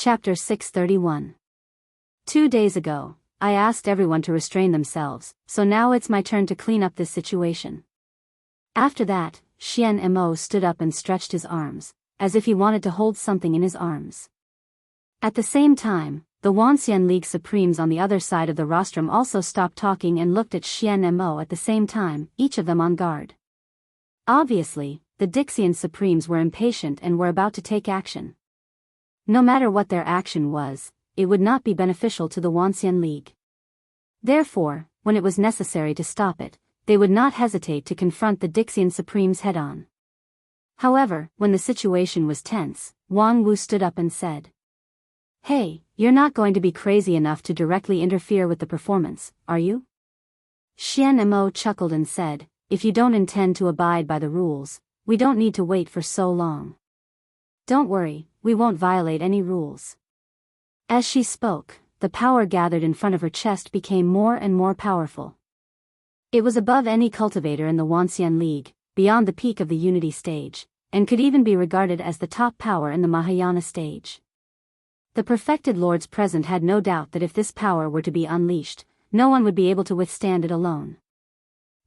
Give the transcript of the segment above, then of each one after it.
Chapter 631. 2 days ago, I asked everyone to restrain themselves, so now it's my turn to clean up this situation. After that, Xian Mo stood up and stretched his arms, as if he wanted to hold something in his arms. At the same time, the Wuxia League Supremes on the other side of the rostrum also stopped talking and looked at Xian Mo at the same time, each of them on guard. Obviously, the Dixian Supremes were impatient and were about to take action. No matter what their action was, it would not be beneficial to the Wuxia League. Therefore, when it was necessary to stop it, they would not hesitate to confront the Dixian Supremes head-on. However, when the situation was tense, Wang Wu stood up and said, "Hey, you're not going to be crazy enough to directly interfere with the performance, are you?" Xian Mo chuckled and said, "If you don't intend to abide by the rules, we don't need to wait for so long. Don't worry, we won't violate any rules." As she spoke, the power gathered in front of her chest became more and more powerful. It was above any cultivator in the Wuxia League, beyond the peak of the Unity stage, and could even be regarded as the top power in the Mahayana stage. The perfected lords present had no doubt that if this power were to be unleashed, no one would be able to withstand it alone.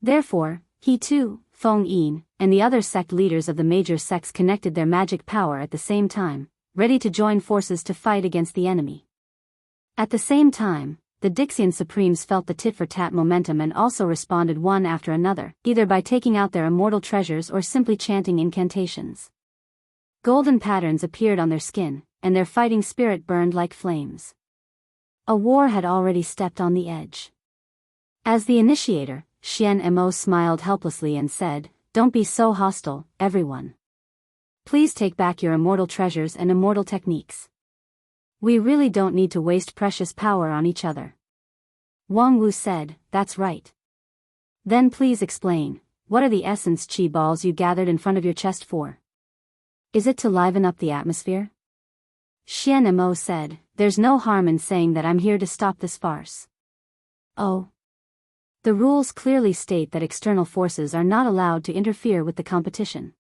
Therefore, he too, Feng Yin, and the other sect leaders of the major sects connected their magic power at the same time, ready to join forces to fight against the enemy. At the same time, the Dixian Supremes felt the tit-for-tat momentum and also responded one after another, either by taking out their immortal treasures or simply chanting incantations. Golden patterns appeared on their skin, and their fighting spirit burned like flames. A war had already stepped on the edge. As the initiator, Xian Mo smiled helplessly and said, "Don't be so hostile, everyone. Please take back your immortal treasures and immortal techniques. We really don't need to waste precious power on each other." Wang Wu said, "That's right. Then please explain, what are the essence chi balls you gathered in front of your chest for? Is it to liven up the atmosphere?" Xian Mo said, "There's no harm in saying that I'm here to stop this farce." "Oh. The rules clearly state that external forces are not allowed to interfere with the competition."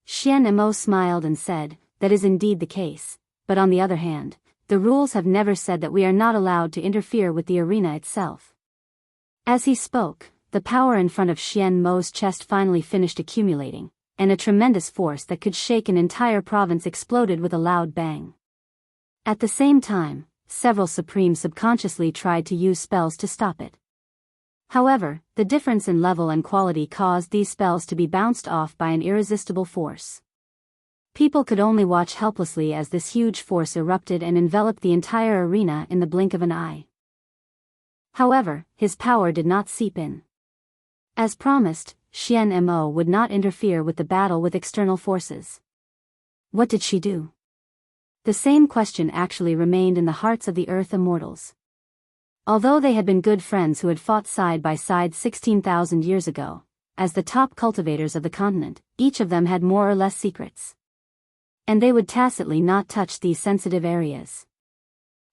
Xian Mo smiled and said, "That is indeed the case, but on the other hand, the rules have never said that we are not allowed to interfere with the arena itself." As he spoke, the power in front of Xian Mo's chest finally finished accumulating, and a tremendous force that could shake an entire province exploded with a loud bang. At the same time, several Supremes subconsciously tried to use spells to stop it. However, the difference in level and quality caused these spells to be bounced off by an irresistible force. People could only watch helplessly as this huge force erupted and enveloped the entire arena in the blink of an eye. However, his power did not seep in. As promised, Xian Mo would not interfere with the battle with external forces. What did she do? The same question actually remained in the hearts of the Earth Immortals. Although they had been good friends who had fought side by side 16,000 years ago, as the top cultivators of the continent, each of them had more or less secrets. And they would tacitly not touch these sensitive areas.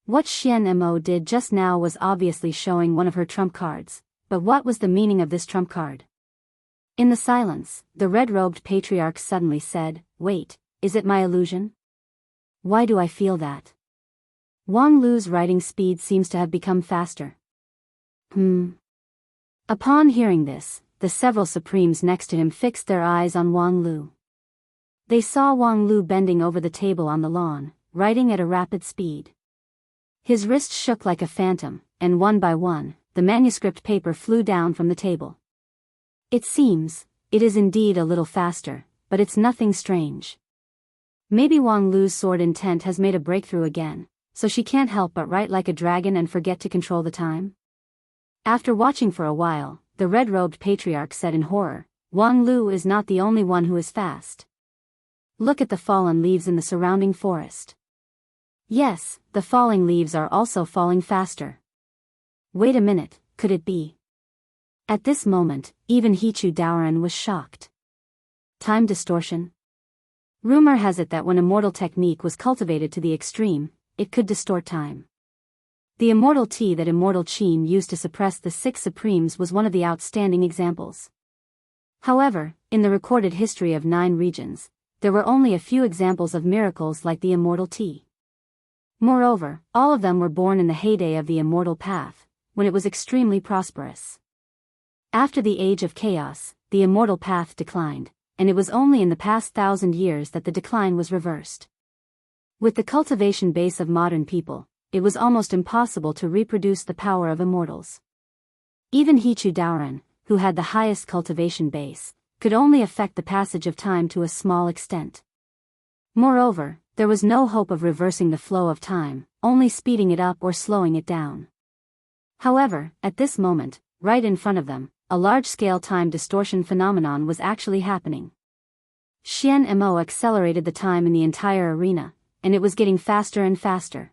What Xian Mo did just now was obviously showing one of her trump cards, but what was the meaning of this trump card? In the silence, the red-robed patriarch suddenly said, "Wait, is it my illusion? Why do I feel that? Wang Lu's writing speed seems to have become faster." Upon hearing this, the several Supremes next to him fixed their eyes on Wang Lu. They saw Wang Lu bending over the table on the lawn, writing at a rapid speed. His wrist shook like a phantom, and one by one, the manuscript paper flew down from the table. It is indeed a little faster, but it's nothing strange. Maybe Wang Lu's sword intent has made a breakthrough again, so she can't help but write like a dragon and forget to control the time? After watching for a while, the red-robed patriarch said in horror, "Wang Lu is not the only one who is fast. Look at the fallen leaves in the surrounding forest. Yes, the falling leaves are also falling faster. Wait a minute, could it be?" At this moment, even Hichu Daoran was shocked. Time distortion? Rumor has it that when immortal technique was cultivated to the extreme, it could distort time. The immortal tea that Immortal Qin used to suppress the 6 Supremes was one of the outstanding examples. However, in the recorded history of 9 regions, there were only a few examples of miracles like the immortal tea. Moreover, all of them were born in the heyday of the immortal path, when it was extremely prosperous. After the age of chaos, the immortal path declined, and it was only in the past 1,000 years that the decline was reversed. With the cultivation base of modern people, it was almost impossible to reproduce the power of immortals. Even Hichu Daoren, who had the highest cultivation base, could only affect the passage of time to a small extent. Moreover, there was no hope of reversing the flow of time, only speeding it up or slowing it down. However, at this moment, right in front of them, a large-scale time distortion phenomenon was actually happening. Xian Mo accelerated the time in the entire arena, and it was getting faster and faster.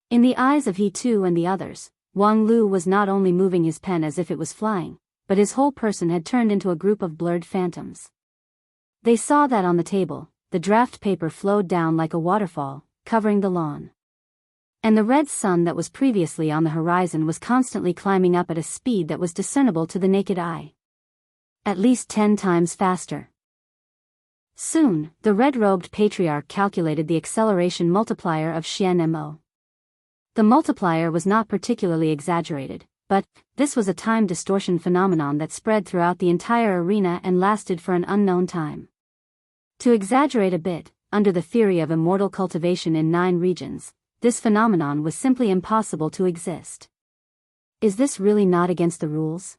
In the eyes of He Tu and the others, Wang Lu was not only moving his pen as if it was flying, but his whole person had turned into a group of blurred phantoms. They saw that on the table, the draft paper flowed down like a waterfall, covering the lawn. And the red sun that was previously on the horizon was constantly climbing up at a speed that was discernible to the naked eye. At least 10 times faster. Soon, the red-robed patriarch calculated the acceleration multiplier of Xian Mo. The multiplier was not particularly exaggerated, but this was a time distortion phenomenon that spread throughout the entire arena and lasted for an unknown time. To exaggerate a bit, under the theory of immortal cultivation in 9 regions, this phenomenon was simply impossible to exist. Is this really not against the rules?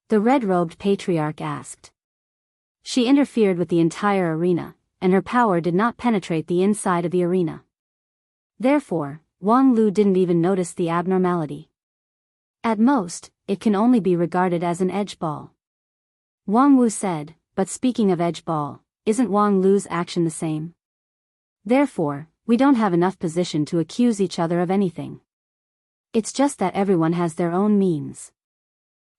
The red-robed patriarch asked. She interfered with the entire arena, and her power did not penetrate the inside of the arena. Therefore, Wang Lu didn't even notice the abnormality. At most, it can only be regarded as an edge ball. Wang Wu said, but speaking of edge ball, isn't Wang Lu's action the same? Therefore, we don't have enough position to accuse each other of anything. It's just that everyone has their own means.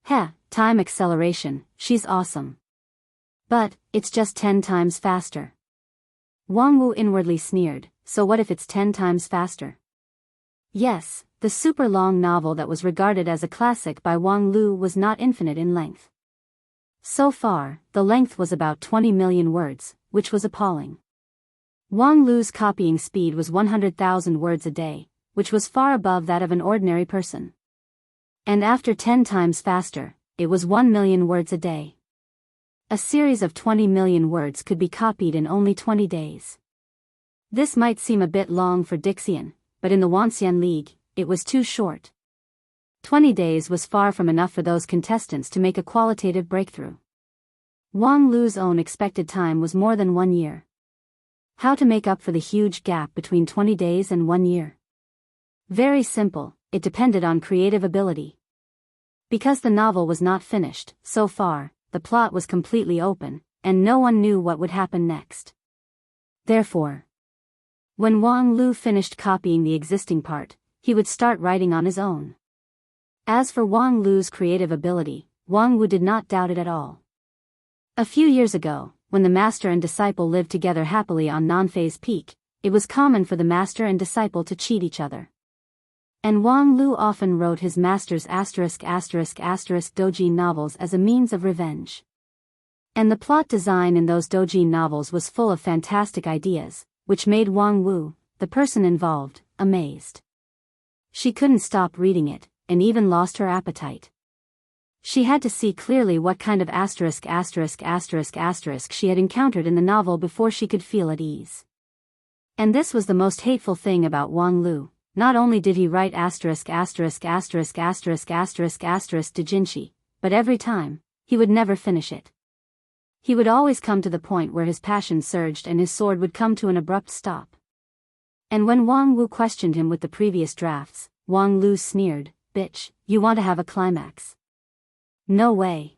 Heh, time acceleration, she's awesome. But, it's just 10 times faster. Wang Wu inwardly sneered, so what if it's 10 times faster? Yes, the super long novel that was regarded as a classic by Wang Lu was not infinite in length. So far, the length was about 20 million words, which was appalling. Wang Lu's copying speed was 100,000 words a day, which was far above that of an ordinary person. And after 10 times faster, it was 1 million words a day. A series of 20 million words could be copied in only 20 days. This might seem a bit long for Dixian, but in the Wanxian League, it was too short. 20 days was far from enough for those contestants to make a qualitative breakthrough. Wang Lu's own expected time was more than 1 year. How to make up for the huge gap between 20 days and 1 year? Very simple, it depended on creative ability. Because the novel was not finished, so far, the plot was completely open, and no one knew what would happen next. Therefore, when Wang Lu finished copying the existing part, he would start writing on his own. As for Wang Lu's creative ability, Wang Wu did not doubt it at all. A few years ago, when the master and disciple lived together happily on Nanfei's peak, it was common for the master and disciple to cheat each other. And Wang Lu often wrote his master's doujin novels as a means of revenge. And the plot design in those doujin novels was full of fantastic ideas, which made Wang Wu, the person involved, amazed. She couldn't stop reading it, and even lost her appetite. She had to see clearly what kind of she had encountered in the novel before she could feel at ease. And this was the most hateful thing about Wang Lu. Not only did he write doujinshi, but every time, he would never finish it. He would always come to the point where his passion surged and his sword would come to an abrupt stop. And when Wang Wu questioned him with the previous drafts, Wang Lu sneered, "Bitch, you want to have a climax? No way."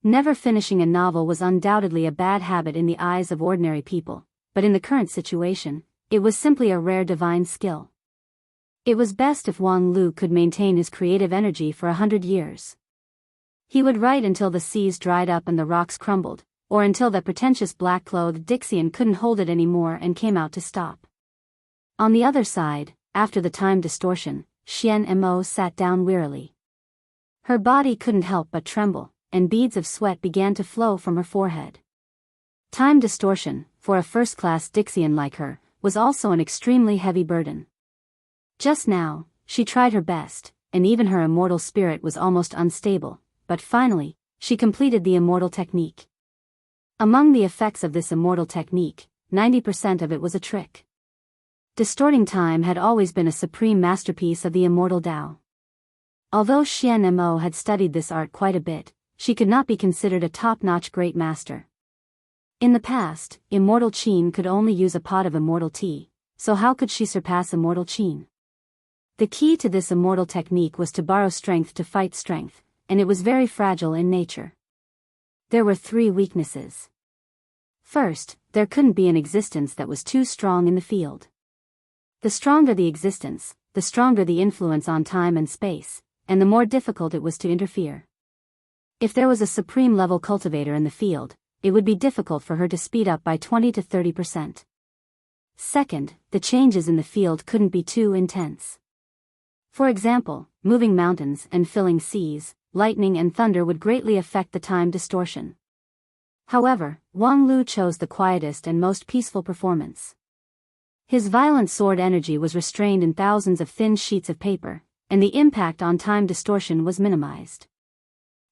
Never finishing a novel was undoubtedly a bad habit in the eyes of ordinary people, but in the current situation, it was simply a rare divine skill. It was best if Wang Lu could maintain his creative energy for 100 years. He would write until the seas dried up and the rocks crumbled, or until the pretentious black-clothed Dixian couldn't hold it anymore and came out to stop. On the other side, after the time distortion, Xian Mo sat down wearily. Her body couldn't help but tremble, and beads of sweat began to flow from her forehead. Time distortion, for a first-class Dixian like her, was also an extremely heavy burden. Just now, she tried her best, and even her immortal spirit was almost unstable, but finally, she completed the immortal technique. Among the effects of this immortal technique, 90% of it was a trick. Distorting time had always been a supreme masterpiece of the immortal Tao. Although Xian Mo had studied this art quite a bit, she could not be considered a top-notch great master. In the past, immortal Qin could only use a pot of immortal tea, so how could she surpass immortal Qin? The key to this immortal technique was to borrow strength to fight strength, and it was very fragile in nature. There were 3 weaknesses. First, there couldn't be an existence that was too strong in the field. The stronger the existence, the stronger the influence on time and space, and the more difficult it was to interfere. If there was a supreme level cultivator in the field, it would be difficult for her to speed up by 20 to 30%. Second, the changes in the field couldn't be too intense. For example, moving mountains and filling seas, lightning and thunder would greatly affect the time distortion. However, Wang Lu chose the quietest and most peaceful performance. His violent sword energy was restrained in thousands of thin sheets of paper, and the impact on time distortion was minimized.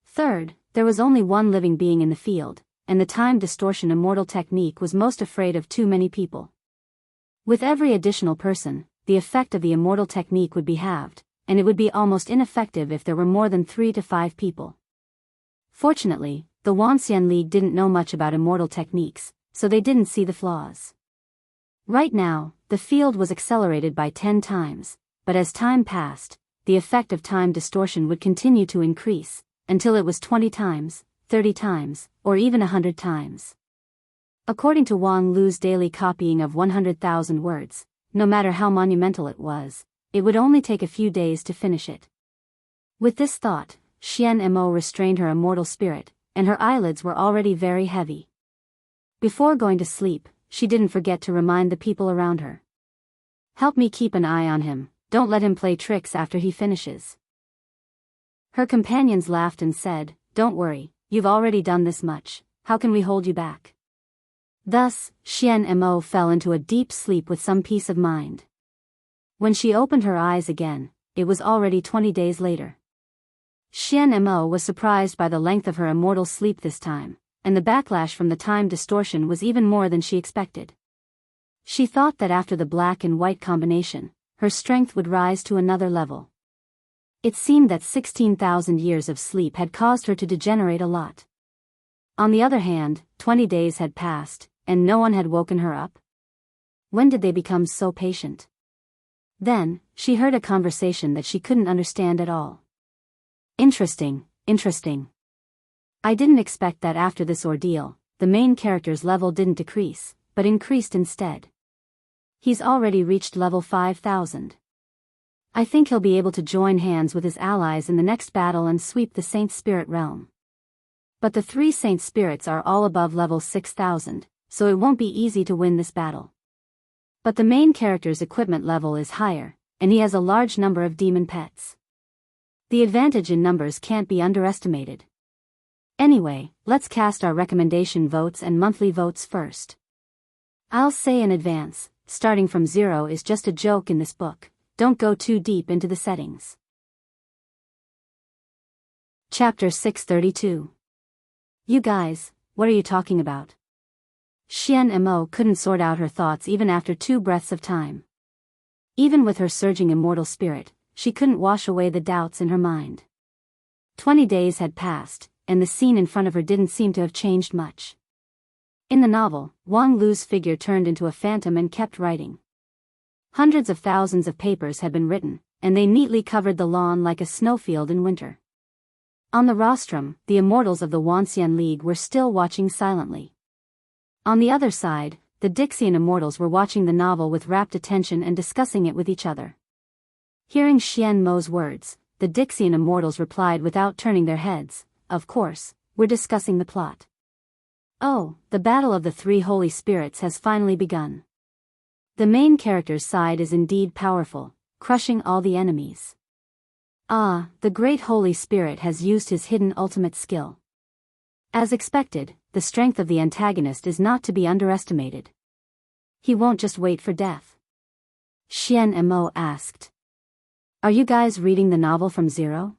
Third, there was only one living being in the field, and the time distortion immortal technique was most afraid of too many people. With every additional person, the effect of the immortal technique would be halved, and it would be almost ineffective if there were more than 3 to 5 people. Fortunately, the Wuxia League didn't know much about immortal techniques, so they didn't see the flaws. Right now, the field was accelerated by 10 times, but as time passed, the effect of time distortion would continue to increase, until it was 20 times, 30 times, or even 100 times. According to Wang Lu's daily copying of 100,000 words, no matter how monumental it was, it would only take a few days to finish it. With this thought, Xian Mo restrained her immortal spirit, and her eyelids were already very heavy. Before going to sleep, she didn't forget to remind the people around her. "Help me keep an eye on him, don't let him play tricks after he finishes." Her companions laughed and said, "Don't worry, you've already done this much, how can we hold you back?" Thus, Xian Mo fell into a deep sleep with some peace of mind. When she opened her eyes again, it was already 20 days later. Xian Mo was surprised by the length of her immortal sleep this time, and the backlash from the time distortion was even more than she expected. She thought that after the black and white combination, her strength would rise to another level. It seemed that 16,000 years of sleep had caused her to degenerate a lot. On the other hand, 20 days had passed, and no one had woken her up. When did they become so patient? Then, she heard a conversation that she couldn't understand at all. Interesting. I didn't expect that after this ordeal, the main character's level didn't decrease, but increased instead. He's already reached level 5,000. I think he'll be able to join hands with his allies in the next battle and sweep the Saint Spirit realm. But the 3 Saint Spirits are all above level 6,000, so it won't be easy to win this battle. But the main character's equipment level is higher, and he has a large number of demon pets. The advantage in numbers can't be underestimated. Anyway, let's cast our recommendation votes and monthly votes first. I'll say in advance, starting from 0 is just a joke in this book, don't go too deep into the settings. Chapter 632. You guys, what are you talking about? Xian Mo couldn't sort out her thoughts even after 2 breaths of time. Even with her surging immortal spirit, she couldn't wash away the doubts in her mind. 20 days had passed, and the scene in front of her didn't seem to have changed much. In the novel, Wang Lu's figure turned into a phantom and kept writing. Hundreds of thousands of papers had been written, and they neatly covered the lawn like a snowfield in winter. On the rostrum, the immortals of the Wuxia League were still watching silently. On the other side, the Dixian immortals were watching the novel with rapt attention and discussing it with each other. Hearing Xian Mo's words, the Dixian immortals replied without turning their heads, "Of course, we're discussing the plot." Oh, the battle of the 3 holy spirits has finally begun. The main character's side is indeed powerful, crushing all the enemies. Ah, the great Holy Spirit has used his hidden ultimate skill. As expected, the strength of the antagonist is not to be underestimated. He won't just wait for death. Xian and Mo asked. Are you guys reading the novel from zero?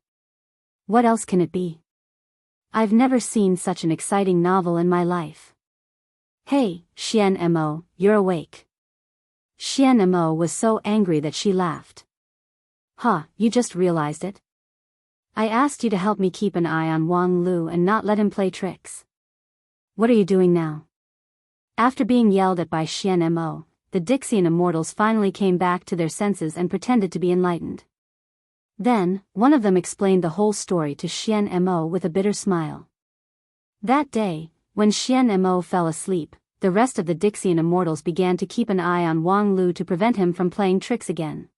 What else can it be? I've never seen such an exciting novel in my life. Hey, Xian and Mo, you're awake. Xian and Mo was so angry that she laughed. Huh, you just realized it? I asked you to help me keep an eye on Wang Lu and not let him play tricks. What are you doing now? After being yelled at by Xian and Mo, the Dixian immortals finally came back to their senses and pretended to be enlightened. Then, one of them explained the whole story to Xian and Mo with a bitter smile. That day, when Xian and Mo fell asleep, the rest of the Dixian immortals began to keep an eye on Wang Lu to prevent him from playing tricks again.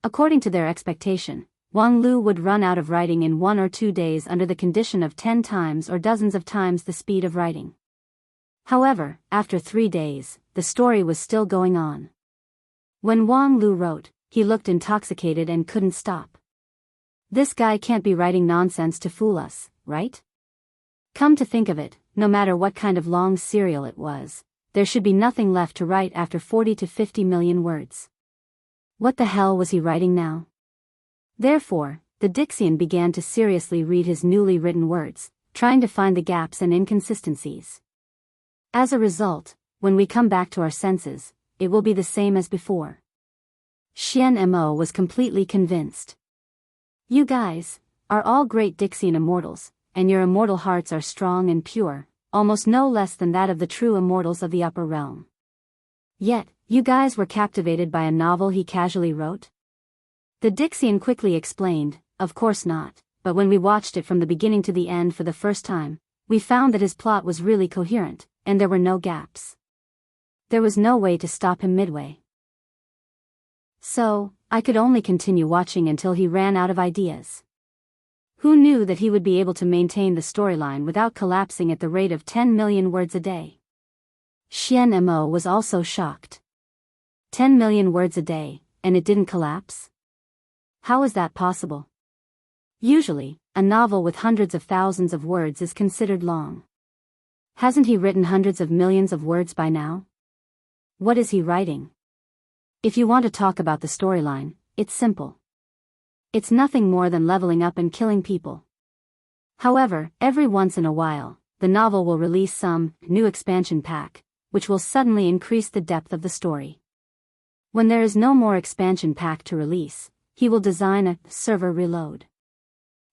According to their expectation, Wang Lu would run out of writing in 1 or 2 days under the condition of 10 times or dozens of times the speed of writing. However, after 3 days, the story was still going on. When Wang Lu wrote, he looked intoxicated and couldn't stop. This guy can't be writing nonsense to fool us, right? Come to think of it, no matter what kind of long serial it was, there should be nothing left to write after 40 to 50 million words. What the hell was he writing now? Therefore, the Dixian began to seriously read his newly written words, trying to find the gaps and inconsistencies. As a result, when we come back to our senses, it will be the same as before. Xian and Mo was completely convinced. You guys are all great Dixian immortals, and your immortal hearts are strong and pure, almost no less than that of the true immortals of the upper realm. Yet, you guys were captivated by a novel he casually wrote? The Dixian quickly explained, of course not, but when we watched it from the beginning to the end for the first time, we found that his plot was really coherent, and there were no gaps. There was no way to stop him midway. So, I could only continue watching until he ran out of ideas. Who knew that he would be able to maintain the storyline without collapsing at the rate of 10 million words a day? Xian and Mo was also shocked. 10 million words a day, and it didn't collapse? How is that possible? Usually, a novel with hundreds of thousands of words is considered long. Hasn't he written hundreds of millions of words by now? What is he writing? If you want to talk about the storyline, it's simple. It's nothing more than leveling up and killing people. However, every once in a while, the novel will release some new expansion pack, which will suddenly increase the depth of the story. When there is no more expansion pack to release, he will design a server reload.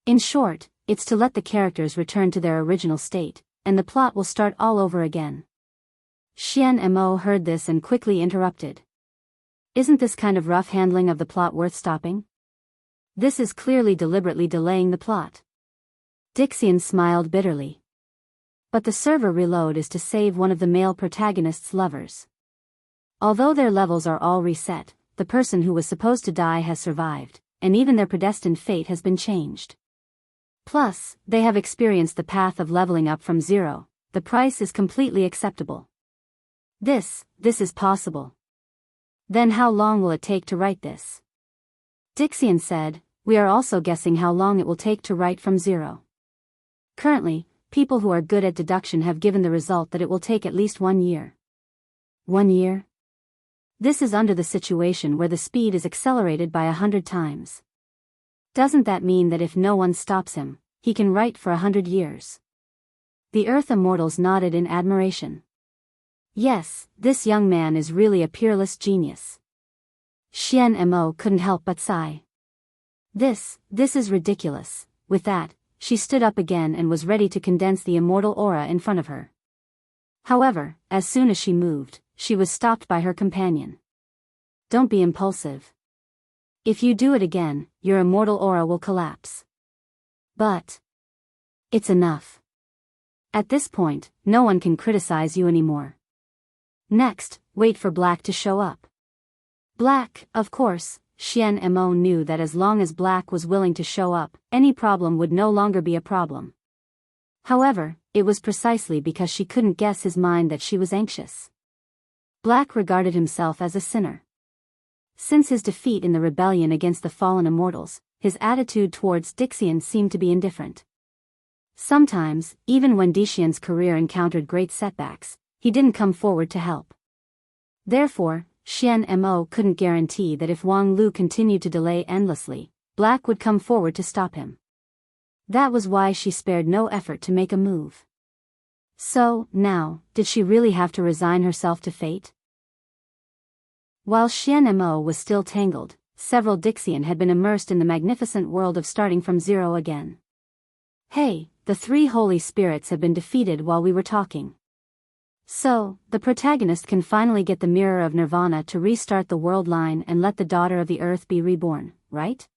In short, it's to let the characters return to their original state, and the plot will start all over again. Xian and Mo heard this and quickly interrupted. Isn't this kind of rough handling of the plot worth stopping? This is clearly deliberately delaying the plot. Dixian smiled bitterly. But the server reload is to save one of the male protagonist's lovers. Although their levels are all reset, the person who was supposed to die has survived, and even their predestined fate has been changed. Plus, they have experienced the path of leveling up from zero. The price is completely acceptable. This is possible. Then how long will it take to write this? Dixian said, we are also guessing how long it will take to write from zero. Currently, people who are good at deduction have given the result that it will take at least 1 year. 1 year? This is under the situation where the speed is accelerated by 100 times. Doesn't that mean that if no one stops him, he can write for 100 years? The Earth Immortals nodded in admiration. Yes, this young man is really a peerless genius. Xian and Mo couldn't help but sigh. This is ridiculous. With that, she stood up again and was ready to condense the immortal aura in front of her. However, as soon as she moved, she was stopped by her companion. Don't be impulsive. If you do it again, your immortal aura will collapse. But it's enough. At this point, no one can criticize you anymore. Next, wait for Black to show up. Black, of course. Xian and Mo knew that as long as Black was willing to show up, any problem would no longer be a problem. However, it was precisely because she couldn't guess his mind that she was anxious. Black regarded himself as a sinner. Since his defeat in the rebellion against the fallen immortals, his attitude towards Dixian seemed to be indifferent. Sometimes, even when Dixian's career encountered great setbacks, he didn't come forward to help. Therefore, Xian Mo couldn't guarantee that if Wang Lu continued to delay endlessly, Black would come forward to stop him. That was why she spared no effort to make a move. So, now, did she really have to resign herself to fate? While Xian Mo was still tangled, several Dixian had been immersed in the magnificent world of starting from zero again. Hey, the three holy spirits have been defeated while we were talking. So, the protagonist can finally get the mirror of Nirvana to restart the world line and let the daughter of the earth be reborn, right?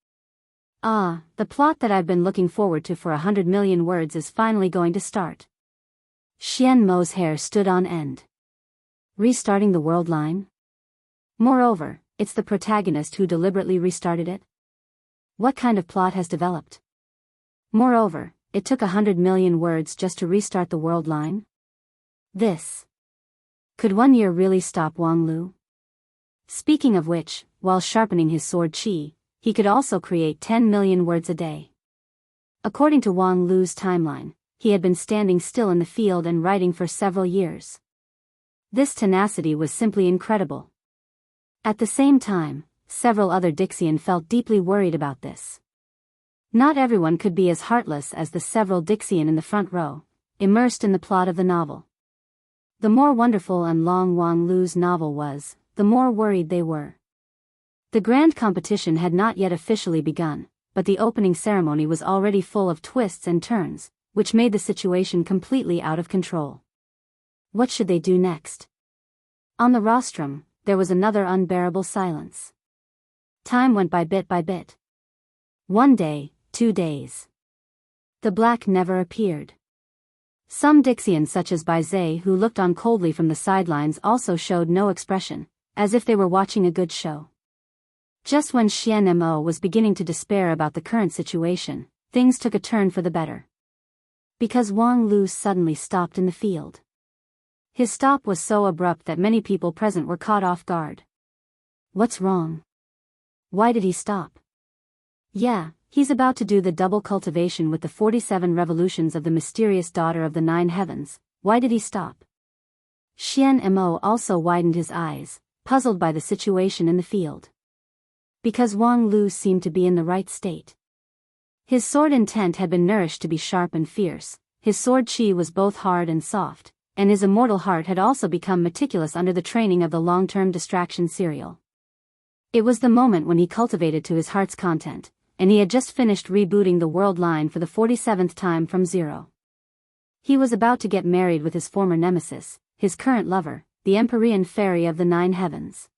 Ah, the plot that I've been looking forward to for 100 million words is finally going to start. Xian Mo's hair stood on end. Restarting the world line? Moreover, it's the protagonist who deliberately restarted it? What kind of plot has developed? Moreover, it took 100 million words just to restart the world line? This. Could 1 year really stop Wang Lu? Speaking of which, while sharpening his sword qi, he could also create 10 million words a day. According to Wang Lu's timeline, he had been standing still in the field and writing for several years. This tenacity was simply incredible. At the same time, several other Dixian felt deeply worried about this. Not everyone could be as heartless as the several Dixian in the front row, immersed in the plot of the novel. The more wonderful and long Wang Lu's novel was, the more worried they were. The grand competition had not yet officially begun, but the opening ceremony was already full of twists and turns, which made the situation completely out of control. What should they do next? On the rostrum, there was another unbearable silence. Time went by bit by bit. 1 day, 2 days. The Black never appeared. Some Dixians such as Bai Zhe who looked on coldly from the sidelines also showed no expression, as if they were watching a good show. Just when Xian Mo was beginning to despair about the current situation, things took a turn for the better. Because Wang Lu suddenly stopped in the field. His stop was so abrupt that many people present were caught off guard. What's wrong? Why did he stop? Yeah, he's about to do the double cultivation with the 47 revolutions of the mysterious daughter of the 9 heavens. Why did he stop? Xian Mo also widened his eyes, puzzled by the situation in the field. Because Wang Lu seemed to be in the right state. His sword intent had been nourished to be sharp and fierce, his sword qi was both hard and soft, and his immortal heart had also become meticulous under the training of the long-term distraction serial. It was the moment when he cultivated to his heart's content, and he had just finished rebooting the world line for the 47th time from zero. He was about to get married with his former nemesis, his current lover, the Empyrean fairy of the 9 heavens.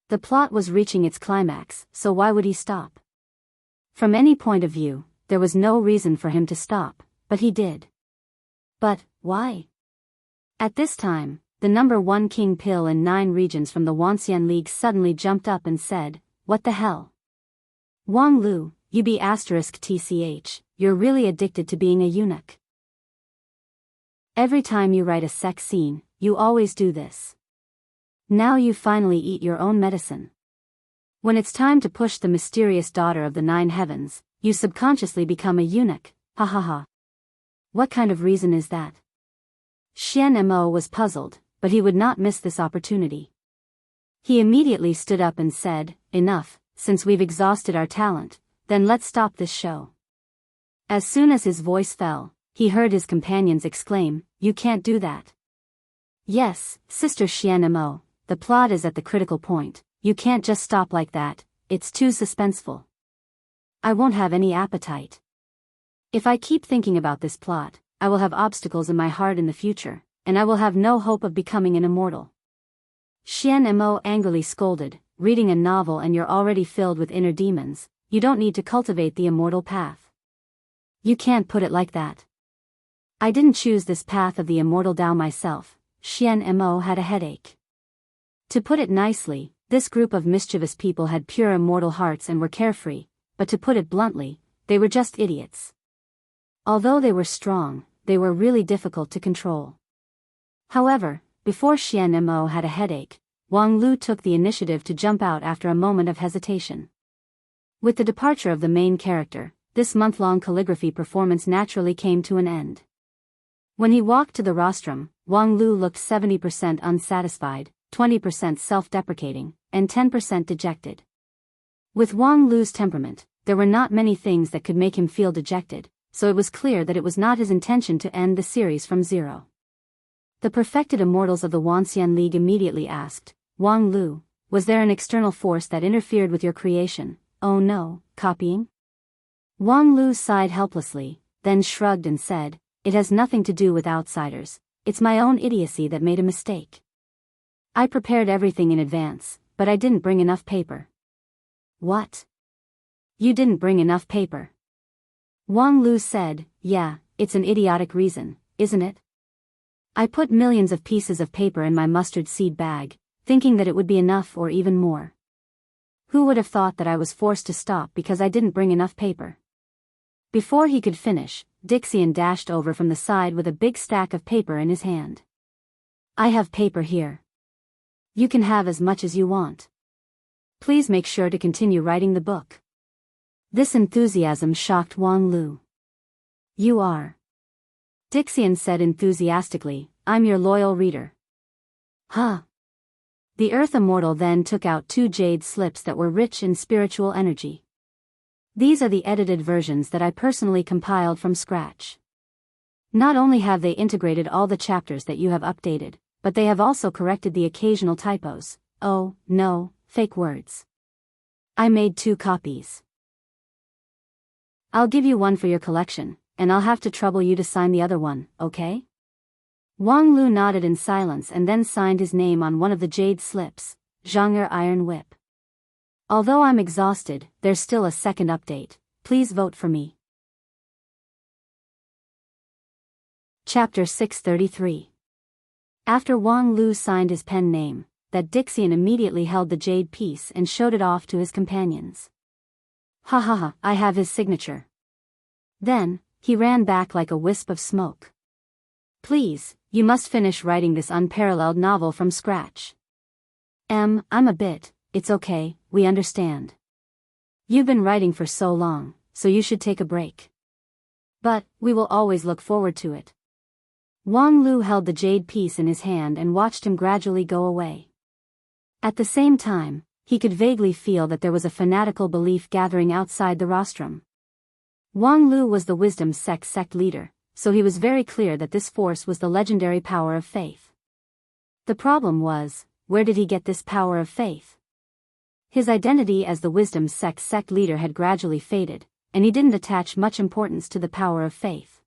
The plot was reaching its climax, so why would he stop? From any point of view, there was no reason for him to stop, but he did. But, why? At this time, the number 1 king pill in 9 regions from the Wanxian League suddenly jumped up and said, "What the hell? Wang Lu, you be *tch, you're really addicted to being a eunuch. Every time you write a sex scene, you always do this. Now you finally eat your own medicine. When it's time to push the mysterious daughter of the 9 heavens, you subconsciously become a eunuch, ha ha ha. What kind of reason is that?" Xian Mo was puzzled, but he would not miss this opportunity. He immediately stood up and said, "Enough, since we've exhausted our talent, then let's stop this show." As soon as his voice fell, he heard his companions exclaim, "You can't do that." "Yes, Sister Xian Mo, the plot is at the critical point, you can't just stop like that, it's too suspenseful. I won't have any appetite. If I keep thinking about this plot, I will have obstacles in my heart in the future, and I will have no hope of becoming an immortal." Xian Mo angrily scolded, "Reading a novel and you're already filled with inner demons, you don't need to cultivate the immortal path. You can't put it like that. I didn't choose this path of the immortal Tao myself." Xian Mo had a headache. To put it nicely, this group of mischievous people had pure immortal hearts and were carefree, but to put it bluntly, they were just idiots. Although they were strong, they were really difficult to control. However, before Xian Mo had a headache, Wang Lu took the initiative to jump out after a moment of hesitation. With the departure of the main character, this month-long calligraphy performance naturally came to an end. When he walked to the rostrum, Wang Lu looked 70% unsatisfied, 20% self-deprecating, and 10% dejected. With Wang Lu's temperament, there were not many things that could make him feel dejected, so it was clear that it was not his intention to end the series from zero. The perfected immortals of the Wanxian League immediately asked, Wang Lu, was there an external force that interfered with your creation? Oh no, copying? Wang Lu sighed helplessly, then shrugged and said, it has nothing to do with outsiders, it's my own idiocy that made a mistake. I prepared everything in advance, but I didn't bring enough paper. What? You didn't bring enough paper? Wang Lu said, yeah, it's an idiotic reason, isn't it? I put millions of pieces of paper in my mustard seed bag, thinking that it would be enough or even more. Who would have thought that I was forced to stop because I didn't bring enough paper? Before he could finish, Dixian dashed over from the side with a big stack of paper in his hand. I have paper here. You can have as much as you want. Please make sure to continue writing the book. This enthusiasm shocked Wang Lu. You are. Dixian said enthusiastically, I'm your loyal reader. Huh. The Earth Immortal then took out 2 jade slips that were rich in spiritual energy. These are the edited versions that I personally compiled from scratch. Not only have they integrated all the chapters that you have updated, but they have also corrected the occasional typos. Oh, no, fake words. I made 2 copies. I'll give you one for your collection, and I'll have to trouble you to sign the other one, okay? Wang Lu nodded in silence and then signed his name on one of the jade slips, Zhang'er Iron Whip. Although I'm exhausted, there's still a second update. Please vote for me. Chapter 633. After Wang Lu signed his pen name, that Dixian immediately held the jade piece and showed it off to his companions. Ha ha ha, I have his signature. Then, he ran back like a wisp of smoke. Please, you must finish writing this unparalleled novel from scratch. I'm a bit, it's okay, we understand. You've been writing for so long, so you should take a break. But, we will always look forward to it. Wang Lu held the jade piece in his hand and watched him gradually go away. At the same time, he could vaguely feel that there was a fanatical belief gathering outside the rostrum. Wang Lu was the wisdom sect leader, so he was very clear that this force was the legendary power of faith. The problem was, where did he get this power of faith? His identity as the wisdom sect leader had gradually faded, and he didn't attach much importance to the power of faith.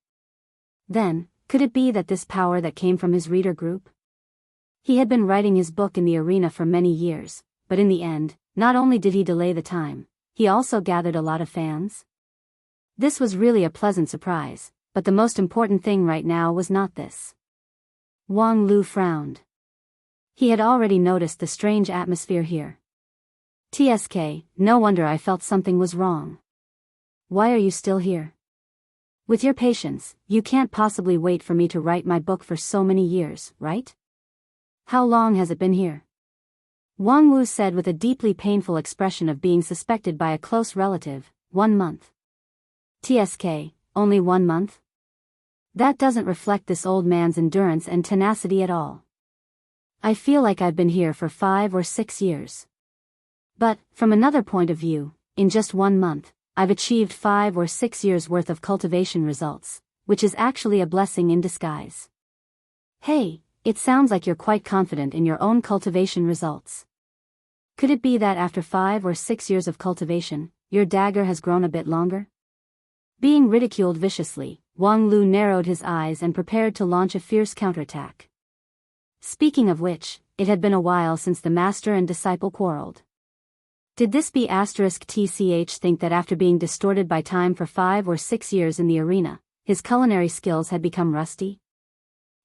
Then, could it be that this power that came from his reader group? He had been writing his book in the arena for many years, but in the end, not only did he delay the time, he also gathered a lot of fans. This was really a pleasant surprise, but the most important thing right now was not this. Wang Lu frowned. He had already noticed the strange atmosphere here. TSK, no wonder I felt something was wrong. Why are you still here? With your patience, you can't possibly wait for me to write my book for so many years, right? How long has it been here? Wang Wu said with a deeply painful expression of being suspected by a close relative. 1 month. TSK, only 1 month? That doesn't reflect this old man's endurance and tenacity at all. I feel like I've been here for 5 or 6 years. But, from another point of view, in just 1 month, I've achieved 5 or 6 years worth of cultivation results, which is actually a blessing in disguise. Hey, it sounds like you're quite confident in your own cultivation results. Could it be that after 5 or 6 years of cultivation, your dagger has grown a bit longer? Being ridiculed viciously, Wang Lu narrowed his eyes and prepared to launch a fierce counterattack. Speaking of which, it had been a while since the master and disciple quarreled. Did this *TCH think that after being distorted by time for 5 or 6 years in the arena, his culinary skills had become rusty?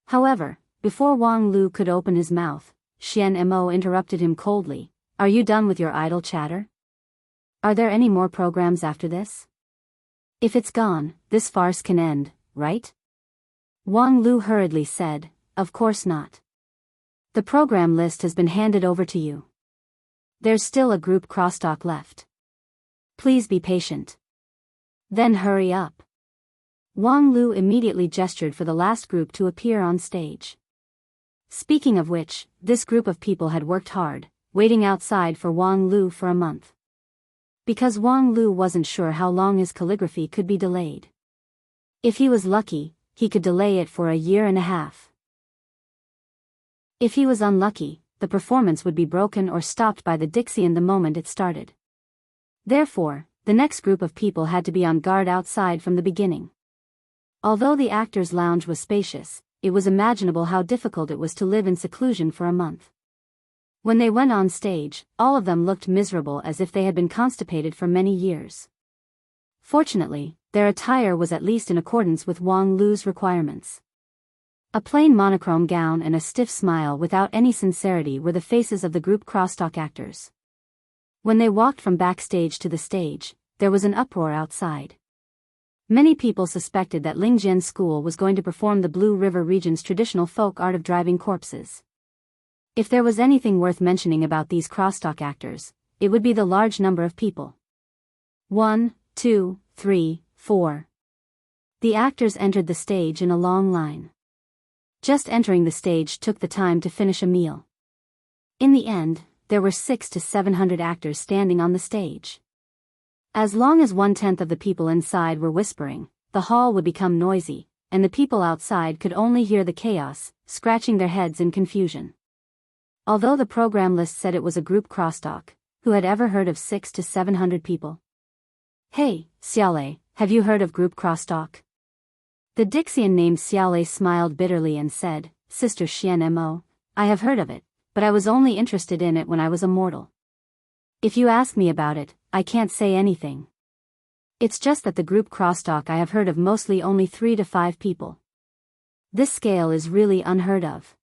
However, before Wang Lu could open his mouth, Xian Mo interrupted him coldly. Are you done with your idle chatter? Are there any more programs after this? If it's gone, this farce can end, right? Wang Lu hurriedly said, of course not. The program list has been handed over to you. There's still a group crosstalk left. Please be patient. Then hurry up. Wang Lu immediately gestured for the last group to appear on stage. Speaking of which, this group of people had worked hard, waiting outside for Wang Lu for a month. Because Wang Lu wasn't sure how long his calligraphy could be delayed. If he was lucky, he could delay it for a year and a half. If he was unlucky, the performance would be broken or stopped by the Dixian the moment it started. Therefore, the next group of people had to be on guard outside from the beginning. Although the actors' lounge was spacious, it was imaginable how difficult it was to live in seclusion for a month. When they went on stage, all of them looked miserable as if they had been constipated for many years. Fortunately, their attire was at least in accordance with Wang Lu's requirements. A plain monochrome gown and a stiff smile without any sincerity were the faces of the group crosstalk actors. When they walked from backstage to the stage, there was an uproar outside. Many people suspected that Lingjian's school was going to perform the Blue River region's traditional folk art of driving corpses. If there was anything worth mentioning about these crosstalk actors, it would be the large number of people. 1, 2, 3, 4. The actors entered the stage in a long line. Just entering the stage took the time to finish a meal. In the end, there were 600 to 700 actors standing on the stage. As long as 1/10 of the people inside were whispering, the hall would become noisy, and the people outside could only hear the chaos, scratching their heads in confusion. Although the program list said it was a group crosstalk, who had ever heard of 600 to 700 people? Hey, Xiaolei, have you heard of group crosstalk? The Dixian named Xiaolei smiled bitterly and said, Sister Xian Mo, I have heard of it, but I was only interested in it when I was a mortal. If you ask me about it, I can't say anything. It's just that the group crosstalk I have heard of mostly only 3 to 5 people. This scale is really unheard of.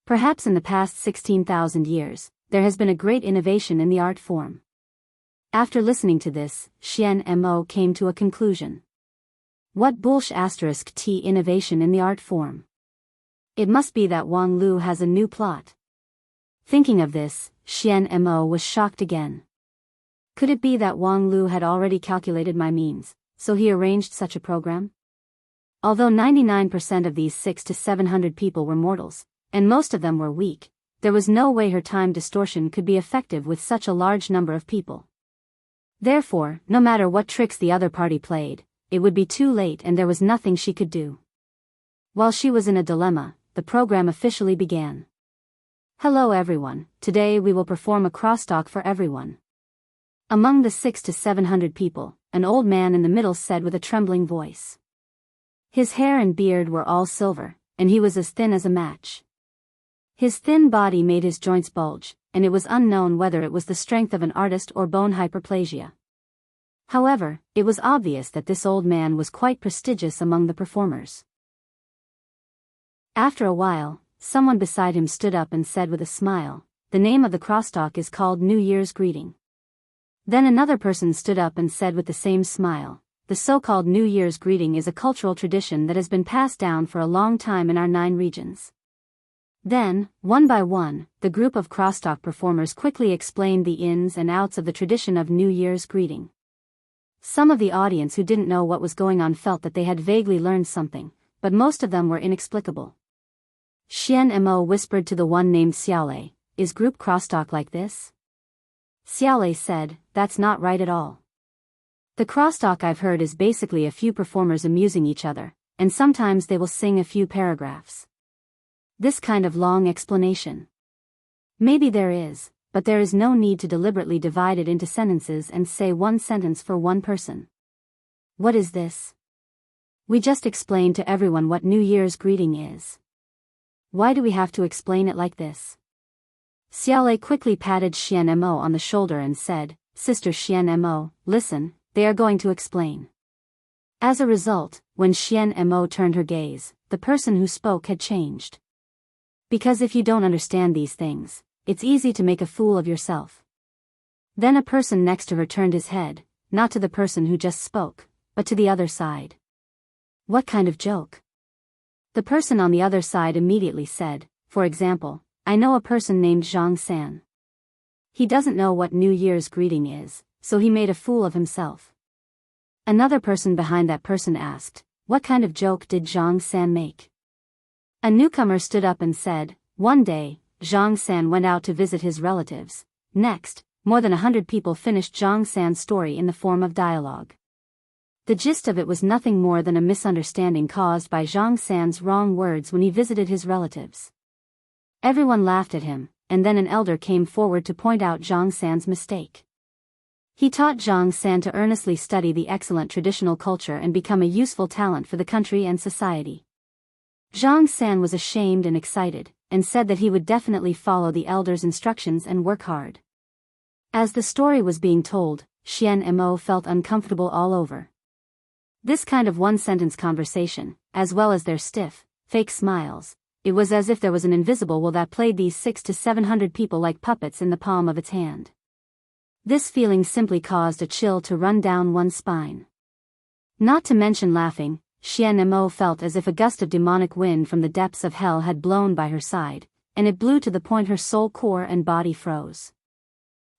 Perhaps in the past 16,000 years, there has been a great innovation in the art form. After listening to this, Xian Mo came to a conclusion. What **t innovation in the art form? It must be that Wang Lu has a new plot. Thinking of this, Xian Mo was shocked again. Could it be that Wang Lu had already calculated my means, so he arranged such a program? Although 99% of these 600 to 700 people were mortals, and most of them were weak, there was no way her time distortion could be effective with such a large number of people. Therefore, no matter what tricks the other party played, it would be too late and there was nothing she could do. While she was in a dilemma, the program officially began. Hello everyone, today we will perform a crosstalk for everyone. Among the 600 to 700 people, an old man in the middle said with a trembling voice. His hair and beard were all silver, and he was as thin as a match. His thin body made his joints bulge, and it was unknown whether it was the strength of an artist or bone hyperplasia. However, it was obvious that this old man was quite prestigious among the performers. After a while, someone beside him stood up and said with a smile, the name of the crosstalk is called New Year's Greeting. Then another person stood up and said with the same smile, the so-called New Year's Greeting is a cultural tradition that has been passed down for a long time in our 9 regions. Then, one by one, the group of crosstalk performers quickly explained the ins and outs of the tradition of New Year's greeting. Some of the audience who didn't know what was going on felt that they had vaguely learned something, but most of them were inexplicable. Xian Mo whispered to the one named Xiaolei, is group crosstalk like this? Xiaolei said, that's not right at all. The crosstalk I've heard is basically a few performers amusing each other, and sometimes they will sing a few paragraphs. This kind of long explanation. Maybe there is, but there is no need to deliberately divide it into sentences and say one sentence for one person. What is this? We just explained to everyone what New Year's greeting is. Why do we have to explain it like this? Xiaolei quickly patted Xian Mo on the shoulder and said, Sister Xian Mo, listen, they are going to explain. As a result, when Xian Mo turned her gaze, the person who spoke had changed. Because if you don't understand these things, it's easy to make a fool of yourself. Then a person next to her turned his head, not to the person who just spoke, but to the other side. What kind of joke? The person on the other side immediately said, for example, I know a person named Zhang San. He doesn't know what New Year's greeting is, so he made a fool of himself. Another person behind that person asked, what kind of joke did Zhang San make? A newcomer stood up and said, One day, Zhang San went out to visit his relatives. Next, more than 100 people finished Zhang San's story in the form of dialogue. The gist of it was nothing more than a misunderstanding caused by Zhang San's wrong words when he visited his relatives. Everyone laughed at him, and then an elder came forward to point out Zhang San's mistake. He taught Zhang San to earnestly study the excellent traditional culture and become a useful talent for the country and society. Zhang San was ashamed and excited, and said that he would definitely follow the elder's instructions and work hard. As the story was being told, Xian and Mo felt uncomfortable all over. This kind of one-sentence conversation, as well as their stiff, fake smiles, it was as if there was an invisible will that played these 600 to 700 people like puppets in the palm of its hand. This feeling simply caused a chill to run down one's spine. Not to mention laughing, Xian and Mo felt as if a gust of demonic wind from the depths of hell had blown by her side, and it blew to the point her soul core and body froze.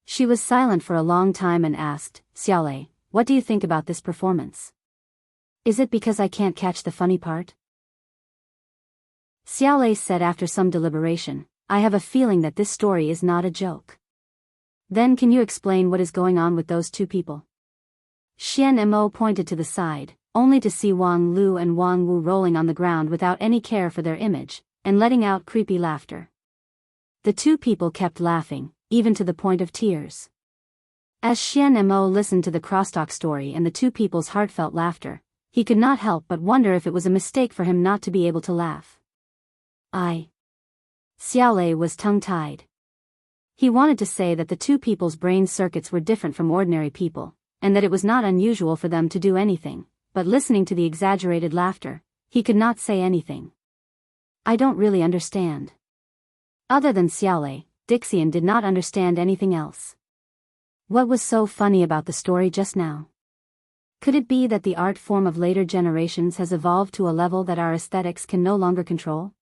She was silent for a long time and asked, "Xiaolei, what do you think about this performance? Is it because I can't catch the funny part?" Xiaolei said after some deliberation, "I have a feeling that this story is not a joke." "Then can you explain what is going on with those two people?" Xian and Mo pointed to the side, only to see Wang Lu and Wang Wu rolling on the ground without any care for their image, and letting out creepy laughter. The two people kept laughing, even to the point of tears. As Xian and Mo listened to the crosstalk story and the two people's heartfelt laughter, he could not help but wonder if it was a mistake for him not to be able to laugh. Xiaolei was tongue-tied. He wanted to say that the two people's brain circuits were different from ordinary people, and that it was not unusual for them to do anything, but listening to the exaggerated laughter, he could not say anything. "I don't really understand." Other than Xiaolei, Dixian did not understand anything else. What was so funny about the story just now? Could it be that the art form of later generations has evolved to a level that our aesthetics can no longer control?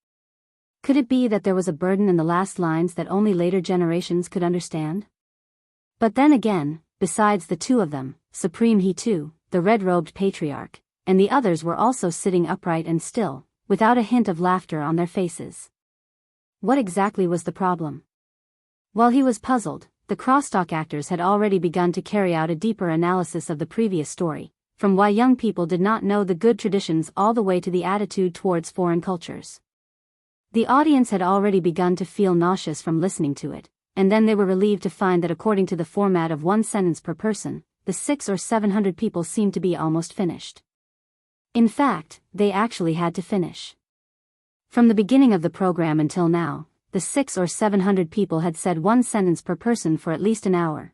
Could it be that there was a burden in the last lines that only later generations could understand? But then again, besides the two of them, Supreme He too, the red-robed patriarch, and the others were also sitting upright and still, without a hint of laughter on their faces. What exactly was the problem? While he was puzzled, the crosstalk actors had already begun to carry out a deeper analysis of the previous story, from why young people did not know the good traditions all the way to the attitude towards foreign cultures. The audience had already begun to feel nauseous from listening to it, and then they were relieved to find that according to the format of one sentence per person, the 600 or 700 people seemed to be almost finished. In fact, they actually had to finish. From the beginning of the program until now, the 600 or 700 people had said one sentence per person for at least an hour.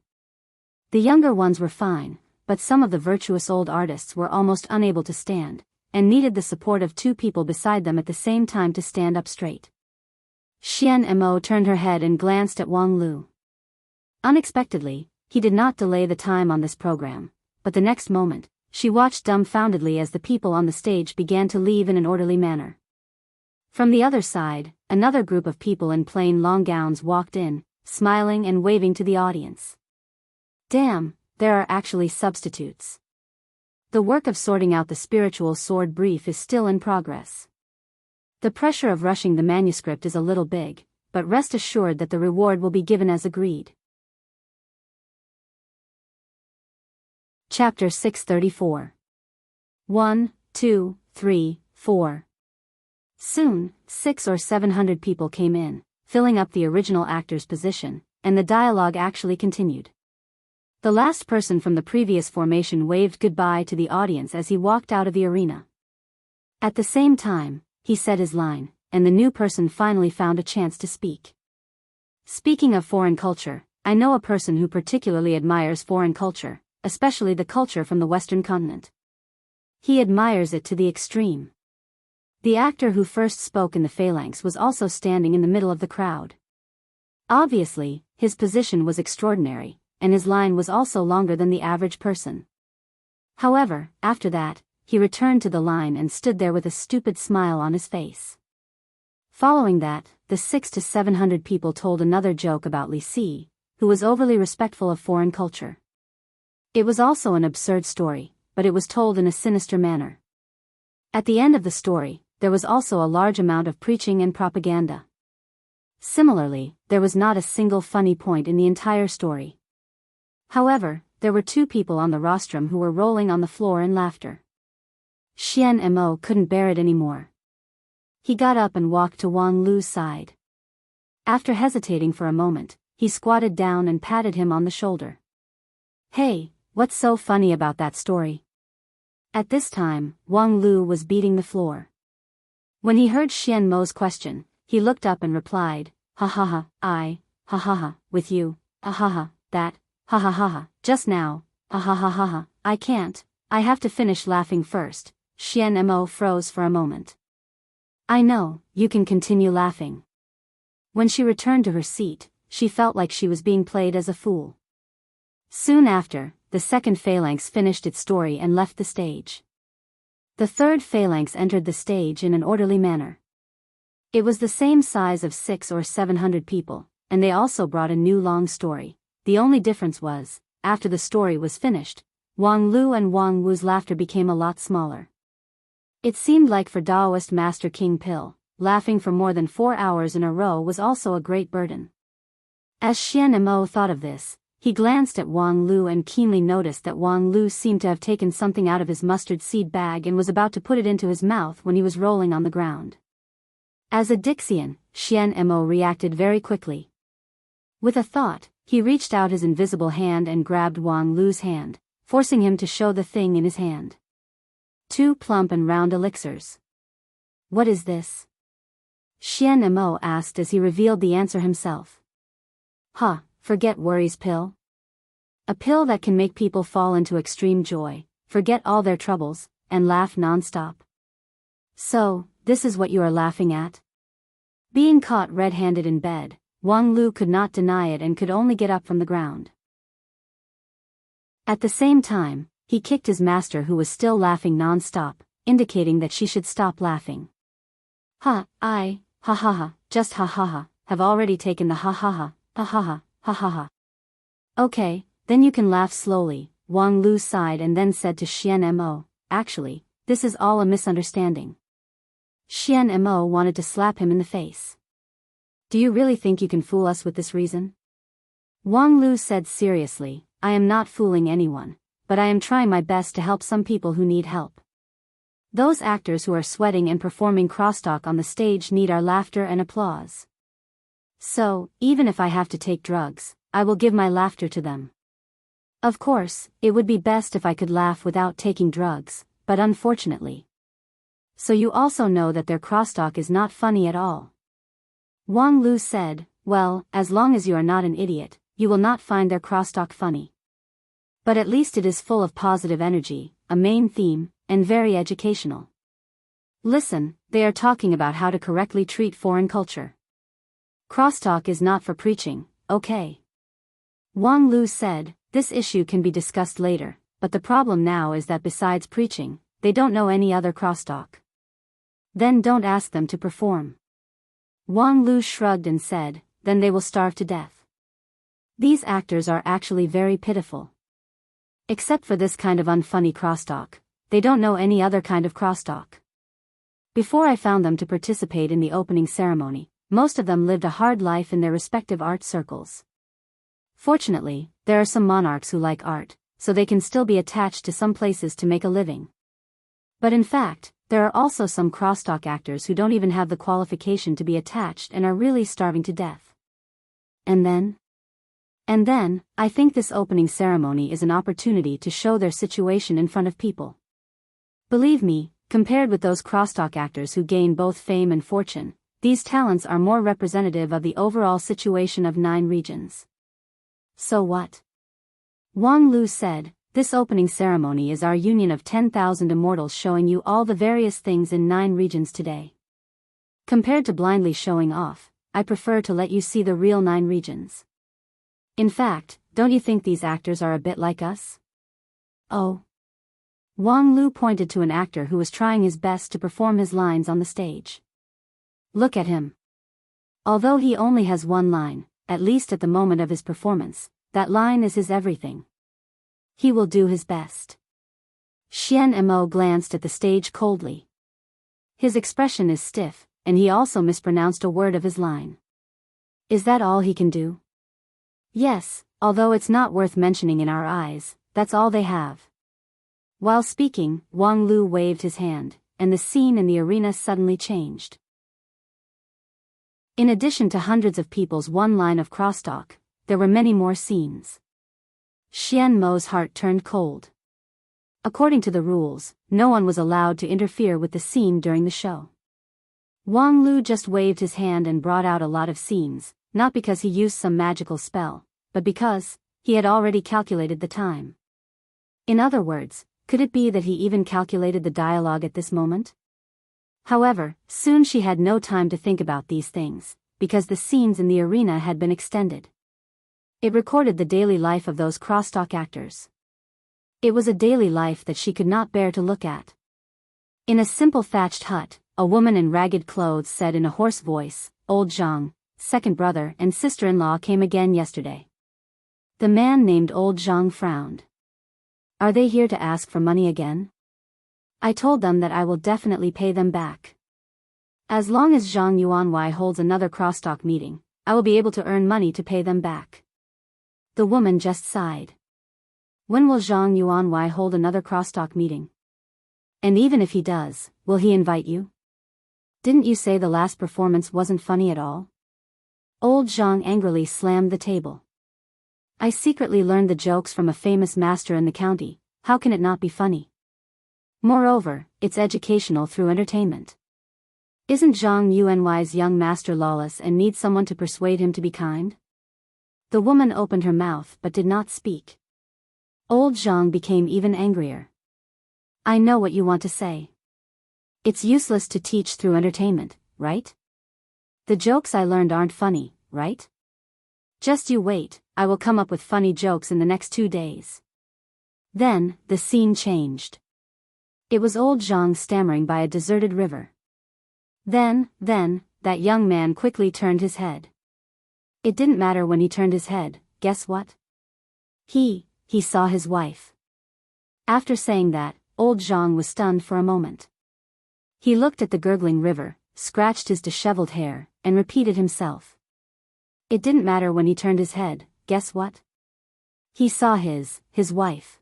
The younger ones were fine, but some of the virtuous old artists were almost unable to stand, and needed the support of two people beside them at the same time to stand up straight. Xian and Mo turned her head and glanced at Wang Lu. Unexpectedly, he did not delay the time on this program, but the next moment, she watched dumbfoundedly as the people on the stage began to leave in an orderly manner. From the other side, another group of people in plain long gowns walked in, smiling and waving to the audience. Damn, there are actually substitutes. The work of sorting out the spiritual sword brief is still in progress. The pressure of rushing the manuscript is a little big, but rest assured that the reward will be given as agreed. Chapter 634. 1, 2, 3, 4. Soon, 600 or 700 people came in, filling up the original actor's position, and the dialogue actually continued. The last person from the previous formation waved goodbye to the audience as he walked out of the arena. At the same time, he said his line, and the new person finally found a chance to speak. Speaking of foreign culture, I know a person who particularly admires foreign culture, especially the culture from the Western continent. He admires it to the extreme. The actor who first spoke in the phalanx was also standing in the middle of the crowd. Obviously, his position was extraordinary, and his line was also longer than the average person. However, after that, he returned to the line and stood there with a stupid smile on his face. Following that, the 600 to 700 people told another joke about Li Si, who was overly respectful of foreign culture. It was also an absurd story, but it was told in a sinister manner. At the end of the story, there was also a large amount of preaching and propaganda. Similarly, there was not a single funny point in the entire story. However, there were two people on the rostrum who were rolling on the floor in laughter. Xian Mo couldn't bear it anymore. He got up and walked to Wang Lu's side. After hesitating for a moment, he squatted down and patted him on the shoulder. "Hey, what's so funny about that story?" At this time, Wang Lu was beating the floor. When he heard Xian Mo's question, he looked up and replied, "Ha ha ha, ha ha ha, with you, ha ha, that, ha ha ha, just now, ha ha ha, I can't, I have to finish laughing first." Xian Mo froze for a moment. "I know, you can continue laughing." When she returned to her seat, she felt like she was being played as a fool. Soon after, the second phalanx finished its story and left the stage. The third phalanx entered the stage in an orderly manner. It was the same size of 600 or 700 people, and they also brought a new long story. The only difference was, after the story was finished, Wang Lu and Wang Wu's laughter became a lot smaller. It seemed like for Taoist Master King Pill, laughing for more than 4 hours in a row was also a great burden. As Xian Mo thought of this, he glanced at Wang Lu and keenly noticed that Wang Lu seemed to have taken something out of his mustard seed bag and was about to put it into his mouth when he was rolling on the ground. As a Dixian, Xian Mo reacted very quickly. With a thought, he reached out his invisible hand and grabbed Wang Lu's hand, forcing him to show the thing in his hand. 2 plump and round elixirs. "What is this?" Xian Mo asked as he revealed the answer himself. Forget worries pill. A pill that can make people fall into extreme joy, forget all their troubles, and laugh non-stop. "So, this is what you are laughing at?" Being caught red-handed in bed, Wang Lu could not deny it and could only get up from the ground. At the same time, he kicked his master who was still laughing non-stop, indicating that she should stop laughing. Just ha ha ha, have already taken the ha ha ha, ha ha ha, ha ha ha. "Okay, then you can laugh slowly," Wang Lu sighed and then said to Xian Mo, "Actually, this is all a misunderstanding." Xian Mo wanted to slap him in the face. "Do you really think you can fool us with this reason?" Wang Lu said seriously, "I am not fooling anyone, but I am trying my best to help some people who need help. Those actors who are sweating and performing crosstalk on the stage need our laughter and applause. So, even if I have to take drugs, I will give my laughter to them. Of course, it would be best if I could laugh without taking drugs, but unfortunately. So you also know that their crosstalk is not funny at all." Wang Lu said, "Well, as long as you are not an idiot, you will not find their crosstalk funny. But at least it is full of positive energy, a main theme, and very educational. Listen, they are talking about how to correctly treat foreign culture. Crosstalk is not for preaching, okay?" Wang Lu said, "This issue can be discussed later, but the problem now is that besides preaching, they don't know any other crosstalk. Then don't ask them to perform." Wang Lu shrugged and said, "Then they will starve to death. These actors are actually very pitiful. Except for this kind of unfunny crosstalk, they don't know any other kind of crosstalk. Before I found them to participate in the opening ceremony, most of them lived a hard life in their respective art circles. Fortunately, there are some monarchs who like art, so they can still be attached to some places to make a living. But in fact, there are also some crosstalk actors who don't even have the qualification to be attached and are really starving to death. And then, I think this opening ceremony is an opportunity to show their situation in front of people. Believe me, compared with those crosstalk actors who gain both fame and fortune, these talents are more representative of the overall situation of 9 regions. So what?" Wang Lu said, "This opening ceremony is our union of 10,000 immortals showing you all the various things in 9 regions today. Compared to blindly showing off, I prefer to let you see the real 9 regions. In fact, don't you think these actors are a bit like us?" "Oh." Wang Lu pointed to an actor who was trying his best to perform his lines on the stage. "Look at him. Although he only has one line, at least at the moment of his performance, that line is his everything. He will do his best." Xian Mo glanced at the stage coldly. His expression is stiff, and he also mispronounced a word of his line. Is that all he can do? Yes, although it's not worth mentioning in our eyes, that's all they have. While speaking, Wang Lu waved his hand, and the scene in the arena suddenly changed. In addition to hundreds of people's one line of crosstalk, there were many more scenes. Xian Mo's heart turned cold. According to the rules, no one was allowed to interfere with the scene during the show. Wang Lu just waved his hand and brought out a lot of scenes, not because he used some magical spell, but because he had already calculated the time. In other words, could it be that he even calculated the dialogue at this moment? However, soon she had no time to think about these things, because the scenes in the arena had been extended. It recorded the daily life of those crosstalk actors. It was a daily life that she could not bear to look at. In a simple thatched hut, a woman in ragged clothes said in a hoarse voice, "Old Zhang, second brother and sister-in-law came again yesterday." The man named Old Zhang frowned. "Are they here to ask for money again?" "I told them that I will definitely pay them back. As long as Zhang Yuanwei holds another crosstalk meeting, I will be able to earn money to pay them back." The woman just sighed. When will Zhang Yuanwei hold another crosstalk meeting? And even if he does, will he invite you? Didn't you say the last performance wasn't funny at all? Old Zhang angrily slammed the table. "I secretly learned the jokes from a famous master in the county, how can it not be funny? Moreover, it's educational through entertainment. Isn't Zhang Yuanwei's young master lawless and needs someone to persuade him to be kind?" The woman opened her mouth but did not speak. Old Zhang became even angrier. "I know what you want to say. It's useless to teach through entertainment, right? The jokes I learned aren't funny, right? Just you wait, I will come up with funny jokes in the next 2 days." Then, the scene changed. It was old Zhang stammering by a deserted river. Then, that young man quickly turned his head. It didn't matter when he turned his head, guess what? He saw his wife. After saying that, old Zhang was stunned for a moment. He looked at the gurgling river, scratched his disheveled hair, and repeated himself. It didn't matter when he turned his head, guess what? He saw his wife.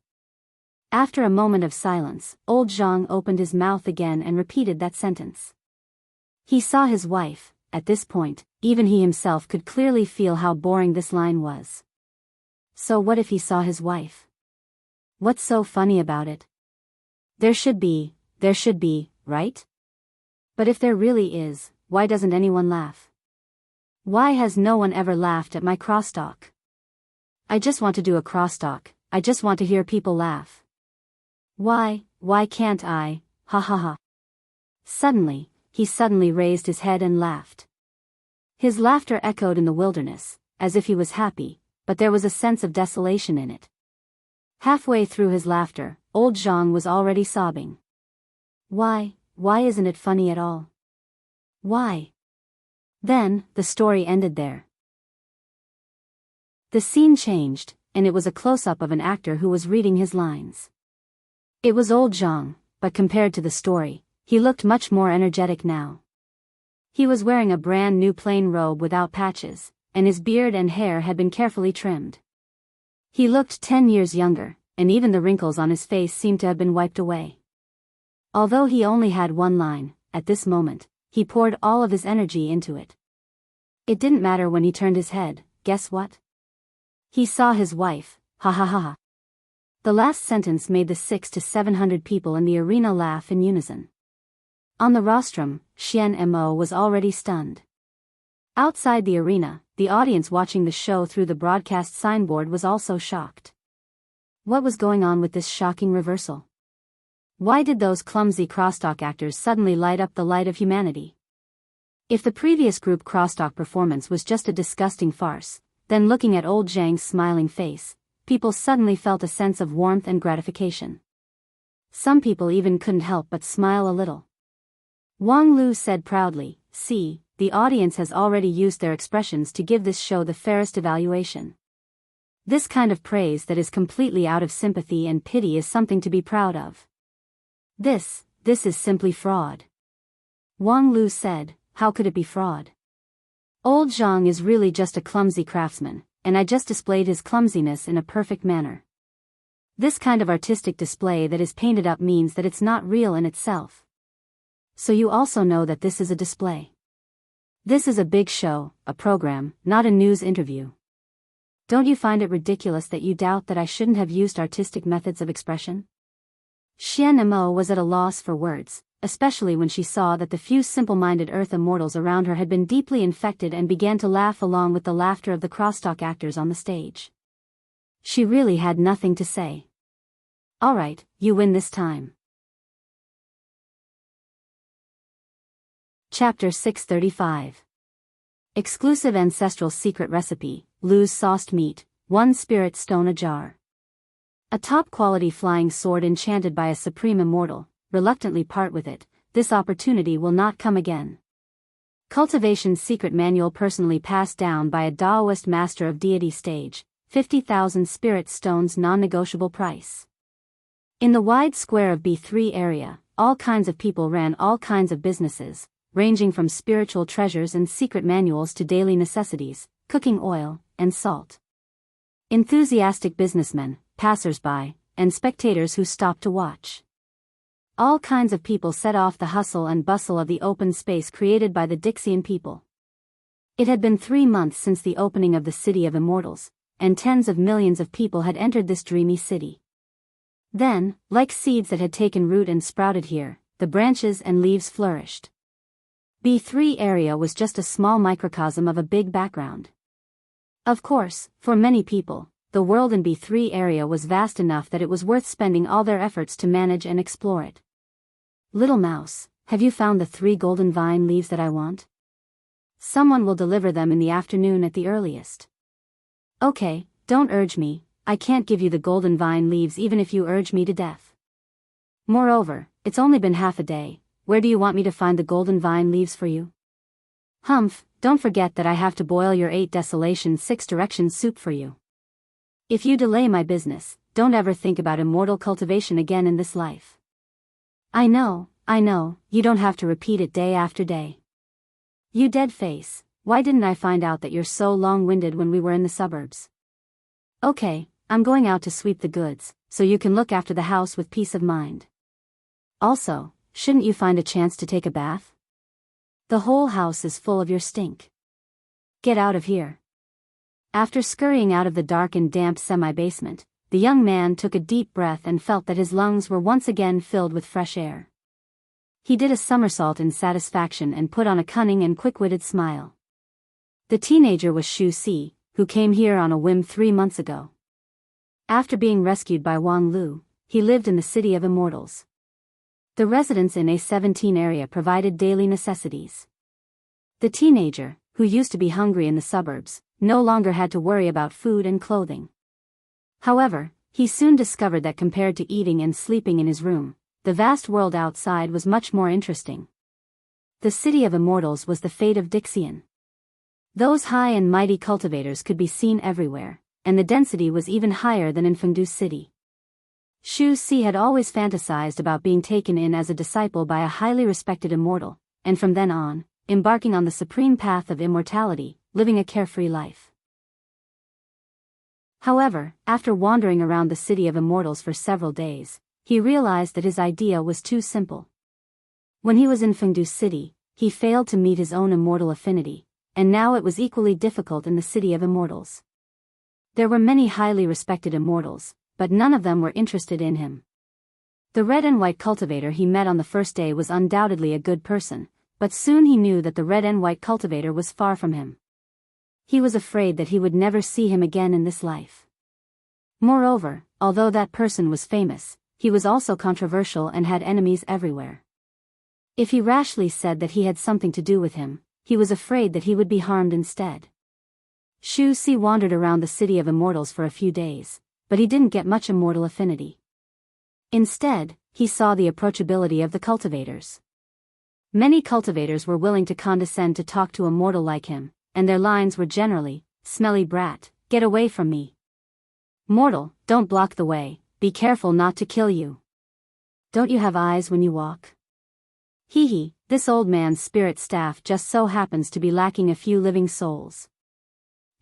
After a moment of silence, old Zhang opened his mouth again and repeated that sentence. He saw his wife. At this point, even he himself could clearly feel how boring this line was. So what if he saw his wife? What's so funny about it? There should be, right? But if there really is, why doesn't anyone laugh? Why has no one ever laughed at my crosstalk? I just want to do a crosstalk, I just want to hear people laugh. Why can't I, ha ha ha. Suddenly, he raised his head and laughed. His laughter echoed in the wilderness, as if he was happy, but there was a sense of desolation in it. Halfway through his laughter, old Zhang was already sobbing. Why isn't it funny at all? Why? Then, the story ended there. The scene changed, and it was a close-up of an actor who was reading his lines. It was old Zhang, but compared to the story, he looked much more energetic now. He was wearing a brand new plain robe without patches, and his beard and hair had been carefully trimmed. He looked 10 years younger, and even the wrinkles on his face seemed to have been wiped away. Although he only had one line, at this moment, he poured all of his energy into it. It didn't matter when he turned his head, guess what? He saw his wife, ha ha ha ha. The last sentence made the 600 to 700 people in the arena laugh in unison. On the rostrum, Xian Mo was already stunned. Outside the arena, the audience watching the show through the broadcast signboard was also shocked. What was going on with this shocking reversal? Why did those clumsy crosstalk actors suddenly light up the light of humanity? If the previous group crosstalk performance was just a disgusting farce, then looking at old Zhang's smiling face, people suddenly felt a sense of warmth and gratification. Some people even couldn't help but smile a little. Wang Lu said proudly, "See, the audience has already used their expressions to give this show the fairest evaluation. This kind of praise that is completely out of sympathy and pity is something to be proud of. This is simply fraud." Wang Lu said, "How could it be fraud? Old Zhang is really just a clumsy craftsman, and I just displayed his clumsiness in a perfect manner. This kind of artistic display that is painted up means that it's not real in itself. So you also know that this is a display. This is a big show, a program, not a news interview. Don't you find it ridiculous that you doubt that I shouldn't have used artistic methods of expression? Xian Mo was at a loss for words, especially when she saw that the few simple-minded Earth immortals around her had been deeply infected and began to laugh along with the laughter of the crosstalk actors on the stage. She really had nothing to say. All right, you win this time. Chapter 635. Exclusive ancestral secret recipe, Lu's sauced meat, 1 spirit stone a jar. A top-quality flying sword enchanted by a supreme immortal, reluctantly part with it, this opportunity will not come again. Cultivation secret manual personally passed down by a Taoist master of deity stage, 50,000 spirit stones non-negotiable price. In the wide square of B3 area, all kinds of people ran all kinds of businesses, ranging from spiritual treasures and secret manuals to daily necessities, cooking oil, and salt. Enthusiastic businessmen, passers-by, and spectators who stopped to watch. All kinds of people set off the hustle and bustle of the open space created by the Dixian people. It had been 3 months since the opening of the City of Immortals, and tens of millions of people had entered this dreamy city. Then, like seeds that had taken root and sprouted here, the branches and leaves flourished. B3 area was just a small microcosm of a big background. Of course, for many people, the world in B3 area was vast enough that it was worth spending all their efforts to manage and explore it. Little mouse, have you found the 3 golden vine leaves that I want? Someone will deliver them in the afternoon at the earliest. Okay, don't urge me, I can't give you the golden vine leaves even if you urge me to death. Moreover, it's only been half a day, where do you want me to find the golden vine leaves for you? Humph, don't forget that I have to boil your 8 desolation 6 directions soup for you. If you delay my business, don't ever think about immortal cultivation again in this life. I know, you don't have to repeat it day after day. You dead face, why didn't I find out that you're so long-winded when we were in the suburbs? Okay, I'm going out to sweep the goods, so you can look after the house with peace of mind. Also, shouldn't you find a chance to take a bath? The whole house is full of your stink. Get out of here. After scurrying out of the dark and damp semi-basement, the young man took a deep breath and felt that his lungs were once again filled with fresh air. He did a somersault in satisfaction and put on a cunning and quick-witted smile. The teenager was Xu Si, who came here on a whim 3 months ago. After being rescued by Wang Lu, he lived in the City of Immortals. The residents in A17 area provided daily necessities. The teenager, who used to be hungry in the suburbs, no longer had to worry about food and clothing. However, he soon discovered that compared to eating and sleeping in his room, the vast world outside was much more interesting. The City of Immortals was the fate of Dixian. Those high and mighty cultivators could be seen everywhere, and the density was even higher than in Fengdu City. Xu Si had always fantasized about being taken in as a disciple by a highly respected immortal, and from then on, embarking on the supreme path of immortality, living a carefree life. However, after wandering around the City of Immortals for several days, he realized that his idea was too simple. When he was in Fengdu City, he failed to meet his own immortal affinity, and now it was equally difficult in the City of Immortals. There were many highly respected immortals, but none of them were interested in him. The red and white cultivator he met on the first day was undoubtedly a good person, but soon he knew that the red and white cultivator was far from him. He was afraid that he would never see him again in this life. Moreover, although that person was famous, he was also controversial and had enemies everywhere. If he rashly said that he had something to do with him, he was afraid that he would be harmed instead. Xu Si wandered around the City of Immortals for a few days, but he didn't get much immortal affinity. Instead, he saw the approachability of the cultivators. Many cultivators were willing to condescend to talk to a mortal like him, and their lines were generally, "Smelly brat, get away from me. Mortal, don't block the way, be careful not to kill you. Don't you have eyes when you walk? Hee hee, This old man's spirit staff just so happens to be lacking a few living souls.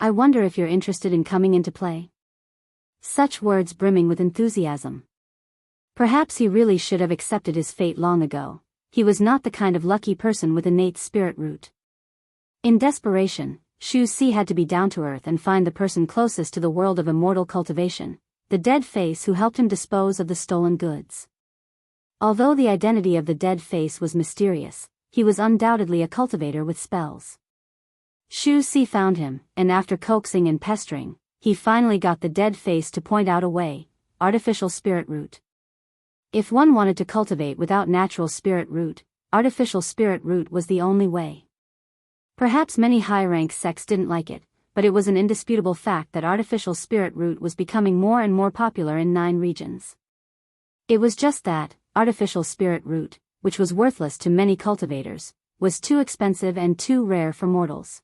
I wonder if you're interested in coming into play." Such words brimming with enthusiasm. Perhaps he really should have accepted his fate long ago. He was not the kind of lucky person with innate spirit root. In desperation, Xu Si had to be down to earth and find the person closest to the world of immortal cultivation, the dead face who helped him dispose of the stolen goods. Although the identity of the dead face was mysterious, he was undoubtedly a cultivator with spells. Xu Si found him, and after coaxing and pestering, he finally got the dead face to point out a way: artificial spirit root. If one wanted to cultivate without natural spirit root, artificial spirit root was the only way. Perhaps many high-rank sects didn't like it, but it was an indisputable fact that artificial spirit root was becoming more and more popular in 9 regions. It was just that, artificial spirit root, which was worthless to many cultivators, was too expensive and too rare for mortals.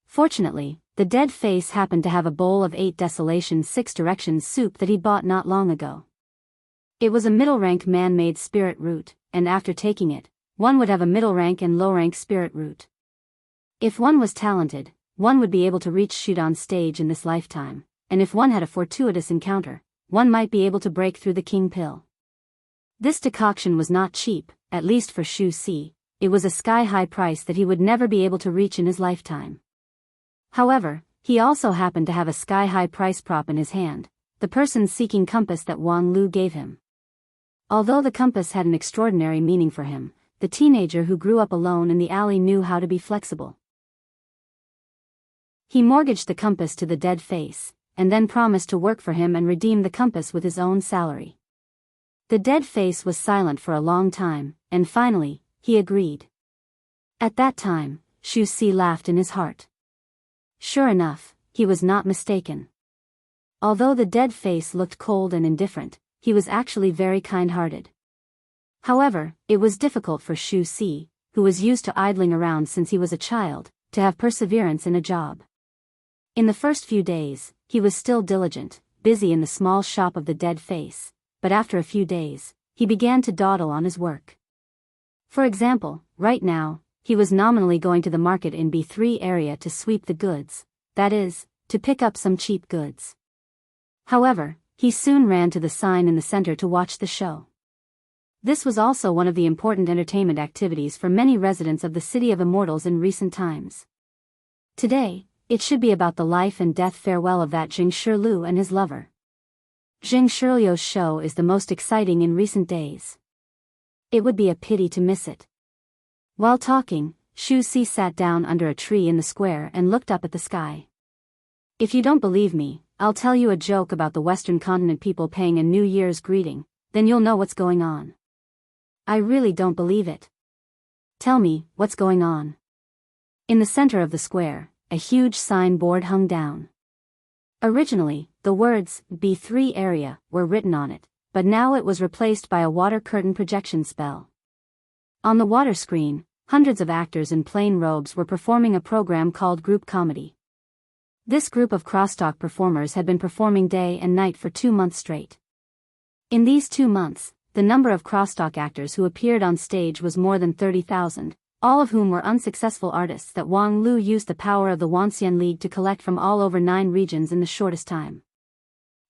Fortunately, the dead face happened to have a bowl of 8 desolation 6 directions soup that he bought not long ago. It was a middle-rank man-made spirit root, and after taking it, one would have a middle-rank and low-rank spirit root. If one was talented, one would be able to reach shoot on stage in this lifetime, and if one had a fortuitous encounter, one might be able to break through the king pill. This decoction was not cheap, at least for Xu Si. It was a sky-high price that he would never be able to reach in his lifetime. However, he also happened to have a sky-high price prop in his hand, the person-seeking compass that Wang Lu gave him. Although the compass had an extraordinary meaning for him, the teenager who grew up alone in the alley knew how to be flexible. He mortgaged the compass to the dead face, and then promised to work for him and redeem the compass with his own salary. The dead face was silent for a long time, and finally, he agreed. At that time, Xu Si laughed in his heart. Sure enough, he was not mistaken. Although the dead face looked cold and indifferent, he was actually very kind-hearted. However, it was difficult for Xu Si, who was used to idling around since he was a child, to have perseverance in a job. In the first few days, he was still diligent, busy in the small shop of the dead face, but after a few days, he began to dawdle on his work. For example, right now, he was nominally going to the market in B3 area to sweep the goods, that is, to pick up some cheap goods. However, he soon ran to the sign in the center to watch the show. This was also one of the important entertainment activities for many residents of the City of Immortals in recent times. Today, it should be about the life and death farewell of that Jing Shiliu and his lover. Jing Shiliu's show is the most exciting in recent days. It would be a pity to miss it. While talking, Xu Si sat down under a tree in the square and looked up at the sky. If you don't believe me, I'll tell you a joke about the Western continent people paying a New Year's greeting, then you'll know what's going on. I really don't believe it. Tell me, what's going on? In the center of the square, a huge signboard hung down. Originally, the words, B3 area, were written on it, but now it was replaced by a water curtain projection spell. On the water screen, hundreds of actors in plain robes were performing a program called group comedy. This group of crosstalk performers had been performing day and night for 2 months straight. In these 2 months, the number of crosstalk actors who appeared on stage was more than 30,000, all of whom were unsuccessful artists that Wang Lu used the power of the Wanxian League to collect from all over 9 regions in the shortest time.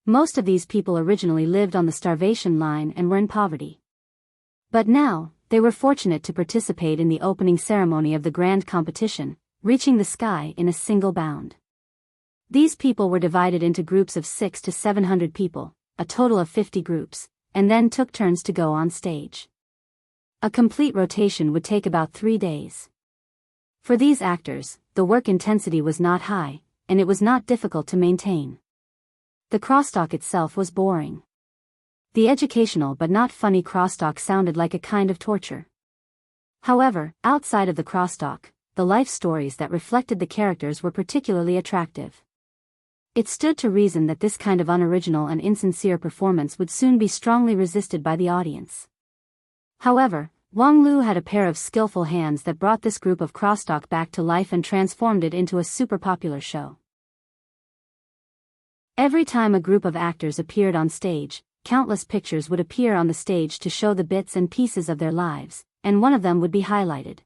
Most of these people originally lived on the starvation line and were in poverty. But now, they were fortunate to participate in the opening ceremony of the grand competition, reaching the sky in a single bound. These people were divided into groups of 600 to 700 people, a total of 50 groups, and then took turns to go on stage. A complete rotation would take about 3 days. For these actors, the work intensity was not high, and it was not difficult to maintain. The crosstalk itself was boring. The educational but not funny crosstalk sounded like a kind of torture. However, outside of the crosstalk, the life stories that reflected the characters were particularly attractive. It stood to reason that this kind of unoriginal and insincere performance would soon be strongly resisted by the audience. However, Wang Lu had a pair of skillful hands that brought this group of crosstalk back to life and transformed it into a super popular show. Every time a group of actors appeared on stage, countless pictures would appear on the stage to show the bits and pieces of their lives, and one of them would be highlighted.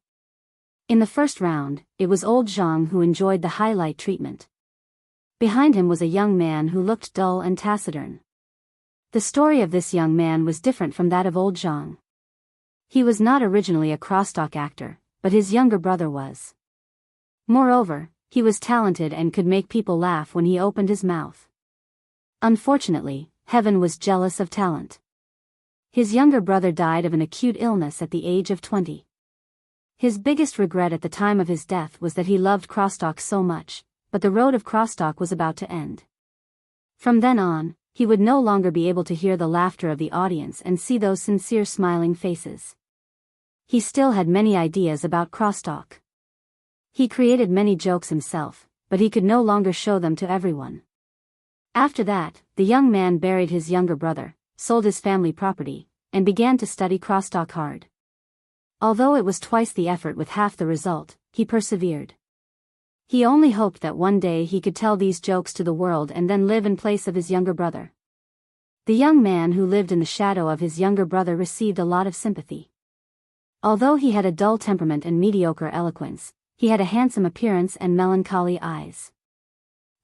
In the first round, it was old Zhang who enjoyed the highlight treatment. Behind him was a young man who looked dull and taciturn. The story of this young man was different from that of old Zhang. He was not originally a crosstalk actor, but his younger brother was. Moreover, he was talented and could make people laugh when he opened his mouth. Unfortunately, heaven was jealous of talent. His younger brother died of an acute illness at the age of 20. His biggest regret at the time of his death was that he loved crosstalk so much, but the road of crosstalk was about to end. From then on, he would no longer be able to hear the laughter of the audience and see those sincere smiling faces. He still had many ideas about crosstalk. He created many jokes himself, but he could no longer show them to everyone. After that, the young man buried his younger brother, sold his family property, and began to study crosstalk hard. Although it was twice the effort with half the result, he persevered. He only hoped that one day he could tell these jokes to the world and then live in place of his younger brother. The young man who lived in the shadow of his younger brother received a lot of sympathy. Although he had a dull temperament and mediocre eloquence, he had a handsome appearance and melancholy eyes.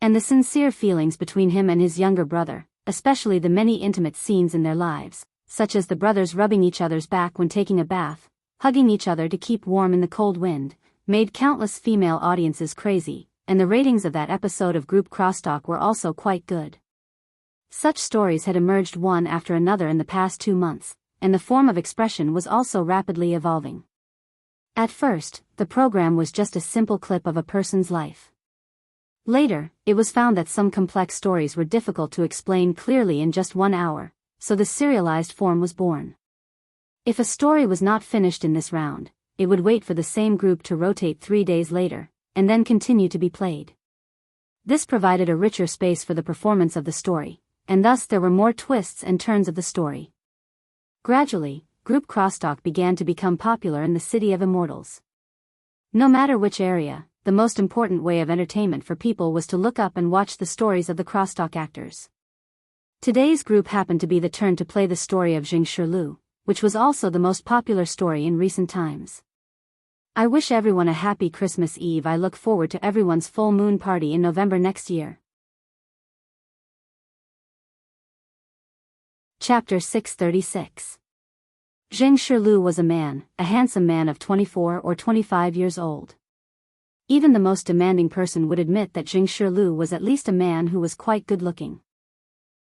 And the sincere feelings between him and his younger brother, especially the many intimate scenes in their lives, such as the brothers rubbing each other's back when taking a bath, hugging each other to keep warm in the cold wind, made countless female audiences crazy, and the ratings of that episode of group crosstalk were also quite good. Such stories had emerged one after another in the past 2 months, and the form of expression was also rapidly evolving. At first, the program was just a simple clip of a person's life. Later, it was found that some complex stories were difficult to explain clearly in just 1 hour, so the serialized form was born. If a story was not finished in this round, it would wait for the same group to rotate 3 days later, and then continue to be played. This provided a richer space for the performance of the story, and thus there were more twists and turns of the story. Gradually, group crosstalk began to become popular in the City of Immortals. No matter which area, the most important way of entertainment for people was to look up and watch the stories of the crosstalk actors. Today's group happened to be the turn to play the story of Jing Shilu, which was also the most popular story in recent times. I wish everyone a happy Christmas Eve. I look forward to everyone's full moon party in November next year. Chapter 636. Jing Shilu was a handsome man of 24 or 25 years old. Even the most demanding person would admit that Jing Shilu was at least a man who was quite good-looking.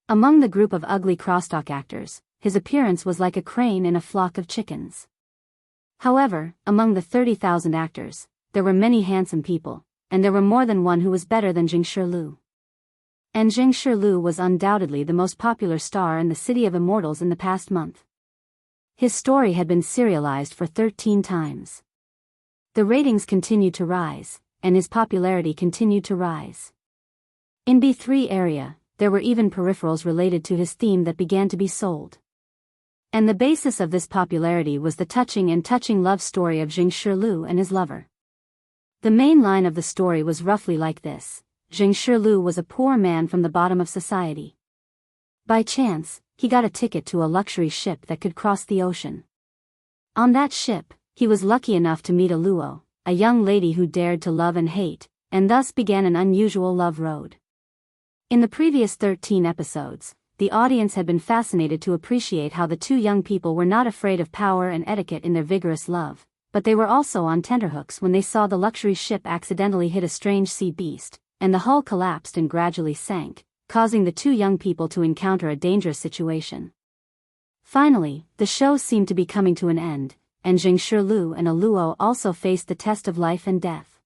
Among the group of ugly crosstalk actors, his appearance was like a crane in a flock of chickens. However, among the 30,000 actors, there were many handsome people, and there were more than one who was better than Jing Shilu. And Jing Shilu was undoubtedly the most popular star in the City of Immortals in the past month. His story had been serialized for 13 times. The ratings continued to rise, and his popularity continued to rise. In B3 area, there were even peripherals related to his theme that began to be sold. And the basis of this popularity was the touching love story of Jing Shilu and his lover. The main line of the story was roughly like this: Jing Shilu was a poor man from the bottom of society. By chance, he got a ticket to a luxury ship that could cross the ocean. On that ship, he was lucky enough to meet a Luo, a young lady who dared to love and hate, and thus began an unusual love road. In the previous 13 episodes, the audience had been fascinated to appreciate how the two young people were not afraid of power and etiquette in their vigorous love, but they were also on tenterhooks when they saw the luxury ship accidentally hit a strange sea beast, and the hull collapsed and gradually sank, causing the two young people to encounter a dangerous situation. Finally, the show seemed to be coming to an end, and Jing Shilu and a Luo also faced the test of life and death.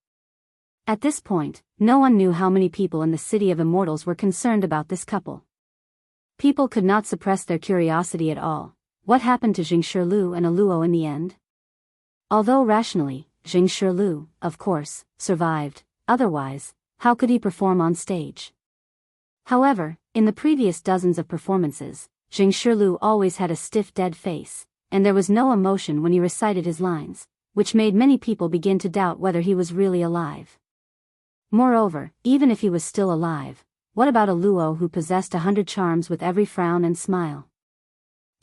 At this point, no one knew how many people in the City of Immortals were concerned about this couple. People could not suppress their curiosity at all. What happened to Jing Shilu and a Luo in the end? Although rationally, Jing Shilu, of course, survived, otherwise, how could he perform on stage? However, in the previous dozens of performances, Jing Shilu always had a stiff dead face, and there was no emotion when he recited his lines, which made many people begin to doubt whether he was really alive. Moreover, even if he was still alive, what about a Luo who possessed 100 charms with every frown and smile?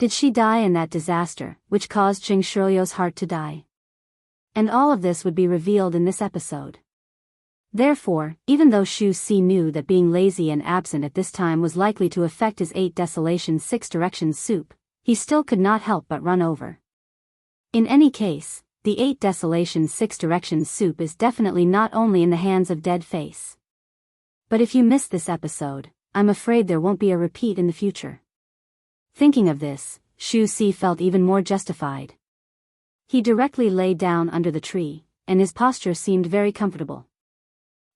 Did she die in that disaster, which caused Jing Shirlio's heart to die? And all of this would be revealed in this episode. Therefore, even though Xu Si knew that being lazy and absent at this time was likely to affect his 8 Desolation 6 Directions soup, he still could not help but run over. In any case, the 8 Desolation 6 Directions soup is definitely not only in the hands of Dead Face. But if you missed this episode, I'm afraid there won't be a repeat in the future. Thinking of this, Xu Si felt even more justified. He directly lay down under the tree, and his posture seemed very comfortable.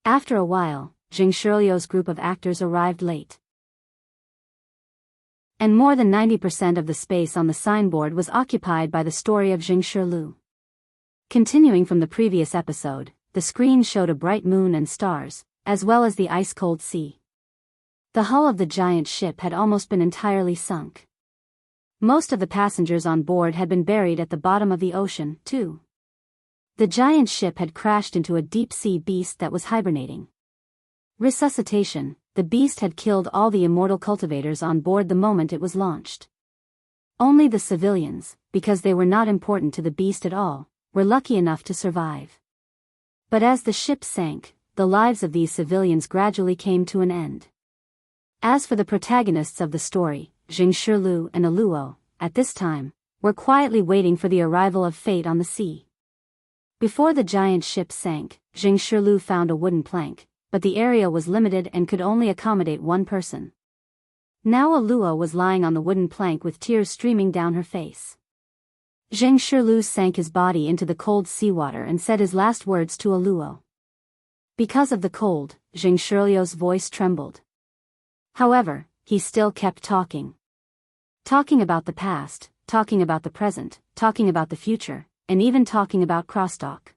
After a while, Jing Shirlio's group of actors arrived late. And more than 90% of the space on the signboard was occupied by the story of Jing Shirlu. Continuing from the previous episode, the screen showed a bright moon and stars, as well as the ice-cold sea. The hull of the giant ship had almost been entirely sunk. Most of the passengers on board had been buried at the bottom of the ocean, too. The giant ship had crashed into a deep-sea beast that was hibernating. Resuscitation, the beast had killed all the immortal cultivators on board the moment it was launched. Only the civilians, because they were not important to the beast at all, were lucky enough to survive. But as the ship sank, the lives of these civilians gradually came to an end. As for the protagonists of the story, Jing Shirlu and Aluo, at this time, were quietly waiting for the arrival of fate on the sea. Before the giant ship sank, Jing Shirlu found a wooden plank, but the area was limited and could only accommodate one person. Now Aluo was lying on the wooden plank with tears streaming down her face. Jing Shirlu sank his body into the cold seawater and said his last words to Aluo. Because of the cold, Jing Shirlio's voice trembled. However, he still kept talking. Talking about the past, talking about the present, talking about the future, and even talking about crosstalk.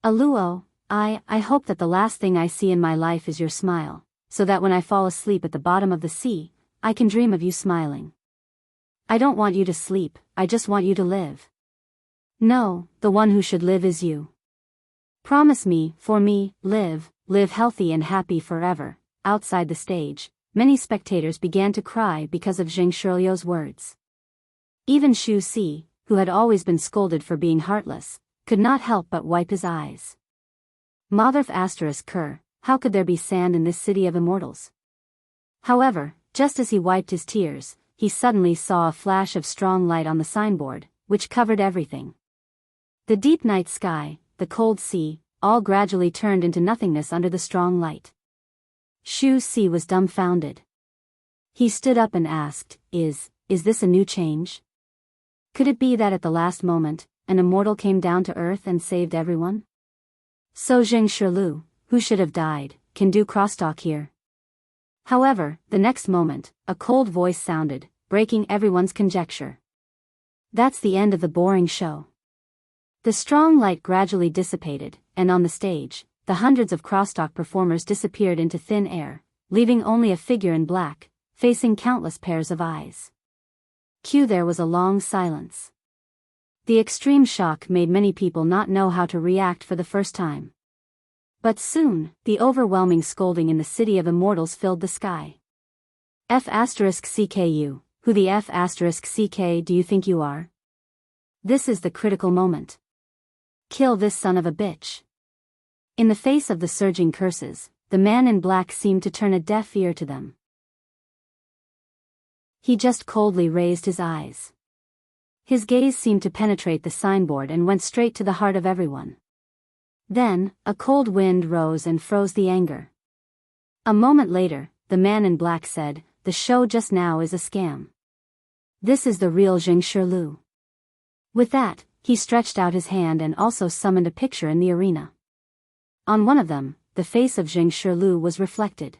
Aluo, I hope that the last thing I see in my life is your smile, so that when I fall asleep at the bottom of the sea, I can dream of you smiling. I don't want you to sleep, I just want you to live. No, the one who should live is you. Promise me, for me, live healthy and happy forever. Outside the stage, many spectators began to cry because of Jing Shirlio's words. Even Xu Si, who had always been scolded for being heartless, could not help but wipe his eyes. Motherf *Ker, how could there be sand in this city of immortals? However, just as he wiped his tears, he suddenly saw a flash of strong light on the signboard, which covered everything. The deep night sky, the cold sea, all gradually turned into nothingness under the strong light. Xu Si was dumbfounded. He stood up and asked, Is this a new change? Could it be that at the last moment, an immortal came down to earth and saved everyone? So Jing Shirlu, who should have died, can do crosstalk here. However, the next moment, a cold voice sounded, breaking everyone's conjecture. That's the end of the boring show. The strong light gradually dissipated, and on the stage, the hundreds of crosstalk performers disappeared into thin air, leaving only a figure in black, facing countless pairs of eyes. There was a long silence. The extreme shock made many people not know how to react for the first time. But soon, the overwhelming scolding in the city of immortals filled the sky. F***CKU, who the F***CK do you think you are? This is the critical moment. Kill this son of a bitch. In the face of the surging curses, the man in black seemed to turn a deaf ear to them. He just coldly raised his eyes. His gaze seemed to penetrate the signboard and went straight to the heart of everyone. Then, a cold wind rose and froze the anger. A moment later, the man in black said, "The show just now is a scam. This is the real Jing Shirlu." With that, he stretched out his hand and also summoned a picture in the arena. On one of them, the face of Jing Shirlu was reflected.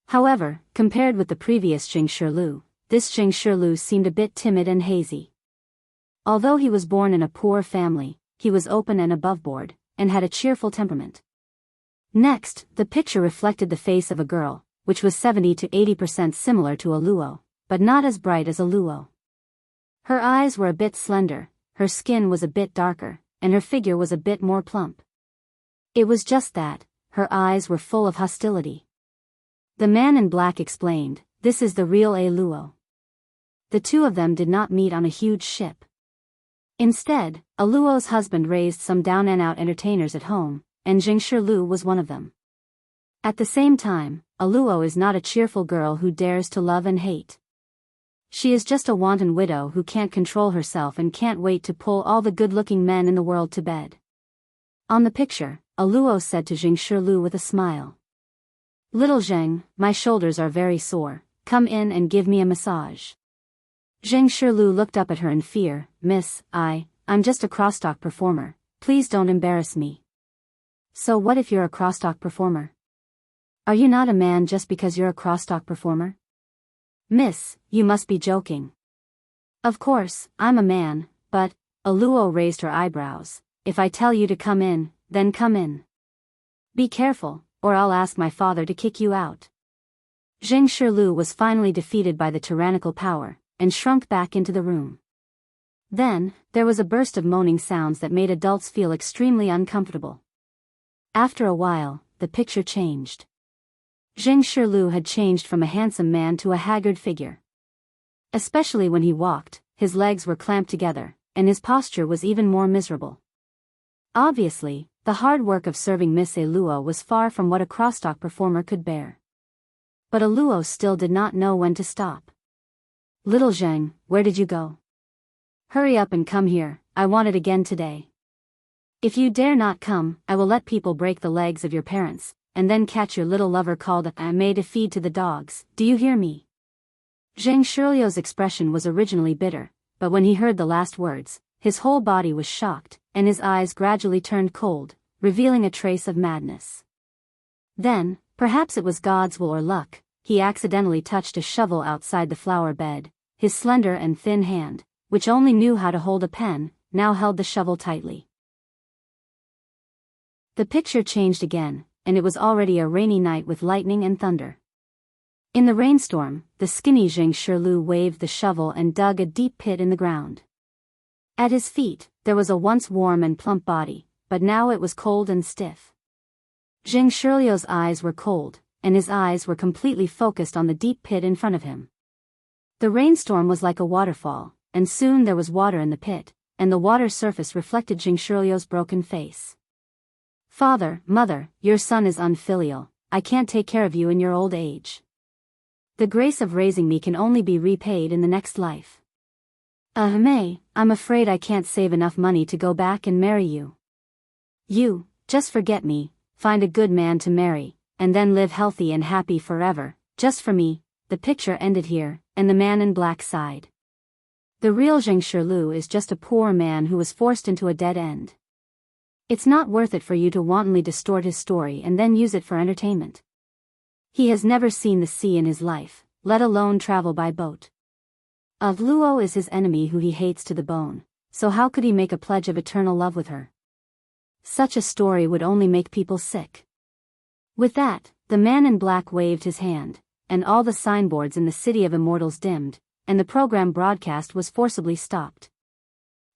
However, compared with the previous Jing Shirlu, this Jing Shirlu seemed a bit timid and hazy. Although he was born in a poor family, he was open and aboveboard, and had a cheerful temperament. Next, the picture reflected the face of a girl, which was 70 to 80% similar to Aluo, but not as bright as Aluo. Her eyes were a bit slender, her skin was a bit darker, and her figure was a bit more plump. It was just that, her eyes were full of hostility. The man in black explained, "This is the real Aluo." the two of them did not meet on a huge ship. Instead, Aluo's husband raised some down-and-out entertainers at home, and Jingshi was one of them. At the same time, Aluo is not a cheerful girl who dares to love and hate. She is just a wanton widow who can't control herself and can't wait to pull all the good-looking men in the world to bed. On the picture, Aluo said to Jingshi with a smile. "Little Zheng, my shoulders are very sore, come in and give me a massage." Jingshi looked up at her in fear. "Miss, I'm just a crosstalk performer, please don't embarrass me." "So what if you're a crosstalk performer? Are you not a man just because you're a crosstalk performer?" "Miss, you must be joking." "Of course, I'm a man, but," Aluo raised her eyebrows, "if I tell you to come in, then come in. Be careful, or I'll ask my father to kick you out." Jingshi was finally defeated by the tyrannical power, and shrunk back into the room. Then, there was a burst of moaning sounds that made adults feel extremely uncomfortable. After a while, the picture changed. Jingshi had changed from a handsome man to a haggard figure. Especially when he walked, his legs were clamped together, and his posture was even more miserable. Obviously, the hard work of serving Miss Aluo was far from what a crosstalk performer could bear. But Aluo still did not know when to stop. "Little Zheng, where did you go? Hurry up and come here, I want it again today. If you dare not come, I will let people break the legs of your parents, and then catch your little lover called I made to feed to the dogs, do you hear me?" Jingshi expression was originally bitter, but when he heard the last words, his whole body was shocked, and his eyes gradually turned cold, revealing a trace of madness. Then, perhaps it was God's will or luck, he accidentally touched a shovel outside the flower bed. His slender and thin hand, which only knew how to hold a pen, now held the shovel tightly. The picture changed again, and it was already a rainy night with lightning and thunder. In the rainstorm, the skinny Jingshi waved the shovel and dug a deep pit in the ground. At his feet, there was a once warm and plump body, but now it was cold and stiff. Jingshi eyes were cold, and his eyes were completely focused on the deep pit in front of him. The rainstorm was like a waterfall, and soon there was water in the pit, and the water surface reflected Jingshi broken face. "Father, mother, your son is unfilial, I can't take care of you in your old age. The grace of raising me can only be repaid in the next life. I'm afraid I can't save enough money to go back and marry you. You, just forget me, find a good man to marry, and then live healthy and happy forever, just for me." The picture ended here, and the man in black sighed. The real Jingshi is just a poor man who was forced into a dead end. It's not worth it for you to wantonly distort his story and then use it for entertainment. He has never seen the sea in his life, let alone travel by boat. Luo is his enemy who he hates to the bone, so how could he make a pledge of eternal love with her? Such a story would only make people sick. With that, the man in black waved his hand, and all the signboards in the City of Immortals dimmed, and the program broadcast was forcibly stopped.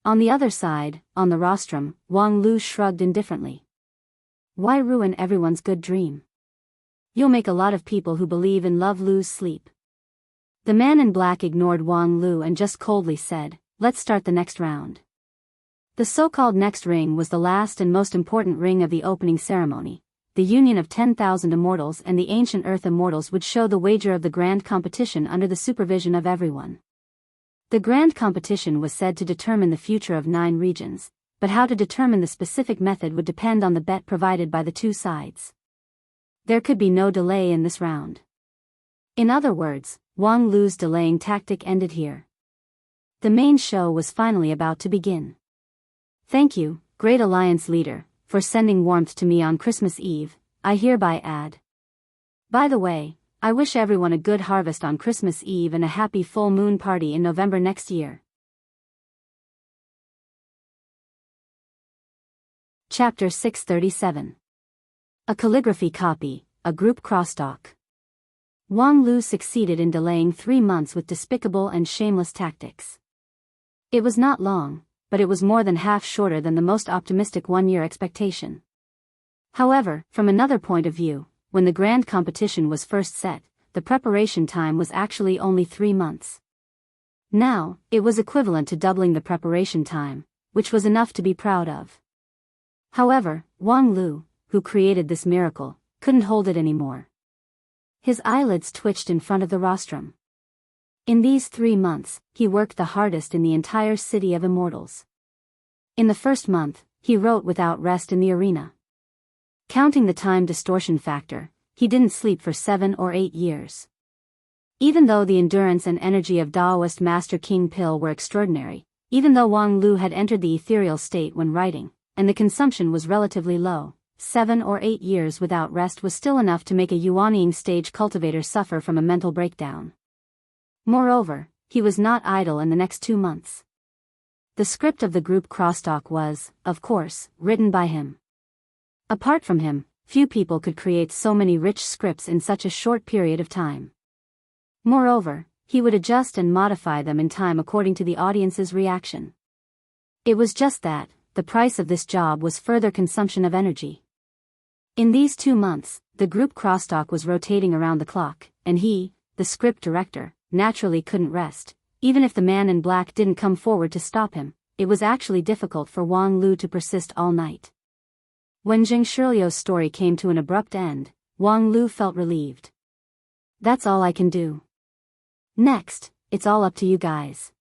On the other side, on the rostrum, Wang Lu shrugged indifferently. "Why ruin everyone's good dream? You'll make a lot of people who believe in love lose sleep." The man in black ignored Wang Lu and just coldly said, "Let's start the next round." The so-called next ring was the last and most important ring of the opening ceremony. The union of 10,000 immortals and the ancient earth immortals would show the wager of the grand competition under the supervision of everyone. The grand competition was said to determine the future of 9 regions, but how to determine the specific method would depend on the bet provided by the two sides. There could be no delay in this round. In other words, Wang Lu's delaying tactic ended here. The main show was finally about to begin. "Thank you, Great Alliance leader, for sending warmth to me on Christmas Eve, I hereby add. By the way, I wish everyone a good harvest on Christmas Eve and a happy full moon party in November next year." Chapter 637. A calligraphy copy, a group crosstalk. Wang Lu succeeded in delaying 3 months with despicable and shameless tactics. It was not long, but it was more than half shorter than the most optimistic 1-year expectation. However, from another point of view, when the grand competition was first set, the preparation time was actually only 3 months. Now, it was equivalent to doubling the preparation time, which was enough to be proud of. However, Wang Lu, who created this miracle, couldn't hold it anymore. His eyelids twitched in front of the rostrum. In these 3 months, he worked the hardest in the entire city of immortals. In the first month, he wrote without rest in the arena. Counting the time distortion factor, he didn't sleep for 7 or 8 years. Even though the endurance and energy of Daoist Master King Pill were extraordinary, even though Wang Lu had entered the ethereal state when writing, and the consumption was relatively low, 7 or 8 years without rest was still enough to make a Yuanying stage cultivator suffer from a mental breakdown. Moreover, he was not idle in the next 2 months. The script of the group crosstalk was, of course, written by him. Apart from him, few people could create so many rich scripts in such a short period of time. Moreover, he would adjust and modify them in time according to the audience's reaction. It was just that, the price of this job was further consumption of energy. In these 2 months, the group crosstalk was rotating around the clock, and he, the script director, naturally couldn't rest. Even if the man in black didn't come forward to stop him, it was actually difficult for Wang Lu to persist all night. When Zheng Shiliu's story came to an abrupt end, Wang Lu felt relieved. That's all I can do. Next, it's all up to you guys.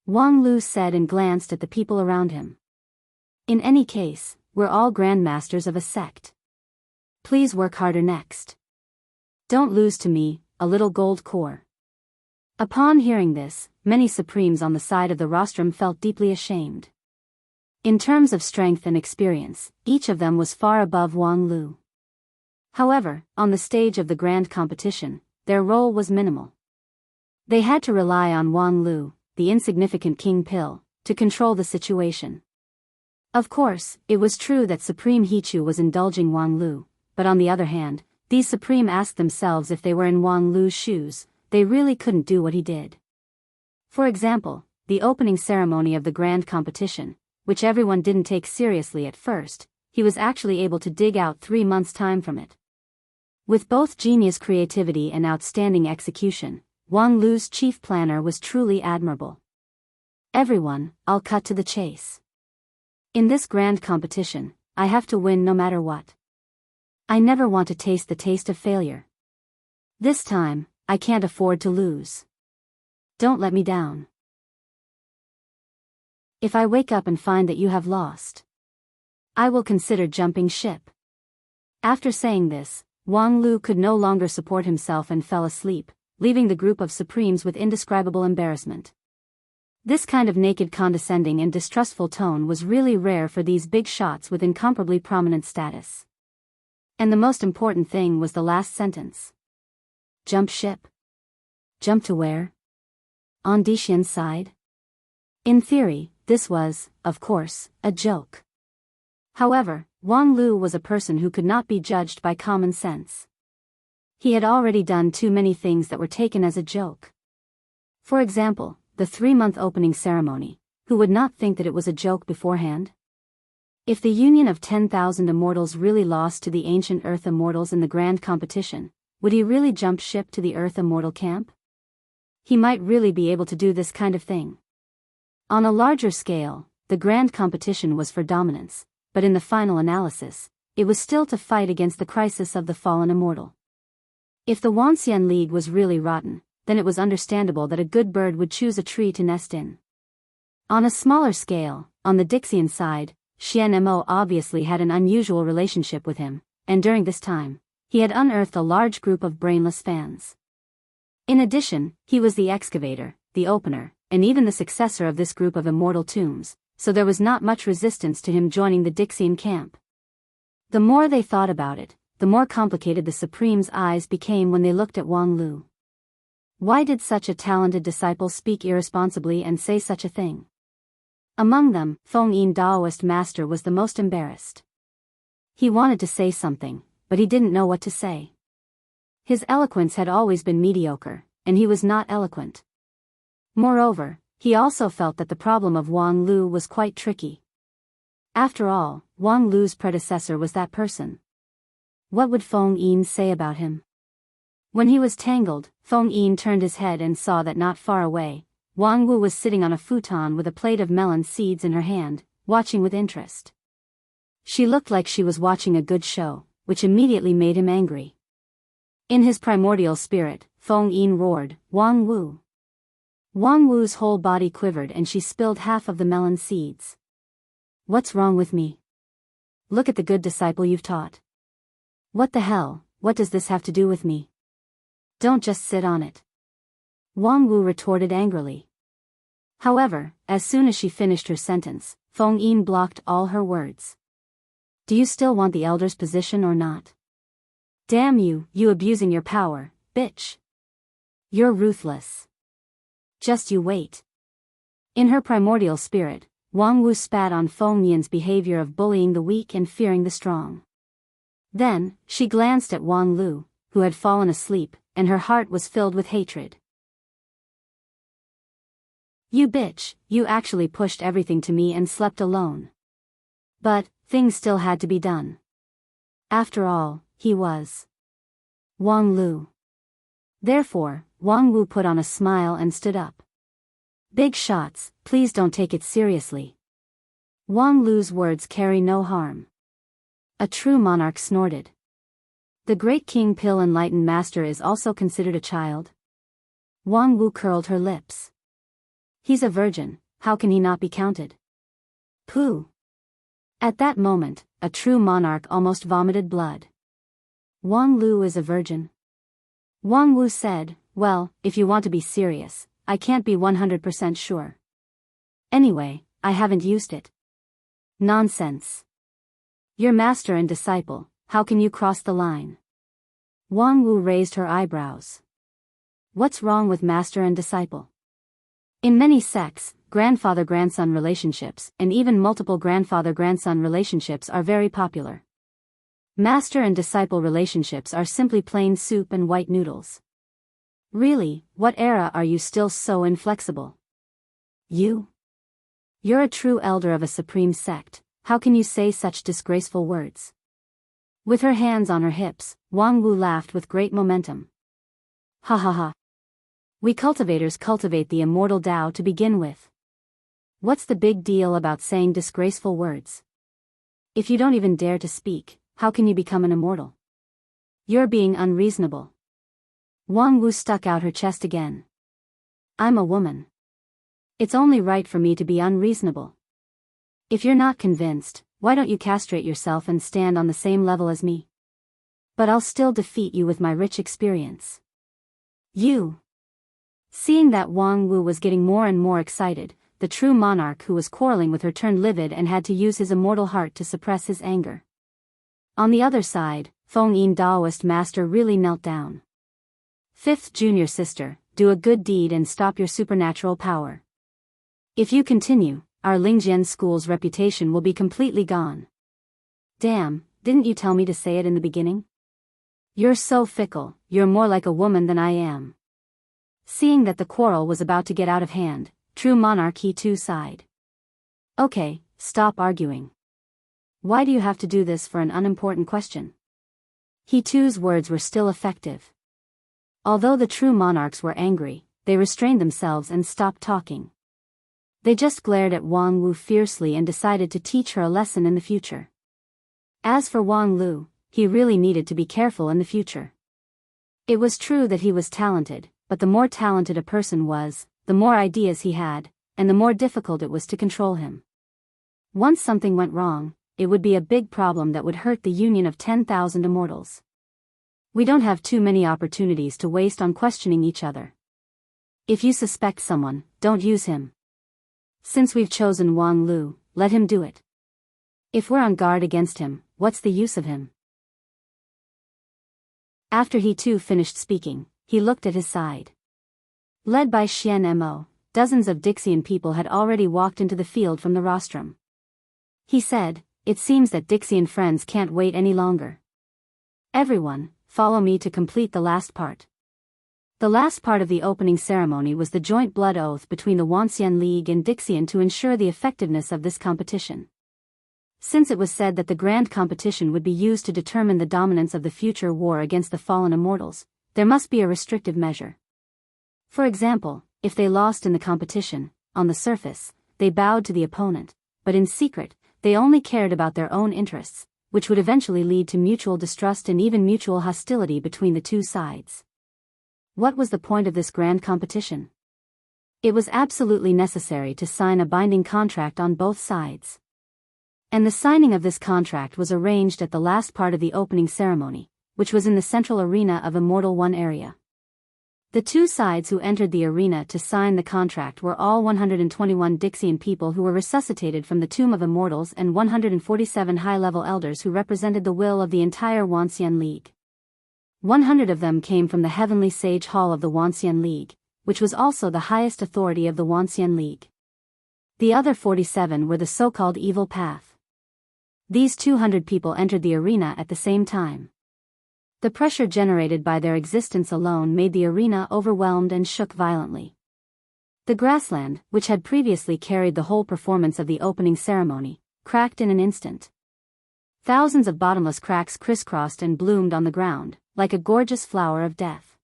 Wang Lu said and glanced at the people around him. In any case, we're all grandmasters of a sect. Please work harder next. Don't lose to me, a little gold core. Upon hearing this, many supremes on the side of the rostrum felt deeply ashamed. In terms of strength and experience, each of them was far above Wang Lu. However, on the stage of the grand competition, their role was minimal. They had to rely on Wang Lu, the insignificant King Pill, to control the situation. Of course, it was true that Supreme Hichu was indulging Wang Lu, but on the other hand, these Supreme asked themselves if they were in Wang Lu's shoes, they really couldn't do what he did. For example, the opening ceremony of the grand competition, which everyone didn't take seriously at first, he was actually able to dig out 3 months' time from it. With both genius creativity and outstanding execution, Wang Lu's chief planner was truly admirable. Everyone, I'll cut to the chase. In this grand competition, I have to win no matter what. I never want to taste the taste of failure. This time, I can't afford to lose. Don't let me down. If I wake up and find that you have lost, I will consider jumping ship. After saying this, Wang Lu could no longer support himself and fell asleep, leaving the group of Supremes with indescribable embarrassment. This kind of naked condescending and distrustful tone was really rare for these big shots with incomparably prominent status. And the most important thing was the last sentence. Jump ship? Jump to where? On Dixian's side? In theory, this was, of course, a joke. However, Wang Lu was a person who could not be judged by common sense. He had already done too many things that were taken as a joke. For example, the 3-month opening ceremony. Who would not think that it was a joke beforehand? If the union of 10,000 immortals really lost to the ancient Earth immortals in the grand competition, would he really jump ship to the Earth immortal camp? He might really be able to do this kind of thing. On a larger scale, the grand competition was for dominance, but in the final analysis, it was still to fight against the crisis of the fallen immortal. If the Wanxian League was really rotten, then it was understandable that a good bird would choose a tree to nest in. On a smaller scale, on the Dixian side, Xian Mo obviously had an unusual relationship with him, and during this time, he had unearthed a large group of brainless fans. In addition, he was the excavator, the opener, and even the successor of this group of immortal tombs, so there was not much resistance to him joining the Dixian camp. The more they thought about it, the more complicated the Supreme's eyes became when they looked at Wang Lu. Why did such a talented disciple speak irresponsibly and say such a thing? Among them, Feng Yin Daoist master was the most embarrassed. He wanted to say something, but he didn't know what to say. His eloquence had always been mediocre, and he was not eloquent. Moreover, he also felt that the problem of Wang Lu was quite tricky. After all, Wang Lu's predecessor was that person. What would Feng Yin say about him? When he was tangled, Feng Yin turned his head and saw that not far away, Wang Wu was sitting on a futon with a plate of melon seeds in her hand, watching with interest. She looked like she was watching a good show, which immediately made him angry. In his primordial spirit, Feng Yin roared, "Wang Wu!" Wang Wu's whole body quivered and she spilled half of the melon seeds. "What's wrong with me? Look at the good disciple you've taught. What the hell, what does this have to do with me? Don't just sit on it." Wang Wu retorted angrily. However, as soon as she finished her sentence, Feng Yin blocked all her words. "Do you still want the elder's position or not? Damn you, you abusing your power, bitch. You're ruthless. Just you wait." In her primordial spirit, Wang Wu spat on Feng Yin's behavior of bullying the weak and fearing the strong. Then, she glanced at Wang Lu, who had fallen asleep, and her heart was filled with hatred. "You bitch, you actually pushed everything to me and slept alone." But, things still had to be done. After all, he was Wang Lu. Therefore, Wang Wu put on a smile and stood up. "Big shots, please don't take it seriously. Wang Lu's words carry no harm." A true monarch snorted. "The great King Pill Enlightened Master is also considered a child?" Wang Wu curled her lips. "He's a virgin, how can he not be counted?" Pooh. At that moment, a true monarch almost vomited blood. Wang Lu is a virgin? Wang Wu said, "Well, if you want to be serious, I can't be 100% sure. Anyway, I haven't used it." "Nonsense. You're master and disciple, how can you cross the line?" Wang Wu raised her eyebrows. "What's wrong with master and disciple?" In many sects, grandfather-grandson relationships, and even multiple grandfather-grandson relationships are very popular. Master and disciple relationships are simply plain soup and white noodles. Really, what era are you still so inflexible? You're a true elder of a supreme sect, how can you say such disgraceful words? With her hands on her hips, Wang Wu laughed with great momentum. "Ha ha ha. We cultivators cultivate the immortal Tao to begin with. What's the big deal about saying disgraceful words? If you don't even dare to speak, how can you become an immortal? You're being unreasonable." Wang Wu stuck out her chest again. "I'm a woman. It's only right for me to be unreasonable. If you're not convinced, why don't you castrate yourself and stand on the same level as me? But I'll still defeat you with my rich experience." "You." Seeing that Wang Wu was getting more and more excited, the true monarch who was quarreling with her turned livid and had to use his immortal heart to suppress his anger. On the other side, Feng Yin Daoist master really knelt down. "Fifth junior sister, do a good deed and stop your supernatural power. If you continue, our Lingjian school's reputation will be completely gone." "Damn, didn't you tell me to say it in the beginning? You're so fickle, you're more like a woman than I am." Seeing that the quarrel was about to get out of hand, true monarch He too sighed. "Okay, stop arguing. Why do you have to do this for an unimportant question?" He too's words were still effective. Although the true monarchs were angry, they restrained themselves and stopped talking. They just glared at Wang Wu fiercely and decided to teach her a lesson in the future. As for Wang Lu, he really needed to be careful in the future. It was true that he was talented, but the more talented a person was, the more ideas he had, and the more difficult it was to control him. Once something went wrong, it would be a big problem that would hurt the union of 10,000 immortals. We don't have too many opportunities to waste on questioning each other. If you suspect someone, don't use him. Since we've chosen Wang Lu, let him do it. If we're on guard against him, what's the use of him?" After he too finished speaking, he looked at his side. Led by Xian Mo, dozens of Dixian people had already walked into the field from the rostrum. He said, "It seems that Dixian friends can't wait any longer. Everyone, follow me to complete the last part." The last part of the opening ceremony was the joint blood oath between the Wanxian League and Dixian to ensure the effectiveness of this competition. Since it was said that the grand competition would be used to determine the dominance of the future war against the fallen immortals, there must be a restrictive measure. For example, if they lost in the competition, on the surface, they bowed to the opponent, but in secret, they only cared about their own interests, which would eventually lead to mutual distrust and even mutual hostility between the two sides. What was the point of this grand competition? It was absolutely necessary to sign a binding contract on both sides. And the signing of this contract was arranged at the last part of the opening ceremony, which was in the central arena of Immortal One area. The two sides who entered the arena to sign the contract were all 121 Dixian people who were resuscitated from the Tomb of Immortals and 147 high-level elders who represented the will of the entire Wuxia League. 100 of them came from the Heavenly Sage Hall of the Wuxia League, which was also the highest authority of the Wuxia League. The other 47 were the so-called Evil Path. These 200 people entered the arena at the same time. The pressure generated by their existence alone made the arena overwhelmed and shook violently. The grassland, which had previously carried the whole performance of the opening ceremony, cracked in an instant. Thousands of bottomless cracks crisscrossed and bloomed on the ground, like a gorgeous flower of death.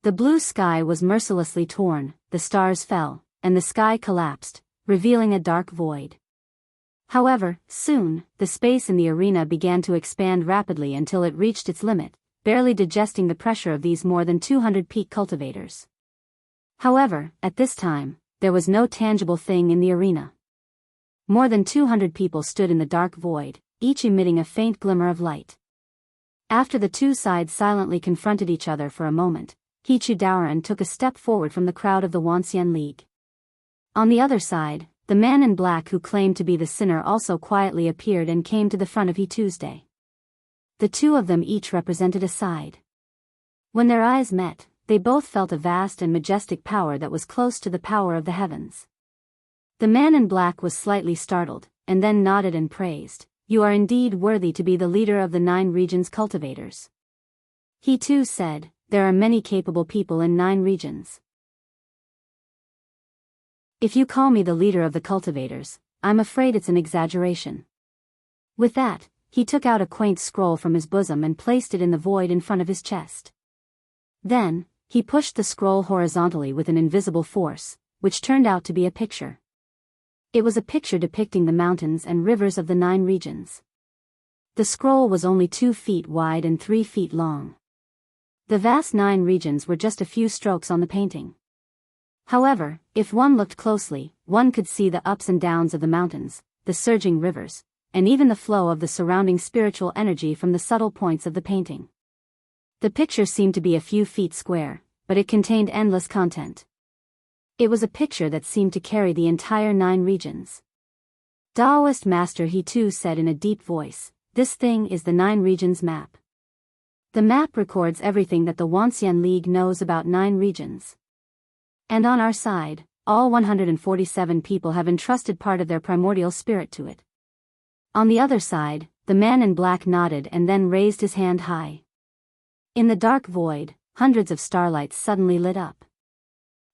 The blue sky was mercilessly torn, the stars fell, and the sky collapsed, revealing a dark void. However, soon, the space in the arena began to expand rapidly until it reached its limit, barely digesting the pressure of these more than 200 peak cultivators. However, at this time, there was no tangible thing in the arena. More than 200 people stood in the dark void, each emitting a faint glimmer of light. After the two sides silently confronted each other for a moment, Hichu Daoran took a step forward from the crowd of the Wuxia League. On the other side, the man in black who claimed to be the sinner also quietly appeared and came to the front of He Tuesday. The two of them each represented a side. When their eyes met, they both felt a vast and majestic power that was close to the power of the heavens. The man in black was slightly startled, and then nodded and praised, "You are indeed worthy to be the leader of the 9 regions cultivators." He too said, "There are many capable people in 9 regions. If you call me the leader of the cultivators, I'm afraid it's an exaggeration." With that, he took out a quaint scroll from his bosom and placed it in the void in front of his chest. Then, he pushed the scroll horizontally with an invisible force, which turned out to be a picture. It was a picture depicting the mountains and rivers of the 9 regions. The scroll was only 2 feet wide and 3 feet long. The vast 9 regions were just a few strokes on the painting. However, if one looked closely, one could see the ups and downs of the mountains, the surging rivers, and even the flow of the surrounding spiritual energy from the subtle points of the painting. The picture seemed to be a few feet square, but it contained endless content. It was a picture that seemed to carry the entire 9 regions. Taoist Master He too said in a deep voice, "This thing is the 9 regions map." The map records everything that the Wuxia League knows about 9 regions. And on our side, all 147 people have entrusted part of their primordial spirit to it. On the other side, the man in black nodded and then raised his hand high. In the dark void, hundreds of starlights suddenly lit up.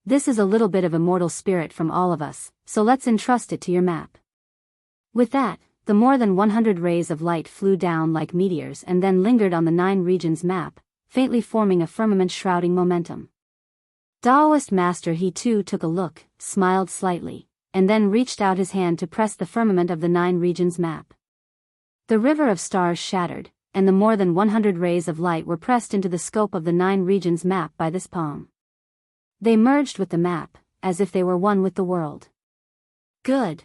"This is a little bit of immortal spirit from all of us, so let's entrust it to your map." With that, the more than 100 rays of light flew down like meteors and then lingered on the 9 regions map, faintly forming a firmament shrouding momentum. Taoist Master He too took a look, smiled slightly, and then reached out his hand to press the firmament of the 9 regions map. The river of stars shattered, and the more than 100 rays of light were pressed into the scope of the 9 regions map by this palm. They merged with the map, as if they were one with the world. Good.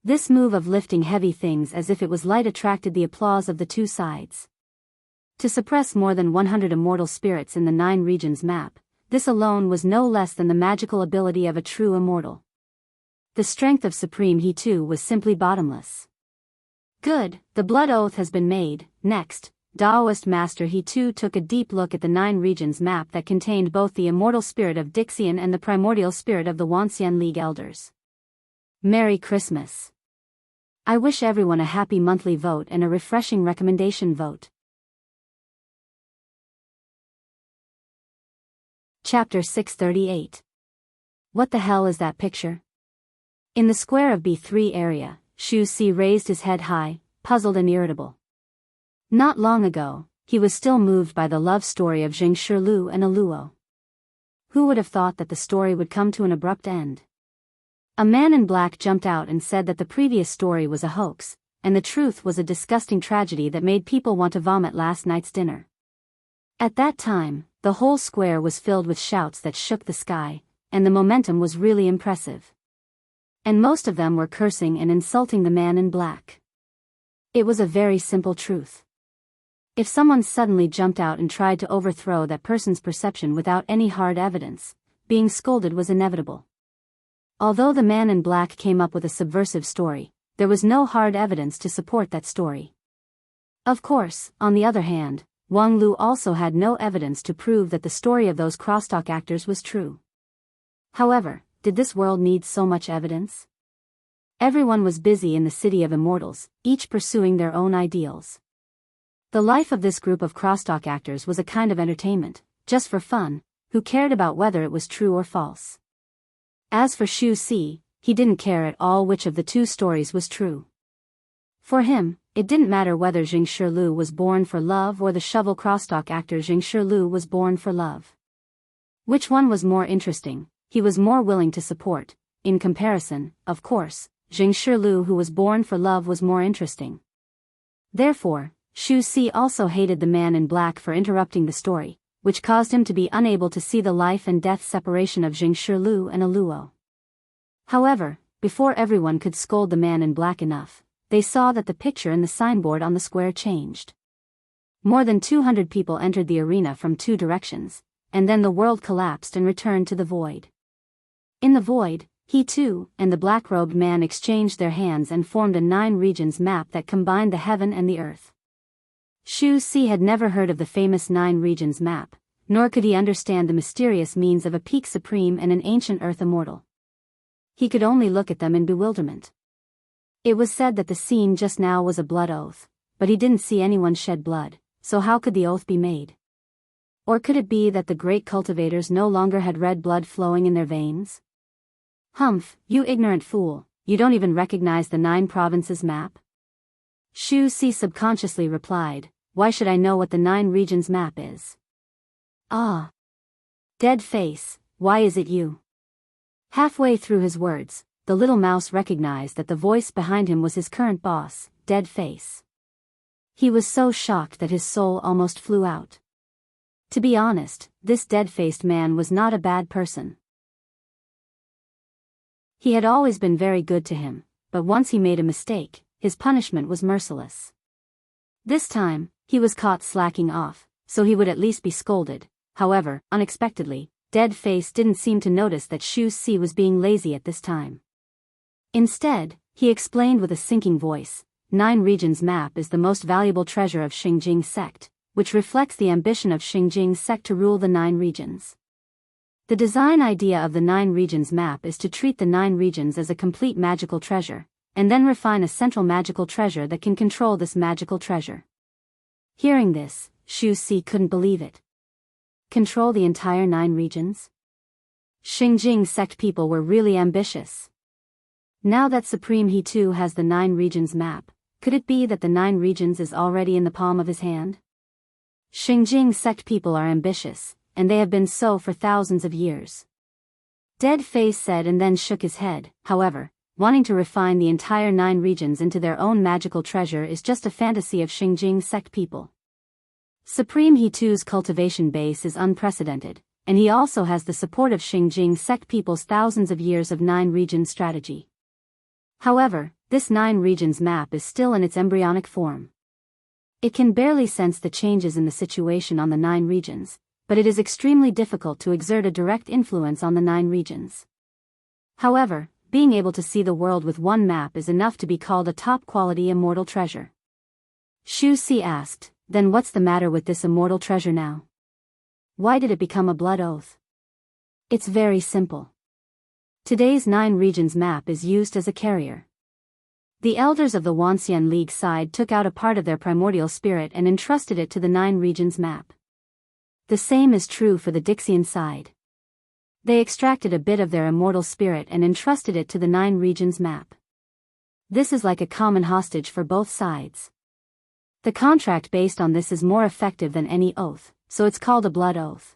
This move of lifting heavy things as if it was light attracted the applause of the two sides. To suppress more than 100 immortal spirits in the 9 regions map, this alone was no less than the magical ability of a true immortal. The strength of Supreme He too was simply bottomless. Good, the blood oath has been made. Next, Taoist Master He too took a deep look at the 9 regions map that contained both the immortal spirit of Dixian and the primordial spirit of the Wuxia League elders. Merry Christmas. I wish everyone a happy monthly vote and a refreshing recommendation vote. Chapter 638. What the hell is that picture? In the square of B3 area, Shu Si raised his head high, puzzled and irritable. Not long ago, he was still moved by the love story of Zheng Shirlu and Aluo. Who would have thought that the story would come to an abrupt end? A man in black jumped out and said that the previous story was a hoax, and the truth was a disgusting tragedy that made people want to vomit last night's dinner. At that time, the whole square was filled with shouts that shook the sky, and the momentum was really impressive. And most of them were cursing and insulting the man in black. It was a very simple truth. If someone suddenly jumped out and tried to overthrow that person's perception without any hard evidence, being scolded was inevitable. Although the man in black came up with a subversive story, there was no hard evidence to support that story. Of course, on the other hand, Wang Lu also had no evidence to prove that the story of those crosstalk actors was true. However, did this world need so much evidence? Everyone was busy in the city of immortals, each pursuing their own ideals. The life of this group of crosstalk actors was a kind of entertainment, just for fun, who cared about whether it was true or false. As for Xu Si, he didn't care at all which of the two stories was true. For him, it didn't matter whether Jing Shilu was born for love or the shovel crosstalk actor Jing Shilu was born for love. Which one was more interesting, he was more willing to support. In comparison, of course, Jing Shilu who was born for love was more interesting. Therefore, Xu Si also hated the man in black for interrupting the story, which caused him to be unable to see the life and death separation of Jing Shilu and Aluo. However, before everyone could scold the man in black enough, they saw that the picture in the signboard on the square changed. More than 200 people entered the arena from two directions, and then the world collapsed and returned to the void. In the void, he too, and the black-robed man exchanged their hands and formed a 9 regions map that combined the heaven and the earth. Xu Si had never heard of the famous 9 regions map, nor could he understand the mysterious means of a peak supreme and an ancient earth immortal. He could only look at them in bewilderment. It was said that the scene just now was a blood oath, but he didn't see anyone shed blood, so how could the oath be made? Or could it be that the great cultivators no longer had red blood flowing in their veins? Humph, you ignorant fool, you don't even recognize the 9 provinces map? Xu Si subconsciously replied, why should I know what the 9 regions map is? Ah. Dead face, why is it you? Halfway through his words, the little mouse recognized that the voice behind him was his current boss, Dead Face. He was so shocked that his soul almost flew out. To be honest, this dead-faced man was not a bad person. He had always been very good to him, but once he made a mistake, his punishment was merciless. This time, he was caught slacking off, so he would at least be scolded. However, unexpectedly, Dead Face didn't seem to notice that Xu Si was being lazy at this time. Instead, he explained with a sinking voice, 9 regions map is the most valuable treasure of Xingjing sect, which reflects the ambition of Xingjing sect to rule the 9 regions. The design idea of the 9 regions map is to treat the 9 regions as a complete magical treasure, and then refine a central magical treasure that can control this magical treasure. Hearing this, Xu Si couldn't believe it. Control the entire 9 regions? Xingjing sect people were really ambitious. Now that Supreme he too has the 9 regions map, could it be that the 9 regions is already in the palm of his hand? Xingjing sect people are ambitious, and they have been so for thousands of years. Dead Face said and then shook his head. However, wanting to refine the entire 9 regions into their own magical treasure is just a fantasy of Xingjing sect people. Supreme he too's cultivation base is unprecedented, and he also has the support of Xingjing sect people's thousands of years of 9 region strategy. However, this 9 regions map is still in its embryonic form. It can barely sense the changes in the situation on the 9 regions, but it is extremely difficult to exert a direct influence on the 9 regions. However, being able to see the world with one map is enough to be called a top-quality immortal treasure. Xu Si asked, then what's the matter with this immortal treasure now? Why did it become a blood oath? It's very simple. Today's 9 regions map is used as a carrier. The elders of the Wanxian League side took out a part of their primordial spirit and entrusted it to the 9 regions map. The same is true for the Dixian side. They extracted a bit of their immortal spirit and entrusted it to the 9 regions map. This is like a common hostage for both sides. The contract based on this is more effective than any oath, so it's called a blood oath.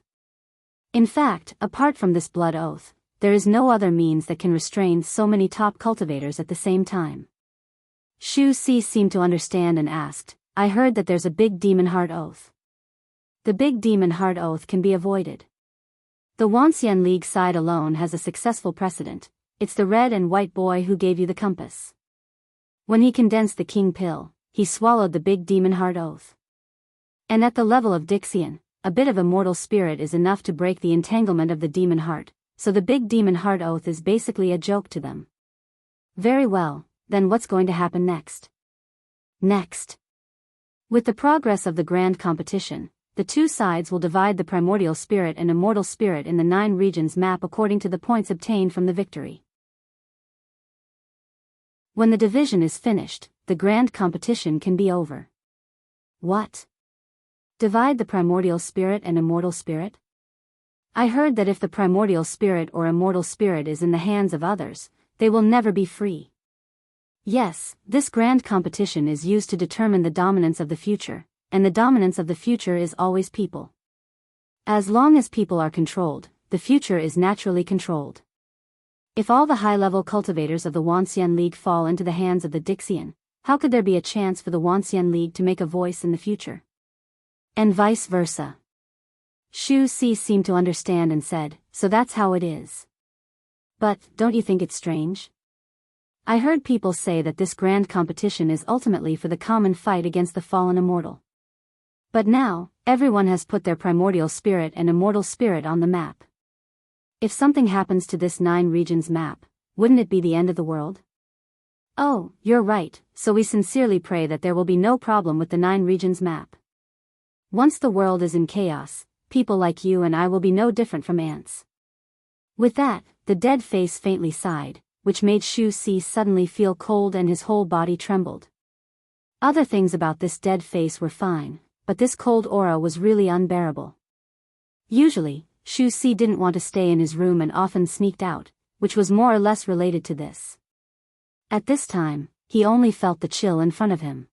In fact, apart from this blood oath, there is no other means that can restrain so many top cultivators at the same time. Shu Si seemed to understand and asked, I heard that there's a big demon heart oath. The big demon heart oath can be avoided. The Wanxian League side alone has a successful precedent. It's the red and white boy who gave you the compass. When he condensed the king pill, he swallowed the big demon heart oath. And at the level of Dixian, a bit of immortal spirit is enough to break the entanglement of the demon heart, so the big demon heart oath is basically a joke to them. Very well, then what's going to happen next? Next. With the progress of the grand competition, the two sides will divide the primordial spirit and immortal spirit in the 9 regions map according to the points obtained from the victory. When the division is finished, the grand competition can be over. What? Divide the primordial spirit and immortal spirit? I heard that if the primordial spirit or immortal spirit is in the hands of others, they will never be free. Yes, this grand competition is used to determine the dominance of the future, and the dominance of the future is always people. As long as people are controlled, the future is naturally controlled. If all the high-level cultivators of the Wanxian League fall into the hands of the Dixian, how could there be a chance for the Wanxian League to make a voice in the future? And vice versa. Shu Si seemed to understand and said, so that's how it is. But, don't you think it's strange? I heard people say that this grand competition is ultimately for the common fight against the fallen immortal. But now, everyone has put their primordial spirit and immortal spirit on the map. If something happens to this 9 regions map, wouldn't it be the end of the world? Oh, you're right, so we sincerely pray that there will be no problem with the 9 regions map. Once the world is in chaos, people like you and I will be no different from ants. With that, the dead face faintly sighed, which made Shu Si suddenly feel cold and his whole body trembled. Other things about this dead face were fine, but this cold aura was really unbearable. Usually, Shu Si didn't want to stay in his room and often sneaked out, which was more or less related to this. At this time, he only felt the chill in front of him.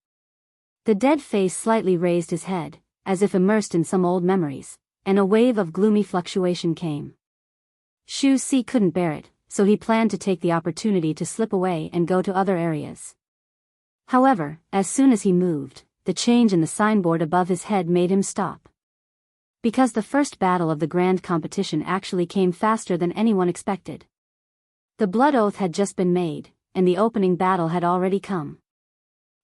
The dead face slightly raised his head, as if immersed in some old memories, and a wave of gloomy fluctuation came. Shu Si couldn't bear it, so he planned to take the opportunity to slip away and go to other areas. However, as soon as he moved, the change in the signboard above his head made him stop. Because the first battle of the grand competition actually came faster than anyone expected. The blood oath had just been made, and the opening battle had already come.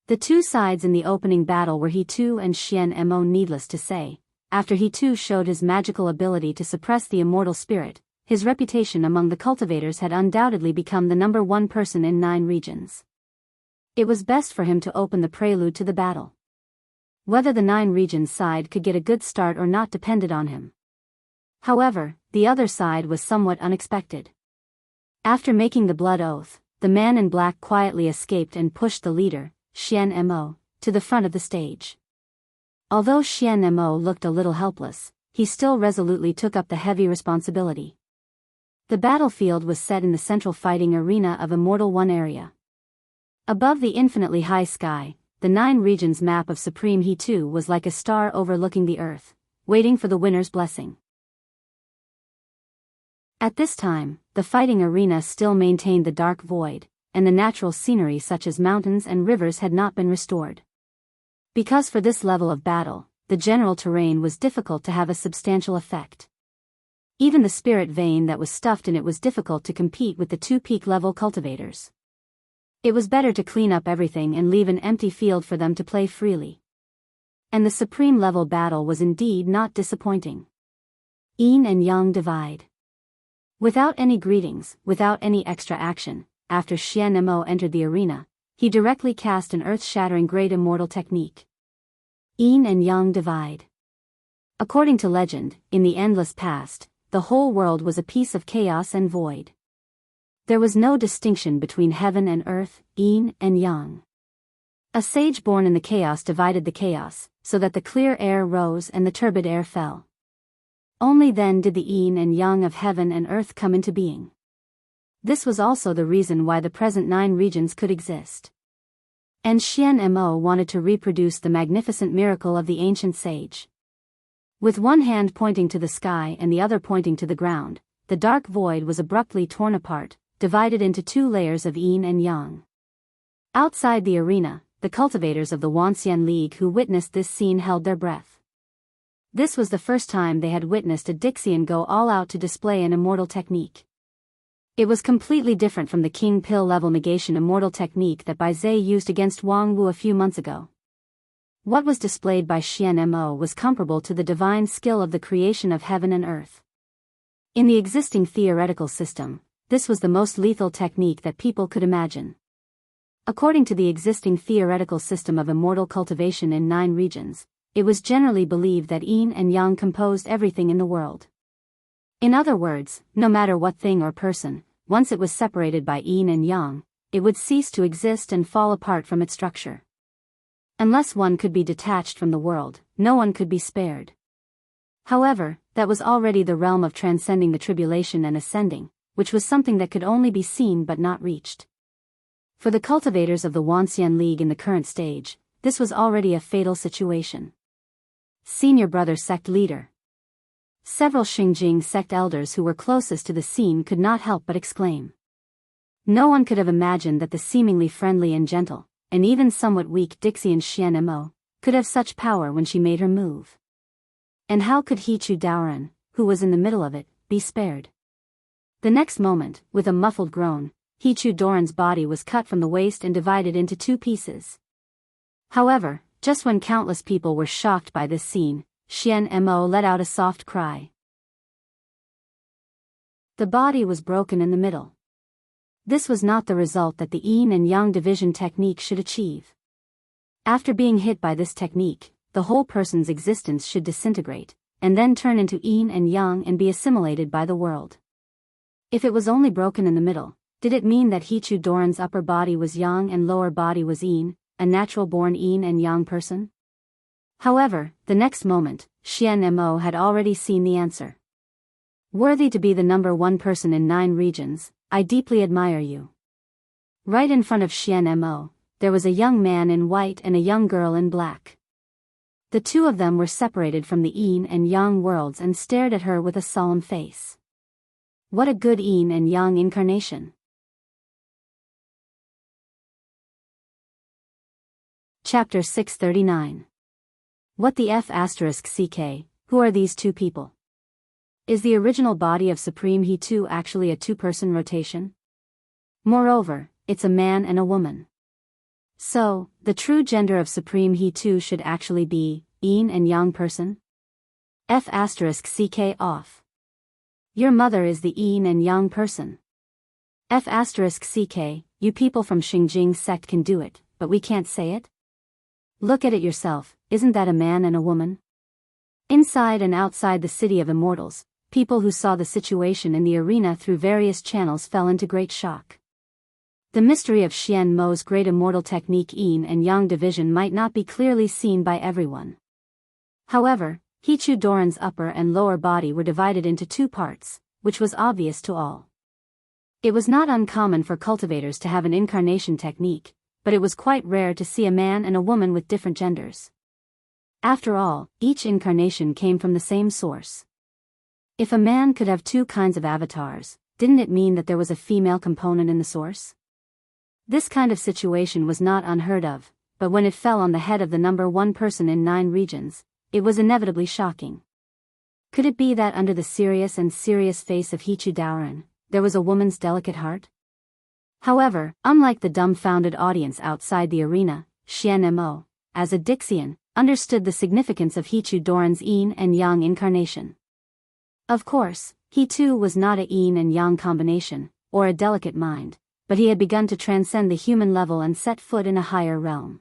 The two sides in the opening battle were He Tu and Xian Mo. Needless to say, after He Tu showed his magical ability to suppress the immortal spirit, his reputation among the cultivators had undoubtedly become the #1 person in 9 regions. It was best for him to open the prelude to the battle. Whether the 9 regions side could get a good start or not depended on him. However, the other side was somewhat unexpected. After making the blood oath, the man in black quietly escaped and pushed the leader, Xian Mo, to the front of the stage. Although Xian Mo looked a little helpless, he still resolutely took up the heavy responsibility. The battlefield was set in the central fighting arena of Immortal One area. Above the infinitely high sky, the 9 regions map of Supreme He Tu was like a star overlooking the earth, waiting for the winner's blessing. At this time, the fighting arena still maintained the dark void, and the natural scenery such as mountains and rivers had not been restored. Because for this level of battle, the general terrain was difficult to have a substantial effect. Even the spirit vein that was stuffed in it was difficult to compete with the 2 peak-level cultivators. It was better to clean up everything and leave an empty field for them to play freely. And the supreme level battle was indeed not disappointing. Yin and Yang divide. Without any greetings, without any extra action, after Xian Mo entered the arena, he directly cast an earth-shattering great immortal technique. Yin and Yang divide. According to legend, in the endless past, the whole world was a piece of chaos and void. There was no distinction between heaven and earth, yin and yang. A sage born in the chaos divided the chaos, so that the clear air rose and the turbid air fell. Only then did the yin and yang of heaven and earth come into being. This was also the reason why the present 9 regions could exist. And Xian Mo wanted to reproduce the magnificent miracle of the ancient sage. With one hand pointing to the sky and the other pointing to the ground, the dark void was abruptly torn apart, divided into two layers of yin and yang. Outside the arena, the cultivators of the Wuxia League who witnessed this scene held their breath. This was the first time they had witnessed a Dixian go all out to display an immortal technique. It was completely different from the King Pill level negation immortal technique that Bai Zhe used against Wang Wu a few months ago. What was displayed by Xian Mo was comparable to the divine skill of the creation of heaven and earth. In the existing theoretical system, this was the most lethal technique that people could imagine. According to the existing theoretical system of immortal cultivation in 9 regions, it was generally believed that yin and yang composed everything in the world. In other words, no matter what thing or person, once it was separated by yin and yang, it would cease to exist and fall apart from its structure. Unless one could be detached from the world, no one could be spared. However, that was already the realm of transcending the tribulation and ascending, which was something that could only be seen but not reached. For the cultivators of the Wuxia League in the current stage, this was already a fatal situation. Senior Brother Sect Leader. Several Xingjing sect elders who were closest to the scene could not help but exclaim. No one could have imagined that the seemingly friendly and gentle, and even somewhat weak Dixian Xian Mo, could have such power when she made her move. And how could Hichu Daoran, who was in the middle of it, be spared? The next moment, with a muffled groan, Hichu Doran's body was cut from the waist and divided into 2 pieces. However, just when countless people were shocked by this scene, Xian Mo let out a soft cry. The body was broken in the middle. This was not the result that the yin and yang division technique should achieve. After being hit by this technique, the whole person's existence should disintegrate, and then turn into yin and yang and be assimilated by the world. If it was only broken in the middle, did it mean that Hichu Doran's upper body was yang and lower body was yin, a natural-born yin and yang person? However, the next moment, Xian Mo had already seen the answer. Worthy to be the number 1 person in 9 regions, I deeply admire you. Right in front of Xian Mo, there was a young man in white and a young girl in black. The 2 of them were separated from the yin and yang worlds and stared at her with a solemn face. What a good yin and yang incarnation. Chapter 639. What the F***CK, who are these 2 people? Is the original body of Supreme He 2 actually a 2-person rotation? Moreover, it's a man and a woman. So, the true gender of Supreme He 2 should actually be yin and yang person? F***CK off. Your mother is the yin and yang person. F***CK, you people from Xingjing sect can do it, but we can't say it? Look at it yourself, isn't that a man and a woman? Inside and outside the city of immortals, people who saw the situation in the arena through various channels fell into great shock. The mystery of Xian Mo's great immortal technique yin and yang division might not be clearly seen by everyone. However, Hichu Doran's upper and lower body were divided into 2 parts, which was obvious to all. It was not uncommon for cultivators to have an incarnation technique, but it was quite rare to see a man and a woman with different genders. After all, each incarnation came from the same source. If a man could have 2 kinds of avatars, didn't it mean that there was a female component in the source? This kind of situation was not unheard of, but when it fell on the head of the number 1 person in 9 regions, it was inevitably shocking. Could it be that under the serious face of Hichu Daoran, there was a woman's delicate heart? However, unlike the dumbfounded audience outside the arena, Xian Mo, as a Dixian, understood the significance of Hichu Doran's yin and yang incarnation. Of course, he too was not a yin and yang combination, or a delicate mind, but he had begun to transcend the human level and set foot in a higher realm.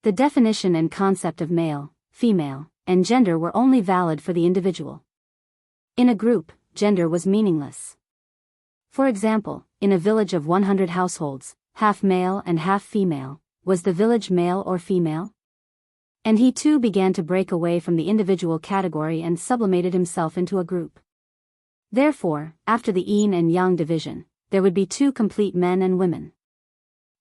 The definition and concept of male, female, and gender were only valid for the individual. In a group, gender was meaningless. For example, in a village of 100 households, half male and half female, was the village male or female? And he too began to break away from the individual category and sublimated himself into a group. Therefore, after the yin and yang division, there would be 2 complete men and women.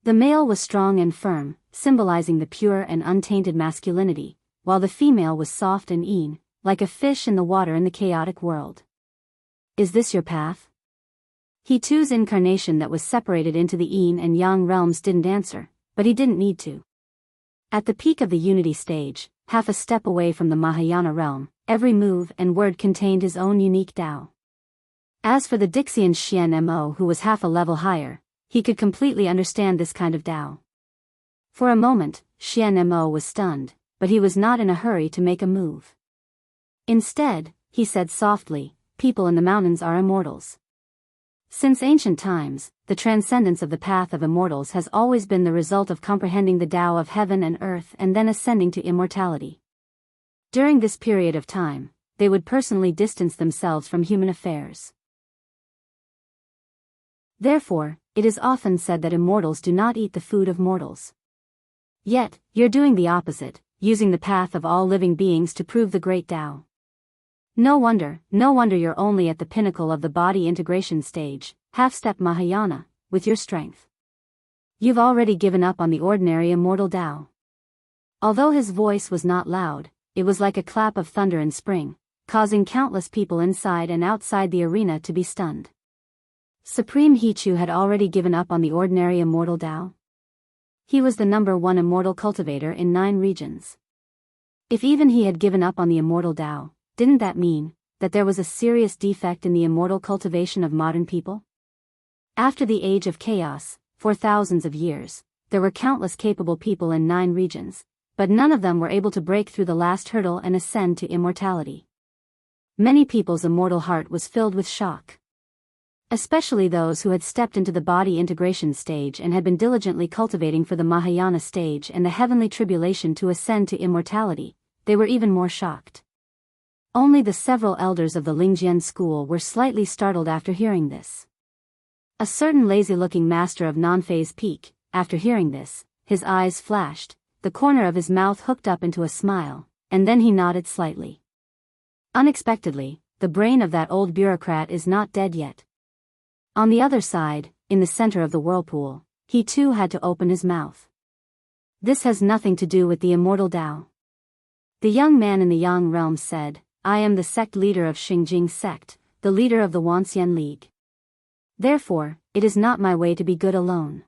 The male was strong and firm, symbolizing the pure and untainted masculinity, while the female was soft and yin, like a fish in the water in the chaotic world. Is this your path? He too's incarnation that was separated into the yin and yang realms didn't answer, but he didn't need to. At the peak of the unity stage, half a step away from the Mahayana realm, every move and word contained his own unique Tao. As for the Dixian Xian Mo who was half a level higher, he could completely understand this kind of Tao. For a moment, Xian Mo was stunned, but he was not in a hurry to make a move. Instead, he said softly, "People in the mountains are immortals." Since ancient times, the transcendence of the path of immortals has always been the result of comprehending the Tao of heaven and earth and then ascending to immortality. During this period of time, they would personally distance themselves from human affairs. Therefore, it is often said that immortals do not eat the food of mortals. Yet, you're doing the opposite, using the path of all living beings to prove the great Tao. No wonder you're only at the pinnacle of the body integration stage, half-step Mahayana, with your strength. You've already given up on the ordinary immortal Tao. Although his voice was not loud, it was like a clap of thunder in spring, causing countless people inside and outside the arena to be stunned. Supreme Hichu had already given up on the ordinary immortal Tao. He was the #1 immortal cultivator in 9 regions. If even he had given up on the immortal Tao, didn't that mean that there was a serious defect in the immortal cultivation of modern people? After the age of chaos, for thousands of years, there were countless capable people in 9 regions, but none of them were able to break through the last hurdle and ascend to immortality. Many people's immortal heart was filled with shock. Especially those who had stepped into the body integration stage and had been diligently cultivating for the Mahayana stage and the heavenly tribulation to ascend to immortality, they were even more shocked. Only the several elders of the Lingjian school were slightly startled after hearing this. A certain lazy-looking master of non-phase peak, after hearing this, his eyes flashed, the corner of his mouth hooked up into a smile, and then he nodded slightly. Unexpectedly, the brain of that old bureaucrat is not dead yet. On the other side, in the center of the whirlpool, he too had to open his mouth. This has nothing to do with the immortal Tao. The young man in the Yang realm said, "I am the sect leader of Xingjing sect, the leader of the Wanxian League. Therefore, it is not my way to be good alone."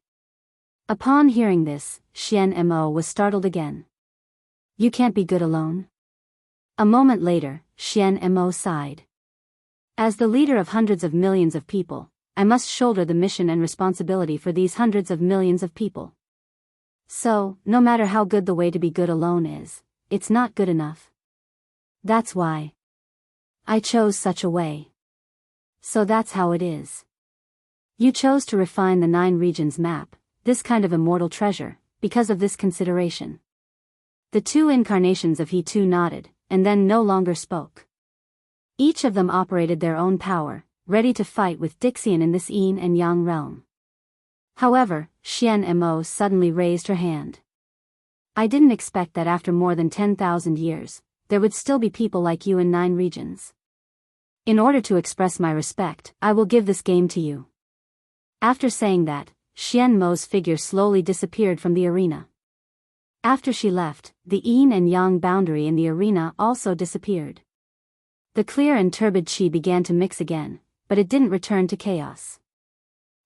Upon hearing this, Xian Mo was startled again. "You can't be good alone?" A moment later, Xian Mo sighed. "As the leader of hundreds of millions of people, I must shoulder the mission and responsibility for these hundreds of millions of people. So, no matter how good the way to be good alone is, it's not good enough. That's why I chose such a way. So that's how it is. You chose to refine the 9 regions map, this kind of immortal treasure, because of this consideration." The 2 incarnations of He too nodded, and then no longer spoke. Each of them operated their own power, ready to fight with Dixian in this yin and yang realm. However, Xian Mo suddenly raised her hand. "I didn't expect that after more than 10,000 years, there would still be people like you in 9 regions. In order to express my respect, I will give this game to you." After saying that, Xian Mo's figure slowly disappeared from the arena. After she left, the yin and yang boundary in the arena also disappeared. The clear and turbid qi began to mix again, but it didn't return to chaos.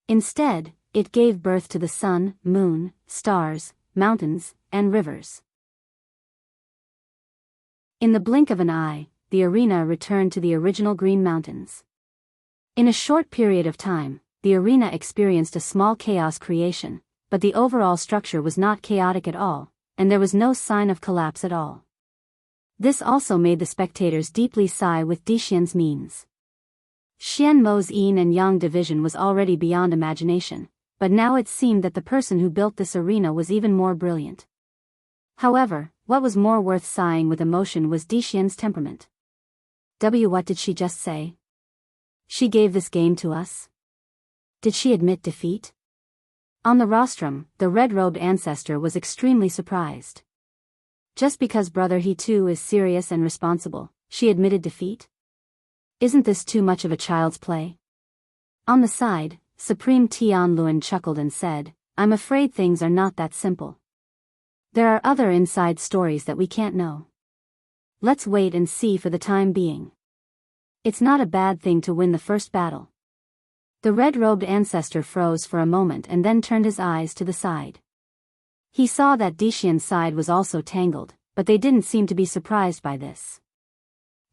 Instead, it gave birth to the sun, moon, stars, mountains, and rivers. In the blink of an eye, the arena returned to the original green mountains. In a short period of time, the arena experienced a small chaos creation, but the overall structure was not chaotic at all, and there was no sign of collapse at all. This also made the spectators deeply sigh with Dixian's means. Xian Mo's yin and yang division was already beyond imagination, but now it seemed that the person who built this arena was even more brilliant. However, what was more worth sighing with emotion was Dixian's temperament. What did she just say? She gave this game to us? Did she admit defeat? On the rostrum, the red-robed ancestor was extremely surprised. Just because brother he too is serious and responsible, she admitted defeat? Isn't this too much of a child's play? On the side, Supreme Tianluan chuckled and said, "I'm afraid things are not that simple. There are other inside stories that we can't know. let's wait and see for the time being. It's not a bad thing to win the first battle. The red-robed ancestor froze for a moment and then turned his eyes to the side. He saw that Dixian's side was also tangled, but they didn't seem to be surprised by this.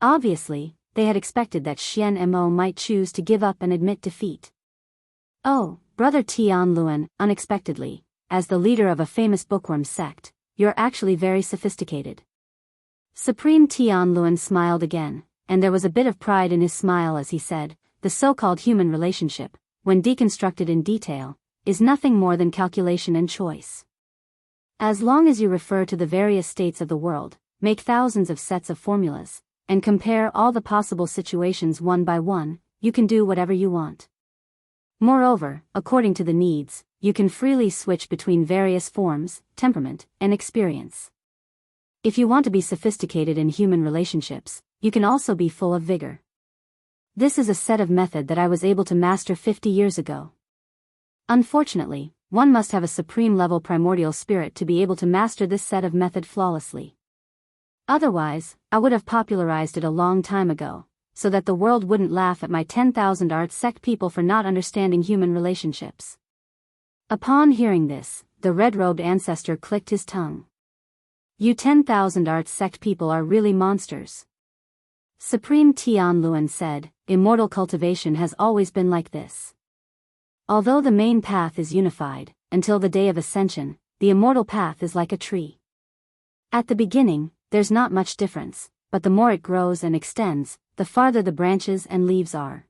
Obviously, they had expected that Xian Mo might choose to give up and admit defeat. Oh, Brother Tian Luan, unexpectedly, as the leader of a famous bookworm sect, you're actually very sophisticated. Supreme Tian Luan smiled again, and there was a bit of pride in his smile as he said, the so-called human relationship, when deconstructed in detail, is nothing more than calculation and choice. As long as you refer to the various states of the world, make thousands of sets of formulas, and compare all the possible situations one by one, you can do whatever you want. Moreover, according to the needs, you can freely switch between various forms, temperament, and experience. If you want to be sophisticated in human relationships, you can also be full of vigor. This is a set of method that I was able to master 50 years ago. Unfortunately, one must have a supreme-level primordial spirit to be able to master this set of method flawlessly. Otherwise, I would have popularized it a long time ago, so that the world wouldn't laugh at my 10,000 art sect people for not understanding human relationships. Upon hearing this, the red-robed ancestor clicked his tongue. You 10,000 art sect people are really monsters. Supreme Tian Luan said, immortal cultivation has always been like this. Although the main path is unified, until the day of ascension, the immortal path is like a tree. At the beginning, there's not much difference, but the more it grows and extends, the farther the branches and leaves are.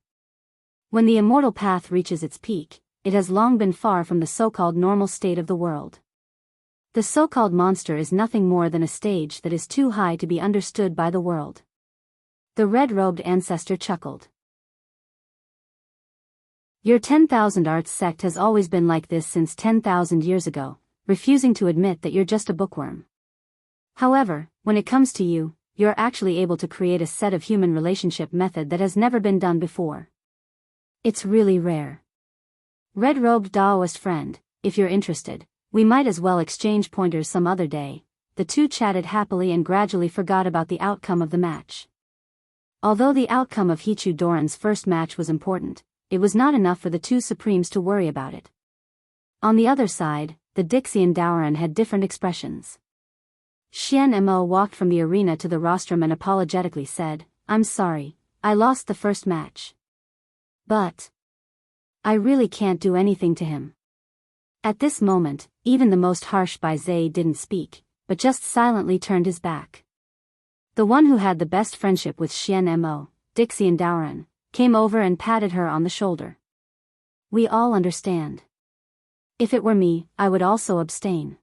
When the immortal path reaches its peak, it has long been far from the so-called normal state of the world. The so-called monster is nothing more than a stage that is too high to be understood by the world. The red-robed ancestor chuckled. Your 10,000 arts sect has always been like this since 10,000 years ago, refusing to admit that you're just a bookworm. However, when it comes to you, you're actually able to create a set of human relationship method that has never been done before. It's really rare. Red-robed Daoist friend, if you're interested, we might as well exchange pointers some other day. The two chatted happily and gradually forgot about the outcome of the match. Although the outcome of Hichu Doran's first match was important, it was not enough for the two supremes to worry about it. On the other side, the Dixian Daoran had different expressions. Xian Mo walked from the arena to the rostrum and apologetically said, I'm sorry, I lost the first match. But I really can't do anything to him. At this moment, even the most harsh Bai Zhe didn't speak, but just silently turned his back. The one who had the best friendship with Xian Mo, Dixian Daoran, came over and patted her on the shoulder. We all understand. If it were me, I would also abstain.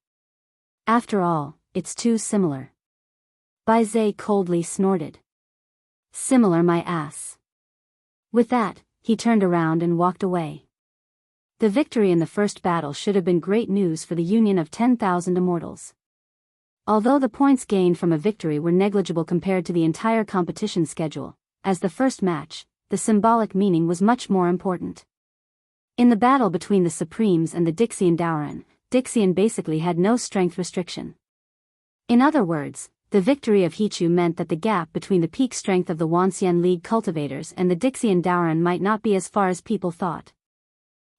After all, it's too similar. Bai Zhe coldly snorted. Similar my ass. With that, he turned around and walked away. The victory in the first battle should have been great news for the union of 10,000 immortals. Although the points gained from a victory were negligible compared to the entire competition schedule, as the first match, the symbolic meaning was much more important. In the battle between the Supremes and the Dixian Daoran, Dixian basically had no strength restriction. In other words, the victory of Hichu meant that the gap between the peak strength of the Wanxian League cultivators and the Dixian Daoran might not be as far as people thought.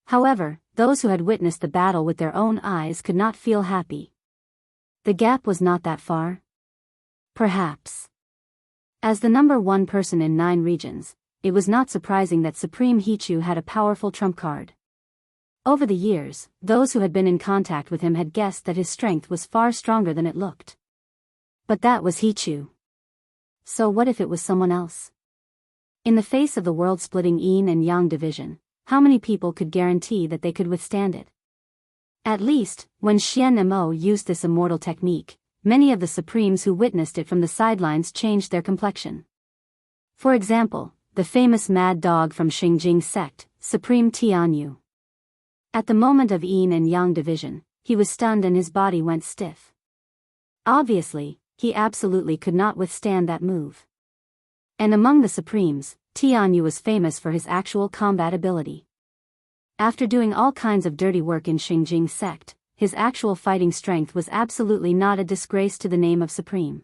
However, those who had witnessed the battle with their own eyes could not feel happy. The gap was not that far? Perhaps. As the number one person in 9 regions, it was not surprising that Supreme Hichu had a powerful trump card. Over the years, those who had been in contact with him had guessed that his strength was far stronger than it looked. But that was Hichu. So what if it was someone else? In the face of the world-splitting yin and yang division, how many people could guarantee that they could withstand it? At least, when Xian Mo used this immortal technique, many of the Supremes who witnessed it from the sidelines changed their complexion. For example, the famous mad dog from Xingjing sect, Supreme Tianyu. At the moment of yin and yang division, he was stunned and his body went stiff. Obviously, he absolutely could not withstand that move. And among the Supremes, Tianyu was famous for his actual combat ability. After doing all kinds of dirty work in Xingjing sect, his actual fighting strength was absolutely not a disgrace to the name of Supreme.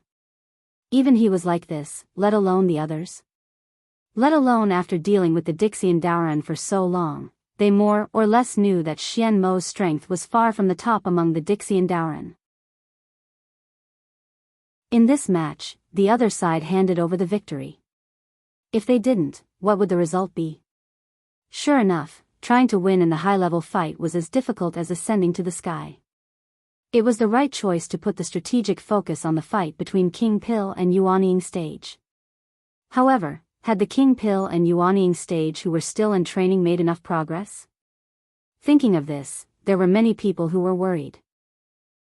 Even he was like this, let alone the others. Let alone after dealing with the Dixian Daoran for so long, they more or less knew that Xian Mo's strength was far from the top among the Dixian Daoran. In this match, the other side handed over the victory. If they didn't, what would the result be? Sure enough, trying to win in the high-level fight was as difficult as ascending to the sky. It was the right choice to put the strategic focus on the fight between King Pil and Yuanying stage. However, had the King Pil and Yuanying stage who were still in training made enough progress? Thinking of this, there were many people who were worried.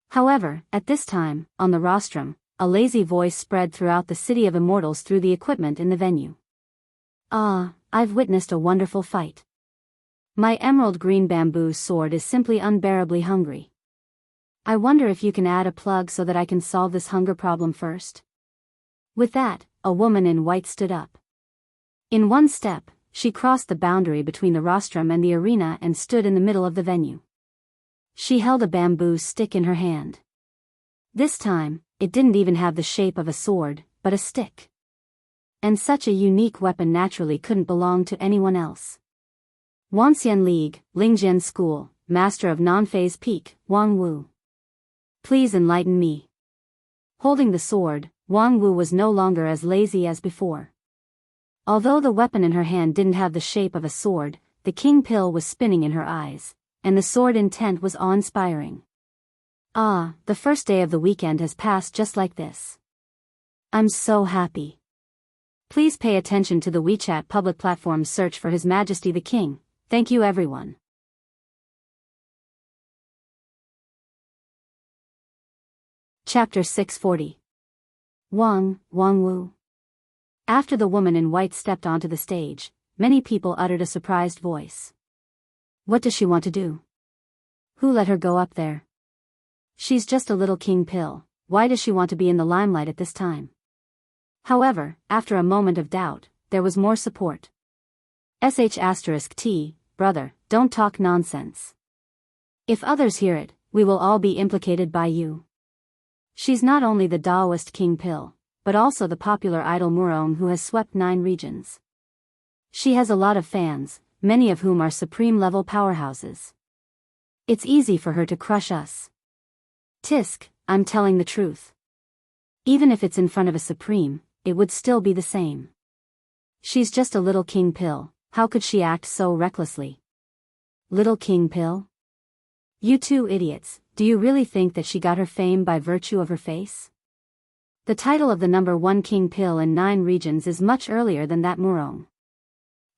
However, at this time, on the rostrum, a lazy voice spread throughout the city of immortals through the equipment in the venue. "Ah, I've witnessed a wonderful fight. My emerald green bamboo sword is simply unbearably hungry. I wonder if you can add a plug so that I can solve this hunger problem first?" With that, a woman in white stood up. In one step, she crossed the boundary between the rostrum and the arena and stood in the middle of the venue. She held a bamboo stick in her hand. This time, it didn't even have the shape of a sword, but a stick. And such a unique weapon naturally couldn't belong to anyone else. Wanxian League, Lingjian School, Master of Non-Phase Peak, Wang Wu. Please enlighten me. Holding the sword, Wang Wu was no longer as lazy as before. Although the weapon in her hand didn't have the shape of a sword, the King Pil was spinning in her eyes, and the sword intent was awe-inspiring. Ah, the first day of the weekend has passed just like this. I'm so happy. Please pay attention to the WeChat public platform's search for His Majesty the King. Thank you everyone. Chapter 640. Wang Wu. After the woman in white stepped onto the stage, many people uttered a surprised voice. What does she want to do? Who let her go up there? She's just a little King Pil, why does she want to be in the limelight at this time? However, after a moment of doubt, there was more support. *T, brother, don't talk nonsense. If others hear it, we will all be implicated by you. She's not only the Daoist King Pil, but also the popular idol Murong who has swept 9 regions. She has a lot of fans, many of whom are supreme-level powerhouses. It's easy for her to crush us. Tisk, I'm telling the truth. Even if it's in front of a supreme, it would still be the same. She's just a little King Pil, how could she act so recklessly? Little King Pil? You two idiots, do you really think that she got her fame by virtue of her face? The title of the number 1 King Pil in 9 regions is much earlier than that Murong.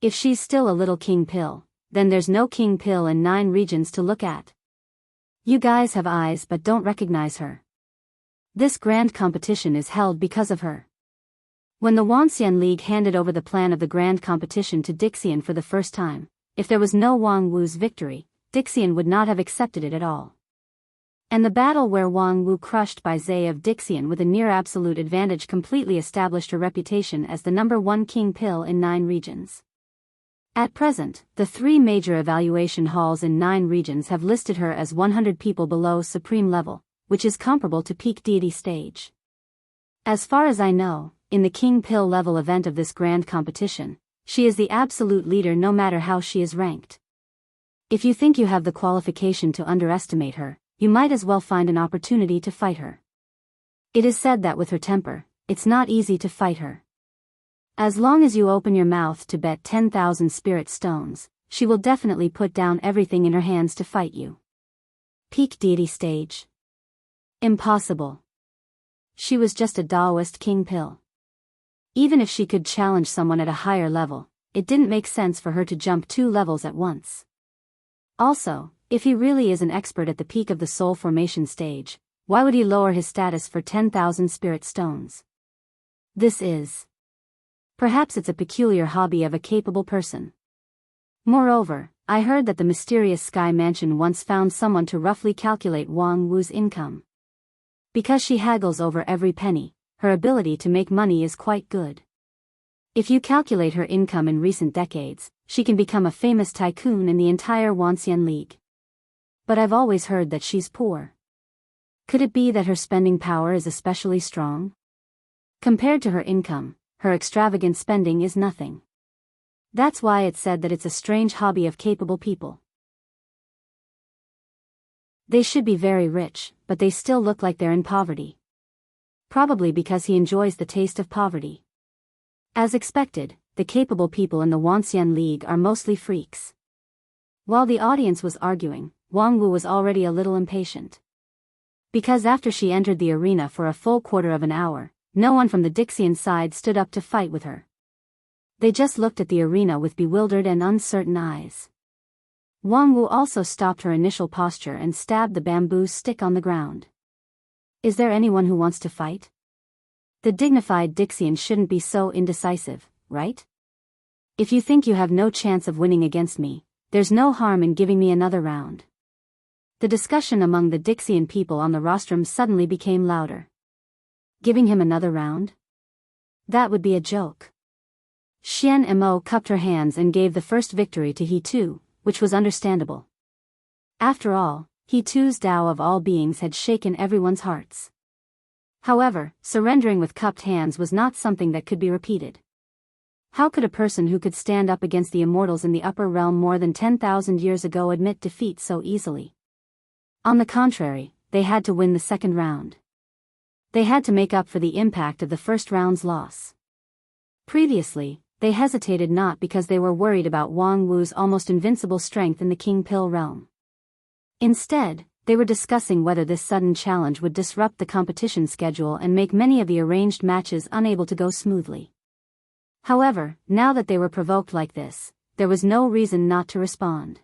If she's still a little King Pil, then there's no King Pil in 9 regions to look at. You guys have eyes but don't recognize her. This grand competition is held because of her. When the Wanxian League handed over the plan of the grand competition to Dixian for the first time, if there was no Wang Wu's victory, Dixian would not have accepted it at all. And the battle where Wang Wu crushed by Zhe of Dixian with a near-absolute advantage completely established her reputation as the number 1 King Pil in 9 regions. At present, the 3 major evaluation halls in 9 regions have listed her as 100 people below supreme level, which is comparable to peak deity stage. As far as I know, in the King Pil level event of this grand competition, she is the absolute leader no matter how she is ranked. If you think you have the qualification to underestimate her, you might as well find an opportunity to fight her. It is said that with her temper, it's not easy to fight her. As long as you open your mouth to bet 10,000 spirit stones, she will definitely put down everything in her hands to fight you. Peak deity stage? Impossible. She was just a Daoist King Pil. Even if she could challenge someone at a higher level, it didn't make sense for her to jump 2 levels at once. Also, if he really is an expert at the peak of the soul formation stage, why would he lower his status for 10,000 spirit stones? This is. Perhaps it's a peculiar hobby of a capable person. Moreover, I heard that the mysterious Sky Mansion once found someone to roughly calculate Wang Wu's income. Because she haggles over every penny, her ability to make money is quite good. If you calculate her income in recent decades, she can become a famous tycoon in the entire Wanxian League. But I've always heard that she's poor. Could it be that her spending power is especially strong? Compared to her income, her extravagant spending is nothing. That's why it's said that it's a strange hobby of capable people. They should be very rich, but they still look like they're in poverty. Probably because he enjoys the taste of poverty. As expected, the capable people in the Wanxian League are mostly freaks. While the audience was arguing, Wang Wu was already a little impatient. Because after she entered the arena for a full quarter of an hour, no one from the Dixian side stood up to fight with her. They just looked at the arena with bewildered and uncertain eyes. Wang Wu also stopped her initial posture and stabbed the bamboo stick on the ground. Is there anyone who wants to fight? The dignified Dixian shouldn't be so indecisive, right? If you think you have no chance of winning against me, there's no harm in giving me another round. The discussion among the Dixian people on the rostrum suddenly became louder. Giving him another round? That would be a joke. Xian Mo cupped her hands and gave the first victory to He Tu, which was understandable. After all, He Tu's Tao of all beings had shaken everyone's hearts. However, surrendering with cupped hands was not something that could be repeated. How could a person who could stand up against the immortals in the upper realm more than 10,000 years ago admit defeat so easily? On the contrary, they had to win the second round. They had to make up for the impact of the first round's loss. Previously, they hesitated not because they were worried about Wang Wu's almost invincible strength in the King Pill realm. Instead, they were discussing whether this sudden challenge would disrupt the competition schedule and make many of the arranged matches unable to go smoothly. However, now that they were provoked like this, there was no reason not to respond.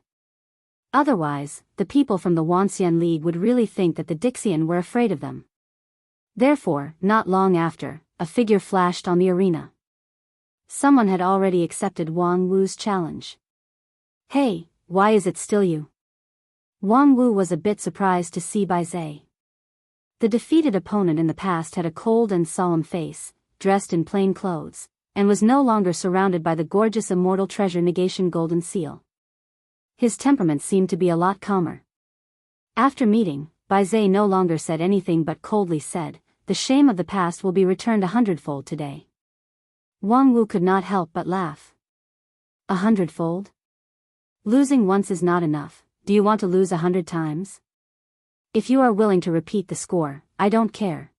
Otherwise, the people from the Wanxian League would really think that the Dixian were afraid of them. Therefore, not long after, a figure flashed on the arena. Someone had already accepted Wang Wu's challenge. Hey, why is it still you? Wang Wu was a bit surprised to see Bai Zhe. The defeated opponent in the past had a cold and solemn face, dressed in plain clothes, and was no longer surrounded by the gorgeous immortal treasure negation golden seal. His temperament seemed to be a lot calmer. After meeting, Bai Zhe no longer said anything but coldly said, "The shame of the past will be returned 100-fold today." Wang Wu could not help but laugh. 100-fold? Losing once is not enough. Do you want to lose 100 times? If you are willing to repeat the score, I don't care.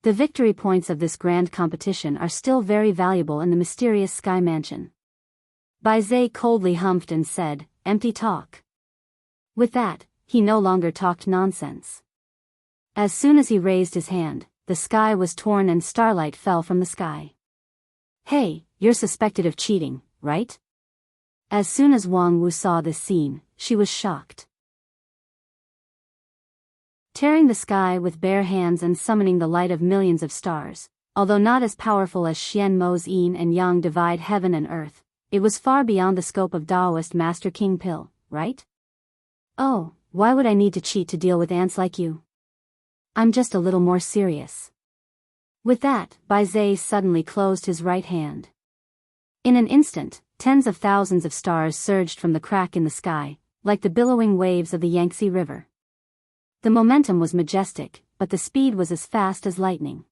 The victory points of this grand competition are still very valuable in the mysterious Sky Mansion. Bai Zhe coldly humphed and said, "Empty talk." With that, he no longer talked nonsense. As soon as he raised his hand, the sky was torn and starlight fell from the sky. Hey, you're suspected of cheating, right? As soon as Wang Wu saw this scene, she was shocked. Tearing the sky with bare hands and summoning the light of millions of stars, although not as powerful as Xian Mo's yin and yang divide heaven and earth, it was far beyond the scope of Taoist Master King Pill, right? Oh, why would I need to cheat to deal with ants like you? I'm just a little more serious. With that, Bai Zhe suddenly closed his right hand. In an instant, tens of thousands of stars surged from the crack in the sky, like the billowing waves of the Yangtze River. The momentum was majestic, but the speed was as fast as lightning.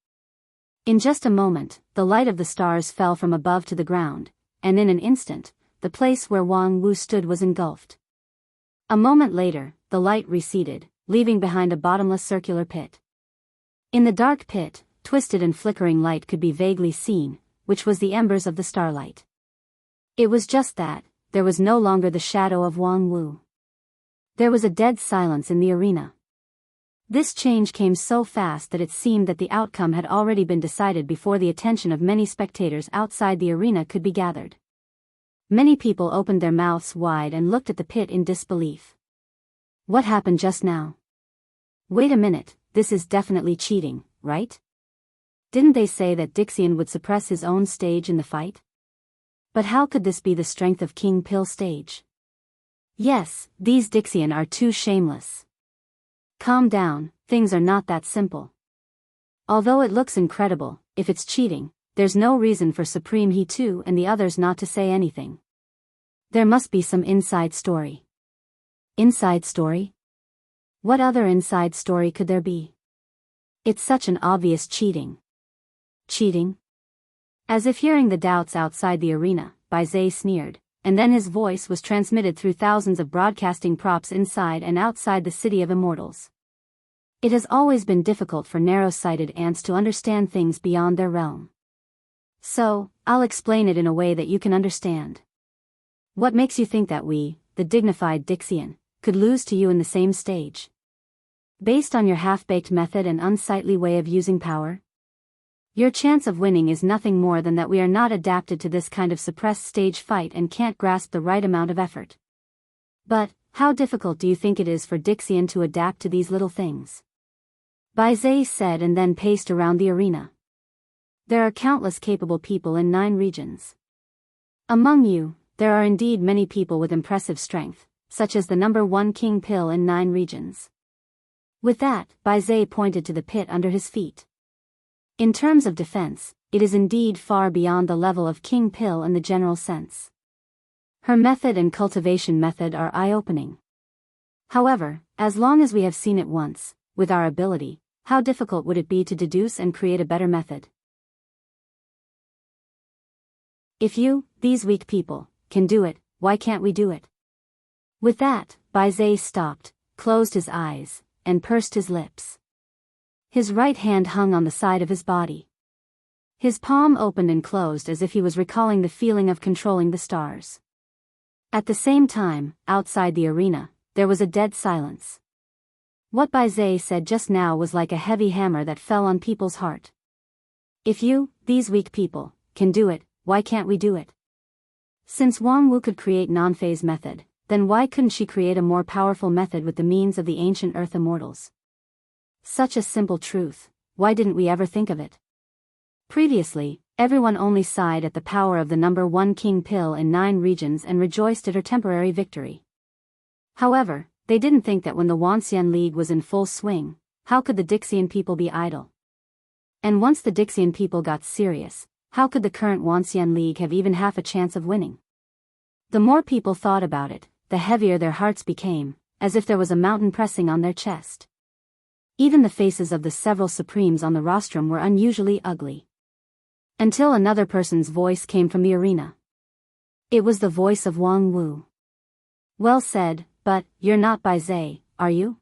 In just a moment, the light of the stars fell from above to the ground, and in an instant, the place where Wang Wu stood was engulfed. A moment later, the light receded, leaving behind a bottomless circular pit. In the dark pit, twisted and flickering light could be vaguely seen, which was the embers of the starlight. It was just that, there was no longer the shadow of Wang Wu. There was a dead silence in the arena. This change came so fast that it seemed that the outcome had already been decided before the attention of many spectators outside the arena could be gathered. Many people opened their mouths wide and looked at the pit in disbelief. What happened just now? Wait a minute, this is definitely cheating, right? Didn't they say that Dixian would suppress his own stage in the fight? But how could this be the strength of King Pill's stage? Yes, these Dixian are too shameless. Calm down, things are not that simple. Although it looks incredible, if it's cheating, there's no reason for Supreme He Tu and the others not to say anything. There must be some inside story. Inside story? What other inside story could there be? It's such an obvious cheating. Cheating? As if hearing the doubts outside the arena, Biyao sneered, and then his voice was transmitted through thousands of broadcasting props inside and outside the City of Immortals. It has always been difficult for narrow-sighted ants to understand things beyond their realm. So, I'll explain it in a way that you can understand. What makes you think that we, the dignified Dixian, could lose to you in the same stage? Based on your half-baked method and unsightly way of using power? Your chance of winning is nothing more than that we are not adapted to this kind of suppressed stage fight and can't grasp the right amount of effort. But, how difficult do you think it is for Dixian to adapt to these little things? Biyao said and then paced around the arena. There are countless capable people in 9 regions. Among you, there are indeed many people with impressive strength, such as the number 1 King Pill in 9 regions. With that, Biyao pointed to the pit under his feet. In terms of defense, it is indeed far beyond the level of King Pill in the general sense. Her method and cultivation method are eye-opening. However, as long as we have seen it once, with our ability, how difficult would it be to deduce and create a better method? If you, these weak people, can do it, why can't we do it? With that, Biyao stopped, closed his eyes, and pursed his lips. His right hand hung on the side of his body. His palm opened and closed as if he was recalling the feeling of controlling the stars. At the same time, outside the arena, there was a dead silence. What Biyao said just now was like a heavy hammer that fell on people's heart. If you, these weak people, can do it, why can't we do it? Since Wang Wu could create non-phase method, then why couldn't she create a more powerful method with the means of the ancient Earth Immortals? Such a simple truth, why didn't we ever think of it? Previously, everyone only sighed at the power of the number 1 King Pill in 9 regions and rejoiced at her temporary victory. However, they didn't think that when the Wuxia League was in full swing, how could the Dixian people be idle? And once the Dixian people got serious, how could the current Wuxia League have even half a chance of winning? The more people thought about it, the heavier their hearts became, as if there was a mountain pressing on their chest. Even the faces of the several supremes on the rostrum were unusually ugly. Until another person's voice came from the arena. It was the voice of Wang Wu. Well said, but, you're not Biyao, are you?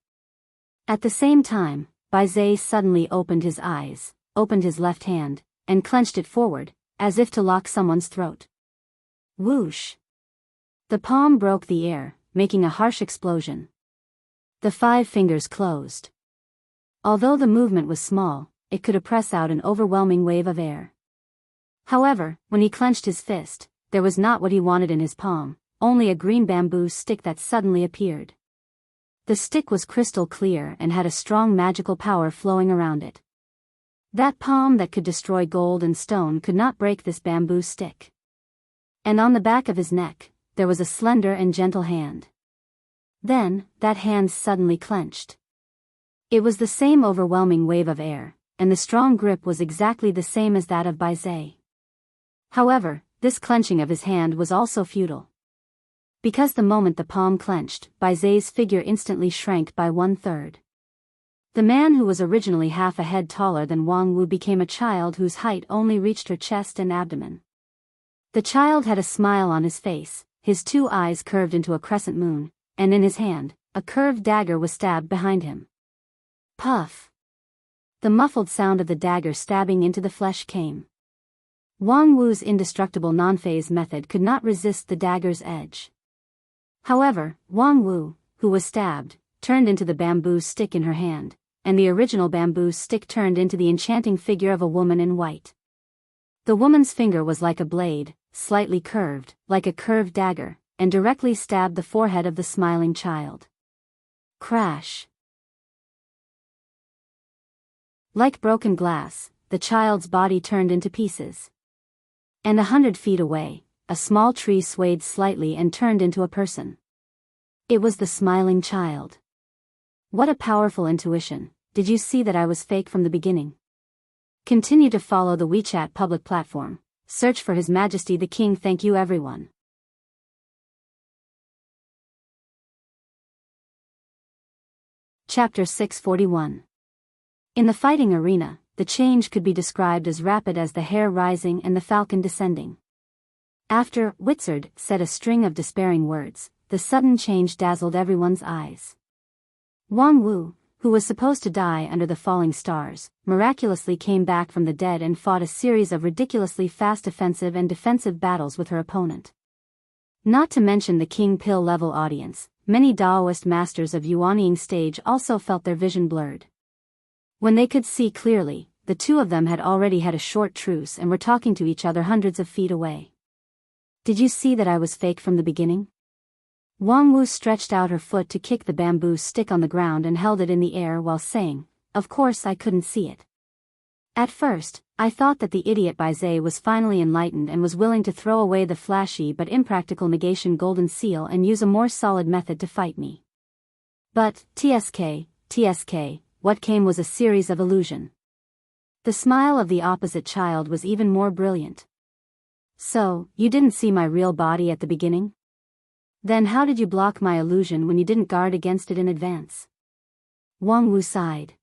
At the same time, Biyao suddenly opened his eyes, opened his left hand, and clenched it forward, as if to lock someone's throat. Whoosh! The palm broke the air, making a harsh explosion. The 5 fingers closed. Although the movement was small, it could press out an overwhelming wave of air. However, when he clenched his fist, there was not what he wanted in his palm, only a green bamboo stick that suddenly appeared. The stick was crystal clear and had a strong magical power flowing around it. That palm that could destroy gold and stone could not break this bamboo stick. And on the back of his neck, there was a slender and gentle hand. Then, that hand suddenly clenched. It was the same overwhelming wave of air, and the strong grip was exactly the same as that of Biyao. However, this clenching of his hand was also futile. Because the moment the palm clenched, Biyao's figure instantly shrank by 1/3. The man who was originally half a head taller than Wang Wu became a child whose height only reached her chest and abdomen. The child had a smile on his face, his 2 eyes curved into a crescent moon, and in his hand, a curved dagger was stabbed behind him. Puff! The muffled sound of the dagger stabbing into the flesh came. Wang Wu's indestructible non-phase method could not resist the dagger's edge. However, Wang Wu, who was stabbed, turned into the bamboo stick in her hand, and the original bamboo stick turned into the enchanting figure of a woman in white. The woman's finger was like a blade, slightly curved, like a curved dagger, and directly stabbed the forehead of the smiling child. Crash! Like broken glass, the child's body turned into pieces. And 100 feet away, a small tree swayed slightly and turned into a person. It was the smiling child. What a powerful intuition! Did you see that I was fake from the beginning? Continue to follow the WeChat public platform. Search for His Majesty the King. Thank you everyone. Chapter 641. In the fighting arena, the change could be described as rapid as the hare rising and the falcon descending. After Wizard said a string of despairing words, the sudden change dazzled everyone's eyes. Wang Wu, who was supposed to die under the falling stars, miraculously came back from the dead and fought a series of ridiculously fast offensive and defensive battles with her opponent. Not to mention the King Pill level audience, many Daoist masters of Yuanying stage also felt their vision blurred. When they could see clearly, the two of them had already had a short truce and were talking to each other hundreds of feet away. Did you see that I was fake from the beginning? Wang Wu stretched out her foot to kick the bamboo stick on the ground and held it in the air while saying, "Of course I couldn't see it. At first, I thought that the idiot Baize was finally enlightened and was willing to throw away the flashy but impractical negation golden seal and use a more solid method to fight me. But, TSK, what came was a series of illusion." The smile of the opposite child was even more brilliant. "So, you didn't see my real body at the beginning? Then how did you block my illusion when you didn't guard against it in advance?" Wang Wu sighed.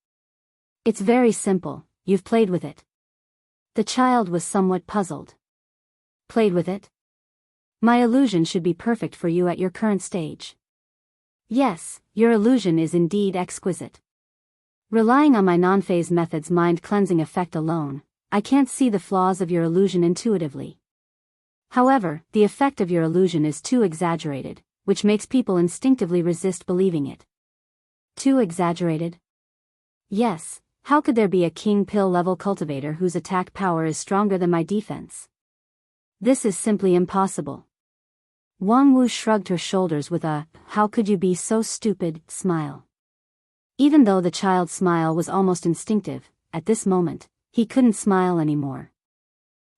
"It's very simple, you've played with it." The child was somewhat puzzled. "Played with it? My illusion should be perfect for you at your current stage." "Yes, your illusion is indeed exquisite. Relying on my non-phase method's mind-cleansing effect alone, I can't see the flaws of your illusion intuitively. However, the effect of your illusion is too exaggerated, which makes people instinctively resist believing it." Too exaggerated? Yes, how could there be a King Pill level cultivator whose attack power is stronger than my defense? This is simply impossible. Wang Wu shrugged her shoulders with a "how could you be so stupid" smile. Even though the child's smile was almost instinctive, at this moment, he couldn't smile anymore.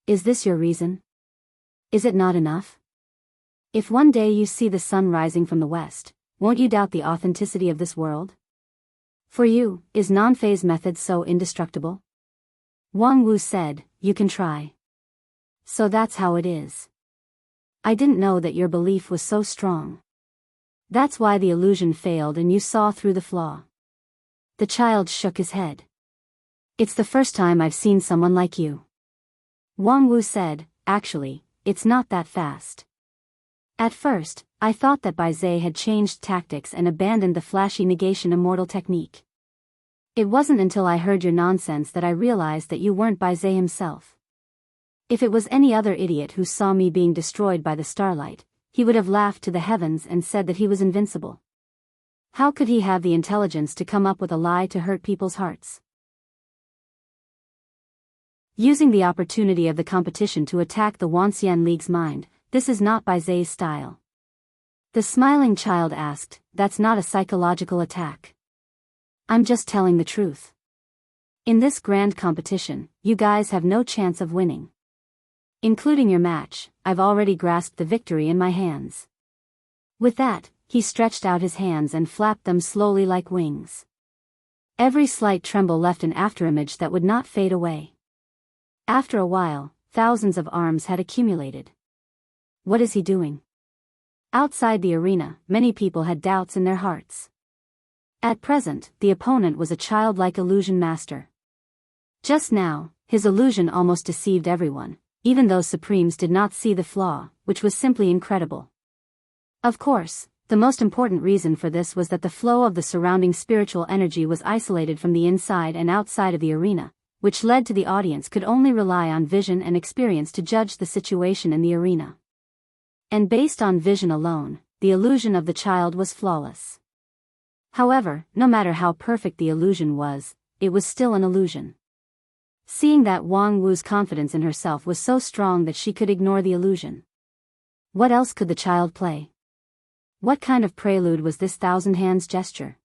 "Is this your reason? Is it not enough? If one day you see the sun rising from the west, won't you doubt the authenticity of this world? For you, is non-phase method so indestructible?" Wang Wu said, "You can try. So that's how it is. I didn't know that your belief was so strong. That's why the illusion failed and you saw through the flaw." The child shook his head. "It's the first time I've seen someone like you." Wang Wu said, "Actually, it's not that fast. At first, I thought that Baize had changed tactics and abandoned the flashy negation immortal technique. It wasn't until I heard your nonsense that I realized that you weren't Baize himself. If it was any other idiot who saw me being destroyed by the starlight, he would have laughed to the heavens and said that he was invincible. How could he have the intelligence to come up with a lie to hurt people's hearts?" Using the opportunity of the competition to attack the Wanxian League's mind, this is not Baize's style. The smiling child asked, "That's not a psychological attack. I'm just telling the truth. In this grand competition, you guys have no chance of winning. Including your match, I've already grasped the victory in my hands." With that, he stretched out his hands and flapped them slowly like wings. Every slight tremble left an afterimage that would not fade away. After a while, thousands of arms had accumulated. What is he doing? Outside the arena, many people had doubts in their hearts. At present, the opponent was a childlike illusion master. Just now, his illusion almost deceived everyone, even though Supremes did not see the flaw, which was simply incredible. Of course, the most important reason for this was that the flow of the surrounding spiritual energy was isolated from the inside and outside of the arena, which led to the audience could only rely on vision and experience to judge the situation in the arena. And based on vision alone, the illusion of the child was flawless. However, no matter how perfect the illusion was, it was still an illusion. Seeing that Wang Wu's confidence in herself was so strong that she could ignore the illusion. What else could the child play? What kind of prelude was this thousand hands gesture?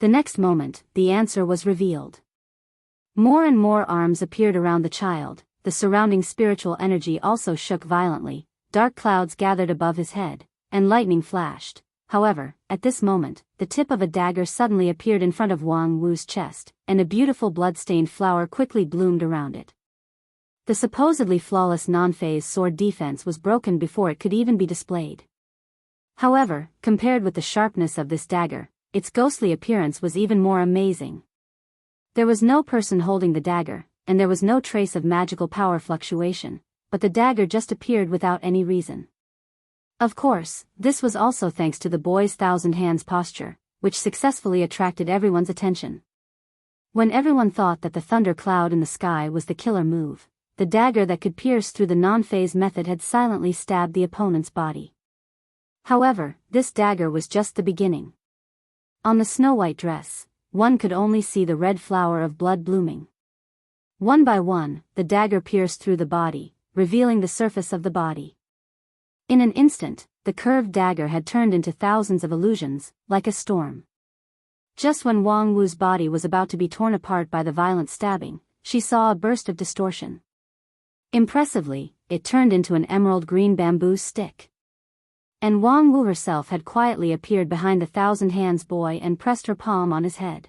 The next moment, the answer was revealed. More and more arms appeared around the child, the surrounding spiritual energy also shook violently, dark clouds gathered above his head, and lightning flashed. However, at this moment, the tip of a dagger suddenly appeared in front of Wang Wu's chest, and a beautiful blood-stained flower quickly bloomed around it. The supposedly flawless non-phase sword defense was broken before it could even be displayed. However, compared with the sharpness of this dagger, its ghostly appearance was even more amazing. There was no person holding the dagger, and there was no trace of magical power fluctuation, but the dagger just appeared without any reason. Of course, this was also thanks to the boy's thousand hands posture, which successfully attracted everyone's attention. When everyone thought that the thunder cloud in the sky was the killer move, the dagger that could pierce through the non-phase method had silently stabbed the opponent's body. However, this dagger was just the beginning. On the snow-white dress, one could only see the red flower of blood blooming. One by one, the dagger pierced through the body, revealing the surface of the body. In an instant, the curved dagger had turned into thousands of illusions, like a storm. Just when Wang Wu's body was about to be torn apart by the violent stabbing, she saw a burst of distortion. Impressively, it turned into an emerald green bamboo stick. And Wang Wu herself had quietly appeared behind the thousand hands boy and pressed her palm on his head.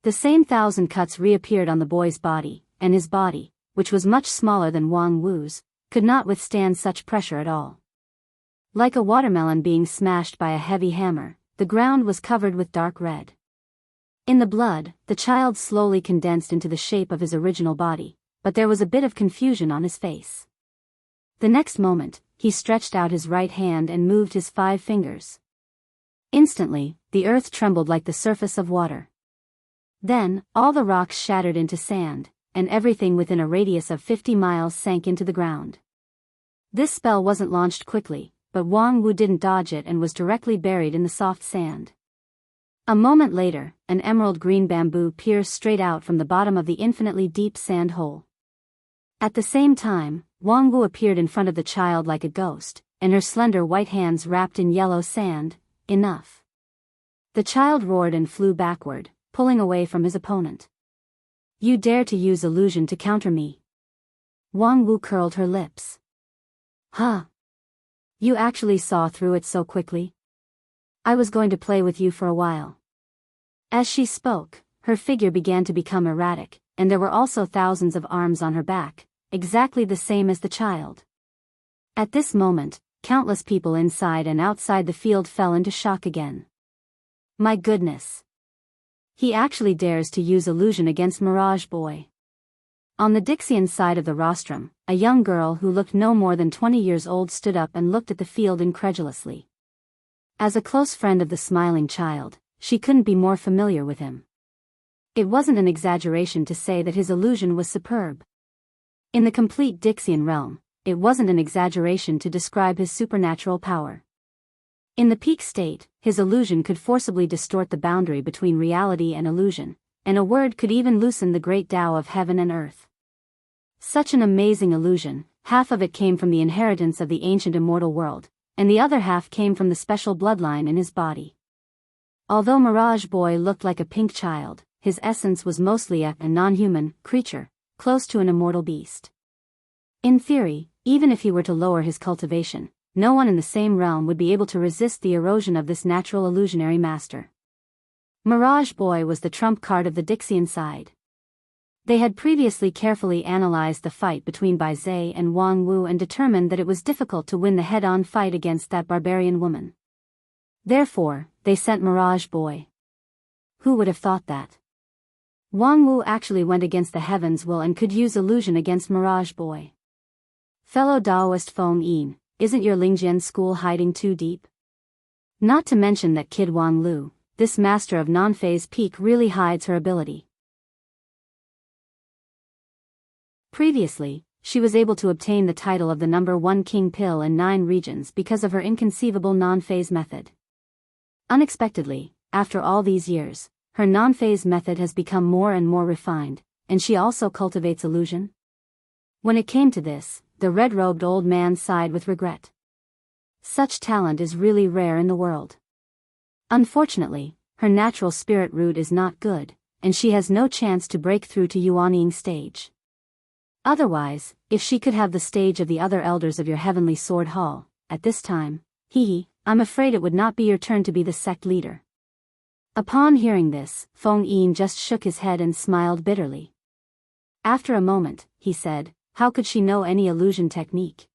The same thousand cuts reappeared on the boy's body, and his body, which was much smaller than Wang Wu's, could not withstand such pressure at all. Like a watermelon being smashed by a heavy hammer, the ground was covered with dark red. In the blood, the child slowly condensed into the shape of his original body, but there was a bit of confusion on his face. The next moment, he stretched out his right hand and moved his 5 fingers. Instantly, the earth trembled like the surface of water. Then, all the rocks shattered into sand, and everything within a radius of 50 miles sank into the ground. This spell wasn't launched quickly, but Wang Wu didn't dodge it and was directly buried in the soft sand. A moment later, an emerald green bamboo pierced straight out from the bottom of the infinitely deep sand hole. At the same time, Wang Wu appeared in front of the child like a ghost, and her slender white hands wrapped in yellow sand. Enough. The child roared and flew backward, pulling away from his opponent. You dare to use illusion to counter me? Wang Wu curled her lips. Huh? You actually saw through it so quickly? I was going to play with you for a while. As she spoke, her figure began to become erratic, and there were also thousands of arms on her back, exactly the same as the child. At this moment, countless people inside and outside the field fell into shock again. My goodness! He actually dares to use illusion against Mirage Boy. On the Dixian side of the rostrum, a young girl who looked no more than 20 years old stood up and looked at the field incredulously. As a close friend of the smiling child, she couldn't be more familiar with him. It wasn't an exaggeration to say that his illusion was superb. In the complete Dixian realm, it wasn't an exaggeration to describe his supernatural power. In the peak state, his illusion could forcibly distort the boundary between reality and illusion, and a word could even loosen the great Tao of heaven and earth. Such an amazing illusion, half of it came from the inheritance of the ancient immortal world, and the other half came from the special bloodline in his body. Although Mirage Boy looked like a pink child, his essence was mostly a non-human creature, close to an immortal beast. In theory, even if he were to lower his cultivation, no one in the same realm would be able to resist the erosion of this natural illusionary master. Mirage Boy was the trump card of the Dixian side. They had previously carefully analyzed the fight between Bai Zhe and Wang Wu and determined that it was difficult to win the head-on fight against that barbarian woman. Therefore, they sent Mirage Boy. Who would have thought that? Wang Wu actually went against the heavens' will and could use illusion against Mirage Boy. Fellow Daoist Feng Yin, isn't your Lingjian school hiding too deep? Not to mention that kid Wang Lu, this master of non-phase peak really hides her ability. Previously, she was able to obtain the title of the number 1 king pill in 9 regions because of her inconceivable non-phase method. Unexpectedly, after all these years, her non-phase method has become more and more refined, and she also cultivates illusion. When it came to this, the red-robed old man sighed with regret. Such talent is really rare in the world. Unfortunately, her natural spirit root is not good, and she has no chance to break through to Yuanying stage. Otherwise, if she could have the stage of the other elders of your heavenly sword hall, at this time, I'm afraid it would not be your turn to be the sect leader. Upon hearing this, Feng Yin just shook his head and smiled bitterly. After a moment, he said, how could she know any illusion technique?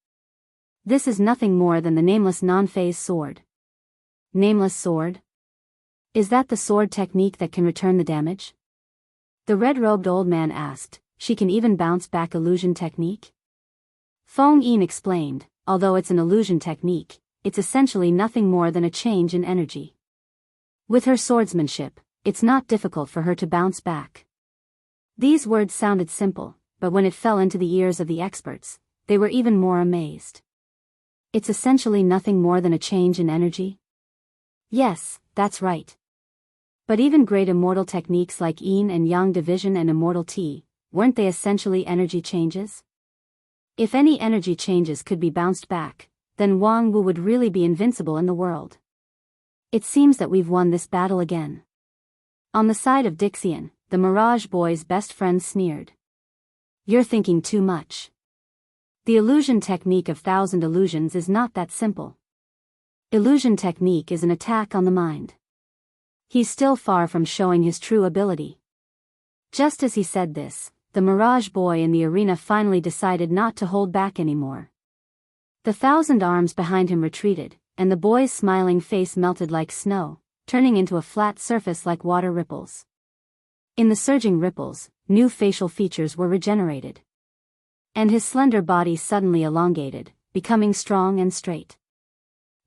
This is nothing more than the nameless non-phase sword. Nameless sword? Is that the sword technique that can return the damage? The red-robed old man asked. She can even bounce back illusion technique? Feng Yin explained, although it's an illusion technique, it's essentially nothing more than a change in energy. With her swordsmanship, it's not difficult for her to bounce back. These words sounded simple, but when it fell into the ears of the experts, they were even more amazed. It's essentially nothing more than a change in energy? Yes, that's right. But even great immortal techniques like Yin and Yang division and immortal Ti, weren't they essentially energy changes? If any energy changes could be bounced back, then Wang Wu would really be invincible in the world. It seems that we've won this battle again. On the side of Dixian, the Mirage Boy's best friend sneered. You're thinking too much. The illusion technique of thousand illusions is not that simple. Illusion technique is an attack on the mind. He's still far from showing his true ability. Just as he said this, the Mirage Boy in the arena finally decided not to hold back anymore. The thousand arms behind him retreated, and the boy's smiling face melted like snow, turning into a flat surface like water ripples. In the surging ripples, new facial features were regenerated. And his slender body suddenly elongated, becoming strong and straight.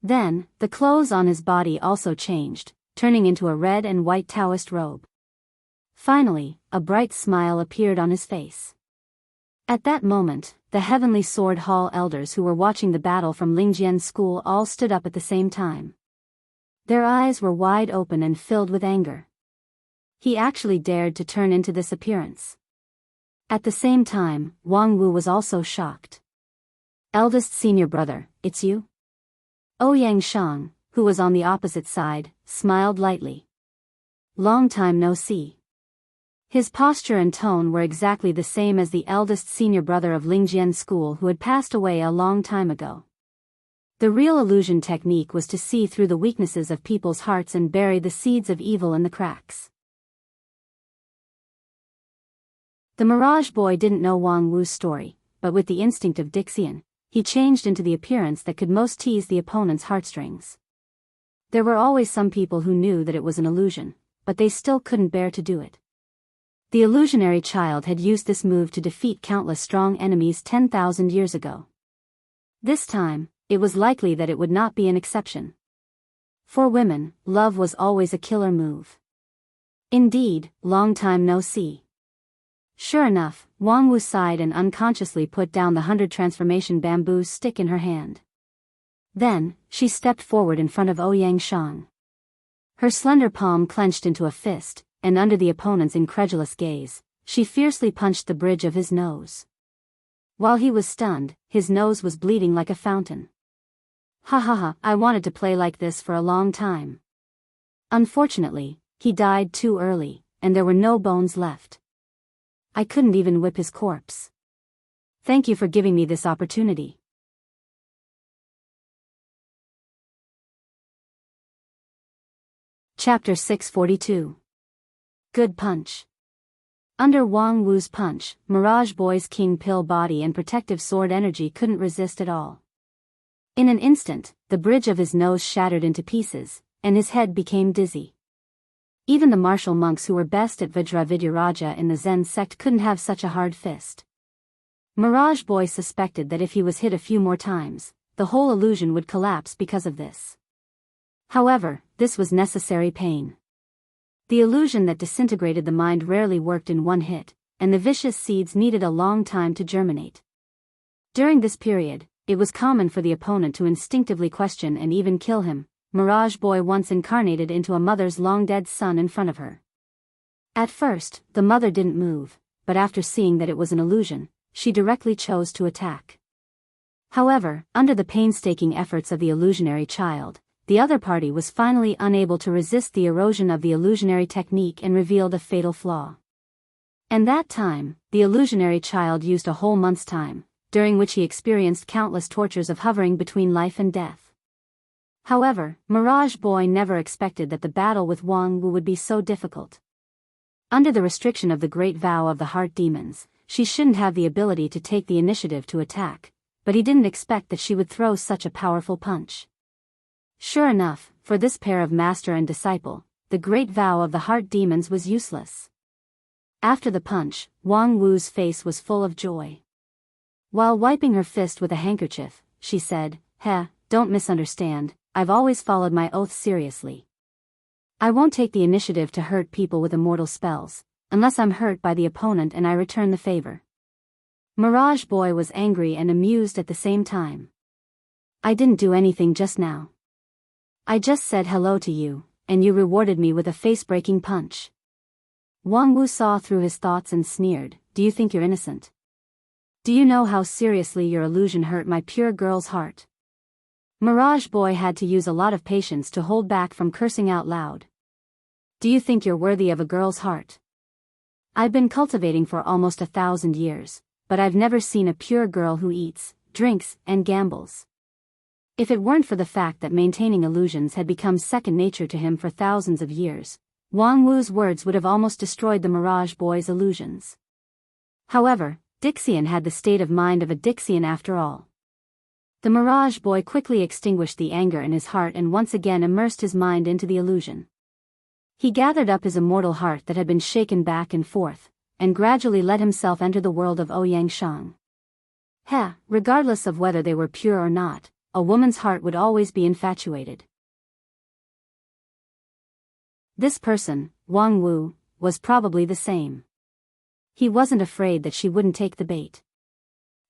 Then, the clothes on his body also changed, turning into a red and white Taoist robe. Finally, a bright smile appeared on his face. At that moment, the Heavenly Sword Hall elders who were watching the battle from Lingjian's school all stood up at the same time. Their eyes were wide open and filled with anger. He actually dared to turn into this appearance. At the same time, Wang Wu was also shocked. Eldest senior brother, it's you? Ouyang Shang, who was on the opposite side, smiled lightly. Long time no see. His posture and tone were exactly the same as the eldest senior brother of Lingjian's school who had passed away a long time ago. The real illusion technique was to see through the weaknesses of people's hearts and bury the seeds of evil in the cracks. The Mirage Boy didn't know Wang Wu's story, but with the instinct of Dixian, he changed into the appearance that could most tease the opponent's heartstrings. There were always some people who knew that it was an illusion, but they still couldn't bear to do it. The illusionary child had used this move to defeat countless strong enemies 10,000 years ago. This time, it was likely that it would not be an exception. For women, love was always a killer move. Indeed, long time no see. Sure enough, Wang Wu sighed and unconsciously put down the 100 transformation bamboo stick in her hand. Then, she stepped forward in front of Ouyang Shang. Her slender palm clenched into a fist, and under the opponent's incredulous gaze, she fiercely punched the bridge of his nose. While he was stunned, his nose was bleeding like a fountain. Ha ha ha, I wanted to play like this for a long time. Unfortunately, he died too early, and there were no bones left. I couldn't even whip his corpse. Thank you for giving me this opportunity. Chapter 642. Good punch. Under Wang Wu's punch, Mirage Boy's king pill body and protective sword energy couldn't resist at all. In an instant, the bridge of his nose shattered into pieces, and his head became dizzy. Even the martial monks who were best at Vajravidyaraja in the Zen sect couldn't have such a hard fist. Mirage Boy suspected that if he was hit a few more times, the whole illusion would collapse because of this. However, this was necessary pain. The illusion that disintegrated the mind rarely worked in one hit, and the vicious seeds needed a long time to germinate. During this period, it was common for the opponent to instinctively question and even kill him. Mirage Boy once incarnated into a mother's long-dead son in front of her. At first, the mother didn't move, but after seeing that it was an illusion, she directly chose to attack. However, under the painstaking efforts of the illusionary child, the other party was finally unable to resist the erosion of the illusionary technique and revealed a fatal flaw. And that time, the illusionary child used a whole month's time, during which he experienced countless tortures of hovering between life and death. However, Mirage Boy never expected that the battle with Wang Wu would be so difficult. Under the restriction of the great vow of the heart demons, she shouldn't have the ability to take the initiative to attack, but he didn't expect that she would throw such a powerful punch. Sure enough, for this pair of master and disciple, the great vow of the heart demons was useless. After the punch, Wang Wu's face was full of joy. While wiping her fist with a handkerchief, she said, don't misunderstand, I've always followed my oath seriously. I won't take the initiative to hurt people with immortal spells, unless I'm hurt by the opponent and I return the favor. Mirage Boy was angry and amused at the same time. I didn't do anything just now. I just said hello to you, and you rewarded me with a face-breaking punch. Wang Wu saw through his thoughts and sneered, do you think you're innocent? Do you know how seriously your illusion hurt my pure girl's heart? Mirage Boy had to use a lot of patience to hold back from cursing out loud. Do you think you're worthy of a girl's heart? I've been cultivating for almost 1,000 years, but I've never seen a pure girl who eats, drinks, and gambles. If it weren't for the fact that maintaining illusions had become second nature to him for thousands of years, Wang Wu's words would have almost destroyed the Mirage Boy's illusions. However, Dixian had the state of mind of a Dixian after all. The Mirage Boy quickly extinguished the anger in his heart and once again immersed his mind into the illusion. He gathered up his immortal heart that had been shaken back and forth, and gradually let himself enter the world of Ouyang Shang. Regardless of whether they were pure or not, a woman's heart would always be infatuated. This person, Wang Wu, was probably the same. He wasn't afraid that she wouldn't take the bait.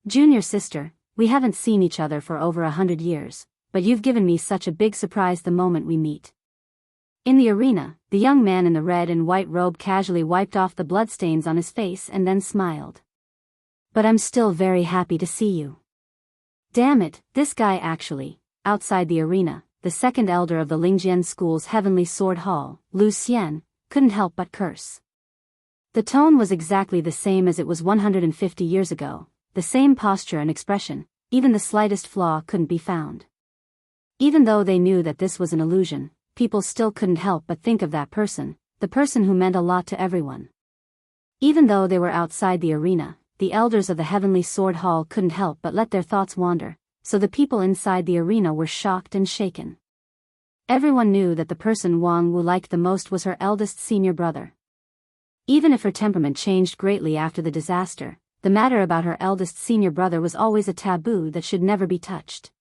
Junior sister, we haven't seen each other for over 100 years, but you've given me such a big surprise the moment we meet. In the arena, the young man in the red and white robe casually wiped off the bloodstains on his face and then smiled. But I'm still very happy to see you. Damn it, this guy actually. Outside the arena, the second elder of the Lingjian School's Heavenly Sword Hall, Lu Xian, couldn't help but curse. The tone was exactly the same as it was 150 years ago, the same posture and expression, even the slightest flaw couldn't be found. Even though they knew that this was an illusion, people still couldn't help but think of that person, the person who meant a lot to everyone. Even though they were outside the arena, the elders of the Heavenly Sword Hall couldn't help but let their thoughts wander, so the people inside the arena were shocked and shaken. Everyone knew that the person Wang Wu liked the most was her eldest senior brother. Even if her temperament changed greatly after the disaster, the matter about her eldest senior brother was always a taboo that should never be touched.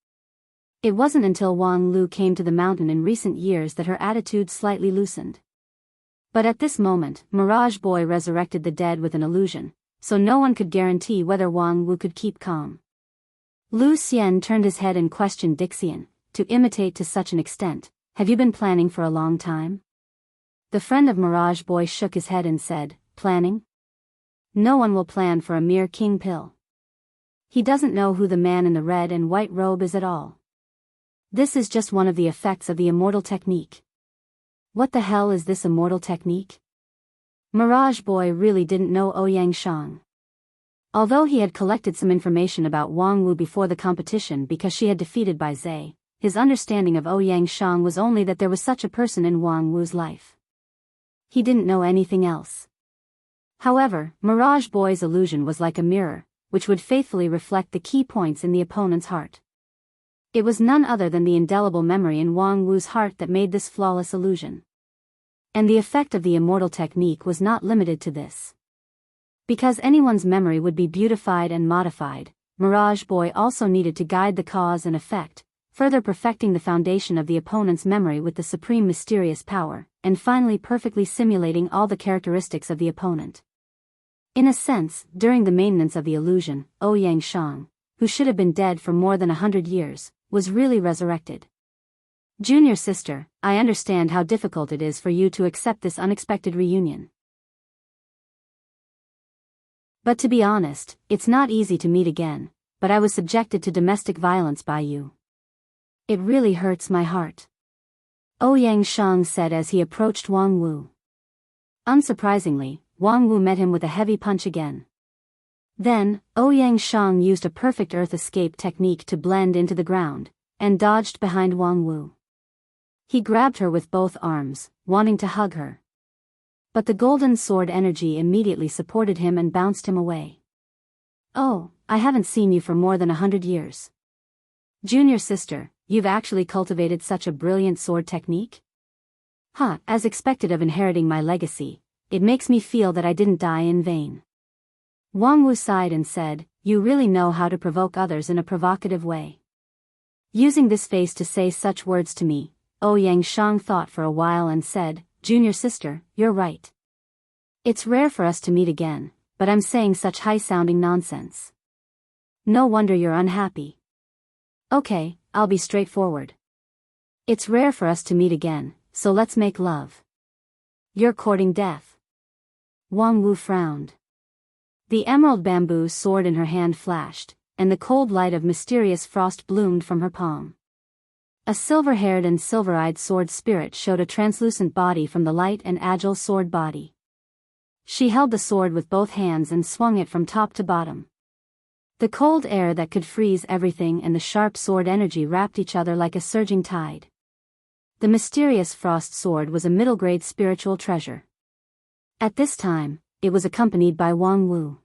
It wasn't until Wang Lu came to the mountain in recent years that her attitude slightly loosened. But at this moment, Mirage Boy resurrected the dead with an illusion, so no one could guarantee whether Wang Wu could keep calm. Lu Xian turned his head and questioned Dixian, to imitate to such an extent, have you been planning for a long time? The friend of Mirage Boy shook his head and said, planning? No one will plan for a mere king pill. He doesn't know who the man in the red and white robe is at all. This is just one of the effects of the immortal technique. What the hell is this immortal technique? Mirage Boy really didn't know Ouyang Shang. Although he had collected some information about Wang Wu before the competition because she had defeated Bai Zhe, his understanding of Ouyang Shang was only that there was such a person in Wang Wu's life. He didn't know anything else. However, Mirage Boy's illusion was like a mirror, which would faithfully reflect the key points in the opponent's heart. It was none other than the indelible memory in Wang Wu's heart that made this flawless illusion. And the effect of the immortal technique was not limited to this. Because anyone's memory would be beautified and modified, Mirage Boy also needed to guide the cause and effect, further perfecting the foundation of the opponent's memory with the supreme mysterious power, and finally perfectly simulating all the characteristics of the opponent. In a sense, during the maintenance of the illusion, Ouyang Shang, who should have been dead for more than 100 years, was really resurrected. Junior sister, I understand how difficult it is for you to accept this unexpected reunion. But to be honest, it's not easy to meet again, but I was subjected to domestic violence by you. It really hurts my heart. Ouyang Shang said as he approached Wang Wu. Unsurprisingly, Wang Wu met him with a heavy punch again. Then, Ouyang Shang used a perfect earth escape technique to blend into the ground, and dodged behind Wang Wu. He grabbed her with both arms, wanting to hug her. But the golden sword energy immediately supported him and bounced him away. Oh, I haven't seen you for more than 100 years. Junior sister, you've actually cultivated such a brilliant sword technique? As expected of inheriting my legacy, it makes me feel that I didn't die in vain. Wang Wu sighed and said, you really know how to provoke others in a provocative way. Using this face to say such words to me, Ouyang Shang thought for a while and said, Junior sister, you're right. It's rare for us to meet again, but I'm saying such high-sounding nonsense. No wonder you're unhappy. Okay, I'll be straightforward. It's rare for us to meet again, so let's make love. You're courting death. Wang Wu frowned. The emerald bamboo sword in her hand flashed, and the cold light of mysterious frost bloomed from her palm. A silver-haired and silver-eyed sword spirit showed a translucent body from the light and agile sword body. She held the sword with both hands and swung it from top to bottom. The cold air that could freeze everything and the sharp sword energy wrapped each other like a surging tide. The mysterious frost sword was a middle-grade spiritual treasure. At this time, it was accompanied by Wang Wu.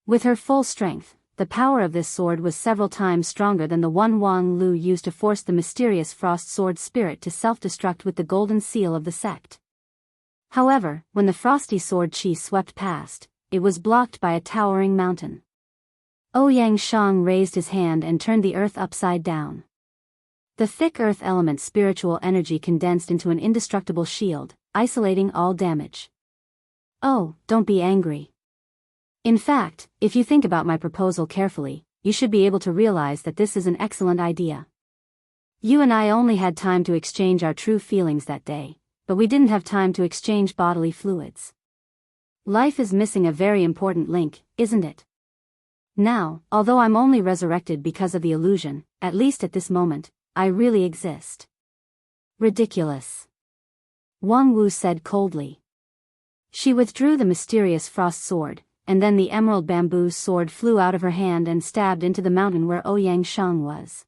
With her full strength, the power of this sword was several times stronger than the one Wang Lu used to force the mysterious frost sword spirit to self-destruct with the golden seal of the sect. However, when the frosty sword chi swept past, it was blocked by a towering mountain. Ouyang Shang raised his hand and turned the earth upside down. The thick earth element spiritual energy condensed into an indestructible shield, isolating all damage. Oh, don't be angry. In fact, if you think about my proposal carefully, you should be able to realize that this is an excellent idea. You and I only had time to exchange our true feelings that day, but we didn't have time to exchange bodily fluids. Life is missing a very important link, isn't it? Now, although I'm only resurrected because of the illusion, at least at this moment, I really exist. Ridiculous. Wang Wu said coldly. She withdrew the mysterious frost sword, and then the emerald bamboo sword flew out of her hand and stabbed into the mountain where Ouyang Shang was.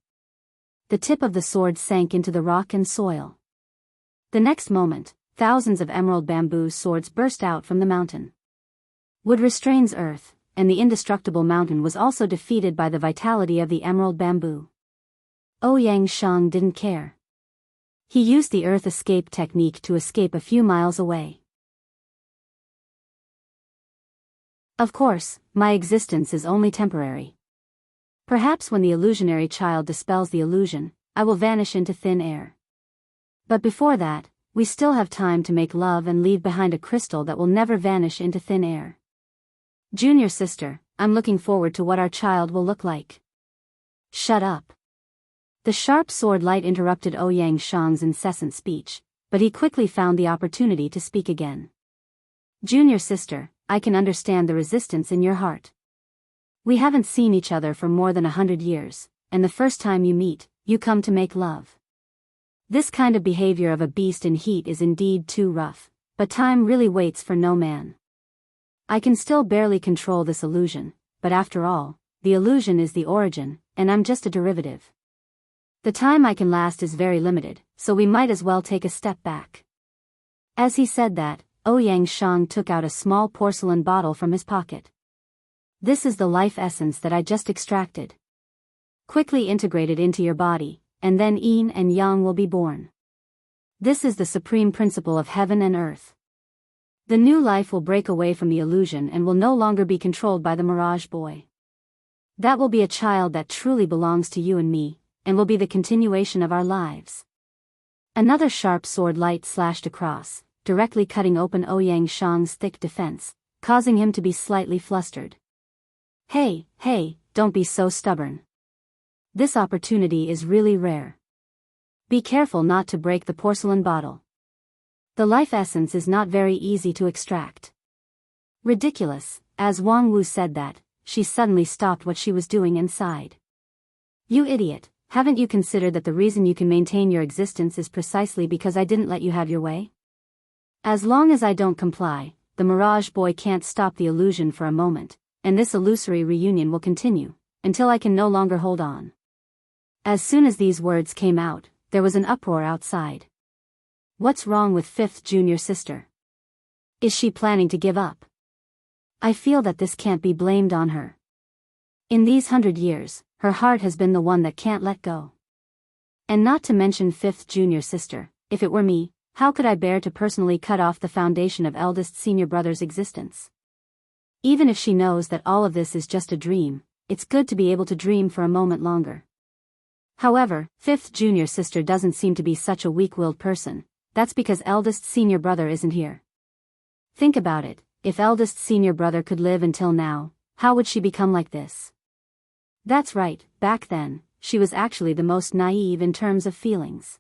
The tip of the sword sank into the rock and soil. The next moment, thousands of emerald bamboo swords burst out from the mountain. Wood restrains earth, and the indestructible mountain was also defeated by the vitality of the emerald bamboo. Ouyang Shang didn't care. He used the earth escape technique to escape a few miles away. Of course, my existence is only temporary. Perhaps when the illusionary child dispels the illusion, I will vanish into thin air. But before that, we still have time to make love and leave behind a crystal that will never vanish into thin air. Junior sister, I'm looking forward to what our child will look like. Shut up. The sharp sword light interrupted Ouyang Shang's incessant speech, but he quickly found the opportunity to speak again. Junior sister, I can understand the resistance in your heart. We haven't seen each other for more than 100 years, and the first time you meet, you come to make love. This kind of behavior of a beast in heat is indeed too rough, but time really waits for no man. I can still barely control this illusion, but after all, the illusion is the origin, and I'm just a derivative. The time I can last is very limited, so we might as well take a step back. As he said that, Ouyang Shang took out a small porcelain bottle from his pocket. This is the life essence that I just extracted. Quickly integrate it into your body, and then yin and yang will be born. This is the supreme principle of heaven and earth. The new life will break away from the illusion and will no longer be controlled by the mirage boy. That will be a child that truly belongs to you and me, and will be the continuation of our lives. Another sharp sword light slashed across, directly cutting open Ouyang Shang's thick defense, causing him to be slightly flustered. Hey, don't be so stubborn. This opportunity is really rare. Be careful not to break the porcelain bottle. The life essence is not very easy to extract. Ridiculous. As Wang Wu said that, she suddenly stopped what she was doing and sighed. You idiot. Haven't you considered that the reason you can maintain your existence is precisely because I didn't let you have your way? As long as I don't comply, the Mirage Boy can't stop the illusion for a moment, and this illusory reunion will continue, until I can no longer hold on. As soon as these words came out, there was an uproar outside. What's wrong with Fifth Junior Sister? Is she planning to give up? I feel that this can't be blamed on her. In these 100 years, her heart has been the one that can't let go. And not to mention Fifth Junior Sister, if it were me, how could I bear to personally cut off the foundation of eldest senior brother's existence? Even if she knows that all of this is just a dream, it's good to be able to dream for a moment longer. However, fifth junior sister doesn't seem to be such a weak-willed person. That's because eldest senior brother isn't here. Think about it, if eldest senior brother could live until now, how would she become like this? That's right, back then, she was actually the most naive in terms of feelings.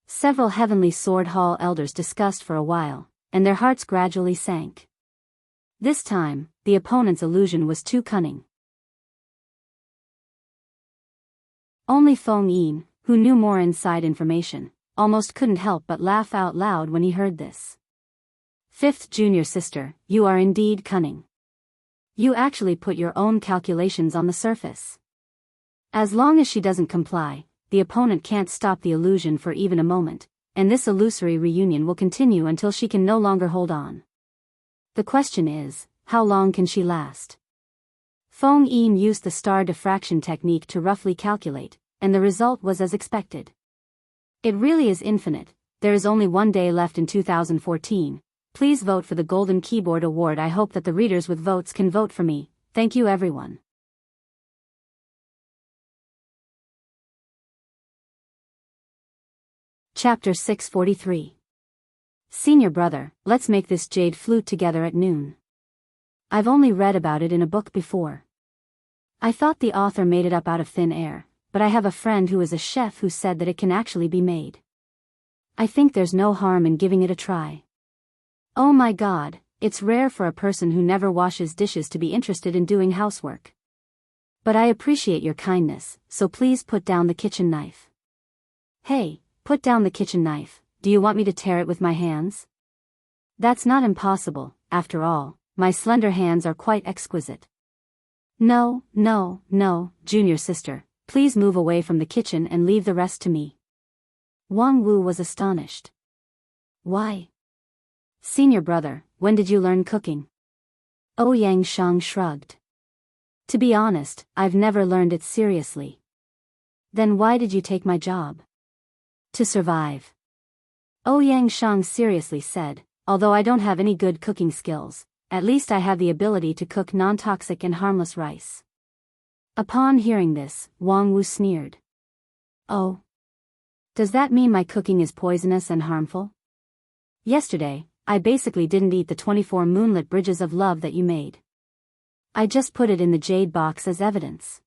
Several Heavenly Sword Hall elders discussed for a while, and their hearts gradually sank. This time, the opponent's illusion was too cunning. Only Feng Yin, who knew more inside information, almost couldn't help but laugh out loud when he heard this. Fifth junior sister, you are indeed cunning. You actually put your own calculations on the surface. As long as she doesn't comply, the opponent can't stop the illusion for even a moment, and this illusory reunion will continue until she can no longer hold on. The question is, how long can she last? Feng Yin used the star diffraction technique to roughly calculate, and the result was as expected. It really is infinite. There is only one day left in 2014. Please vote for the Golden Keyboard Award. I hope that the readers with votes can vote for me. Thank you everyone. Chapter 643. Senior brother, let's make this jade flute together at noon. I've only read about it in a book before. I thought the author made it up out of thin air, but I have a friend who is a chef who said that it can actually be made. I think there's no harm in giving it a try. Oh my God, it's rare for a person who never washes dishes to be interested in doing housework. But I appreciate your kindness, so please put down the kitchen knife. Hey, put down the kitchen knife. Do you want me to tear it with my hands? That's not impossible, after all, my slender hands are quite exquisite. No, no, no, junior sister, please move away from the kitchen and leave the rest to me. Wang Wu was astonished. Why? Senior brother, when did you learn cooking? Ouyang Shang shrugged. To be honest, I've never learned it seriously. Then why did you take my job? To survive. Ouyang Shang seriously said, although I don't have any good cooking skills, at least I have the ability to cook non-toxic and harmless rice. Upon hearing this, Wang Wu sneered. Oh. Does that mean my cooking is poisonous and harmful? Yesterday, I basically didn't eat the 24 moonlit bridges of love that you made. I just put it in the jade box as evidence.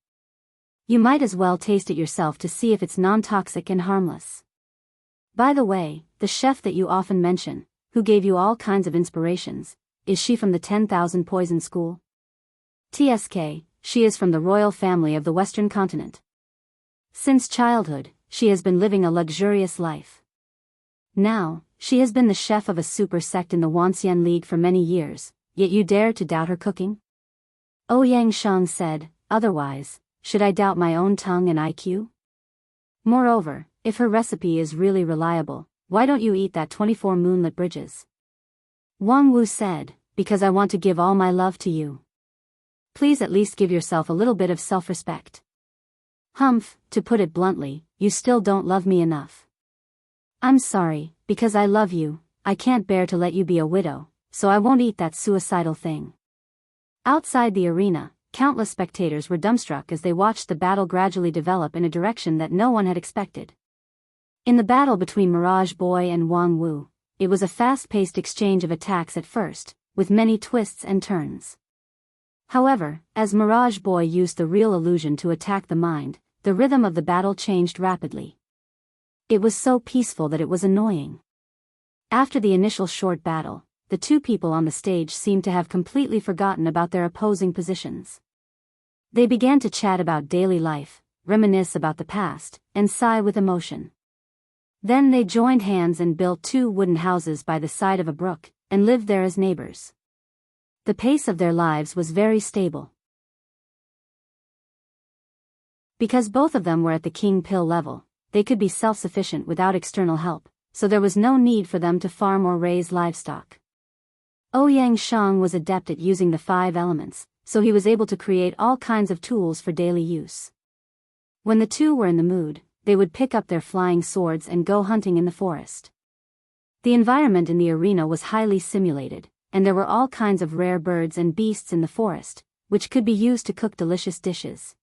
You might as well taste it yourself to see if it's non-toxic and harmless. By the way, the chef that you often mention, who gave you all kinds of inspirations, is she from the 10,000 Poison School? TSK, she is from the royal family of the Western continent. Since childhood, she has been living a luxurious life. Now, she has been the chef of a super sect in the Wanxian League for many years, yet you dare to doubt her cooking? Ouyang Shang said, otherwise, should I doubt my own tongue and IQ? Moreover, if her recipe is really reliable, why don't you eat that 24 moonlit bridges? Wang Wu said, because I want to give all my love to you. Please at least give yourself a little bit of self-respect. Humph, to put it bluntly, you still don't love me enough. I'm sorry, because I love you, I can't bear to let you be a widow, so I won't eat that suicidal thing. Outside the arena, countless spectators were dumbstruck as they watched the battle gradually develop in a direction that no one had expected. In the battle between Mirage Boy and Wang Wu, it was a fast-paced exchange of attacks at first, with many twists and turns. However, as Mirage Boy used the real illusion to attack the mind, the rhythm of the battle changed rapidly. It was so peaceful that it was annoying. After the initial short battle, the two people on the stage seemed to have completely forgotten about their opposing positions. They began to chat about daily life, reminisce about the past, and sigh with emotion. Then they joined hands and built 2 wooden houses by the side of a brook, and lived there as neighbors. The pace of their lives was very stable. Because both of them were at the king pill level, they could be self-sufficient without external help, so there was no need for them to farm or raise livestock. Ouyang Shang was adept at using the 5 elements, so he was able to create all kinds of tools for daily use. When the two were in the mood, they would pick up their flying swords and go hunting in the forest. The environment in the arena was highly simulated, and there were all kinds of rare birds and beasts in the forest, which could be used to cook delicious dishes.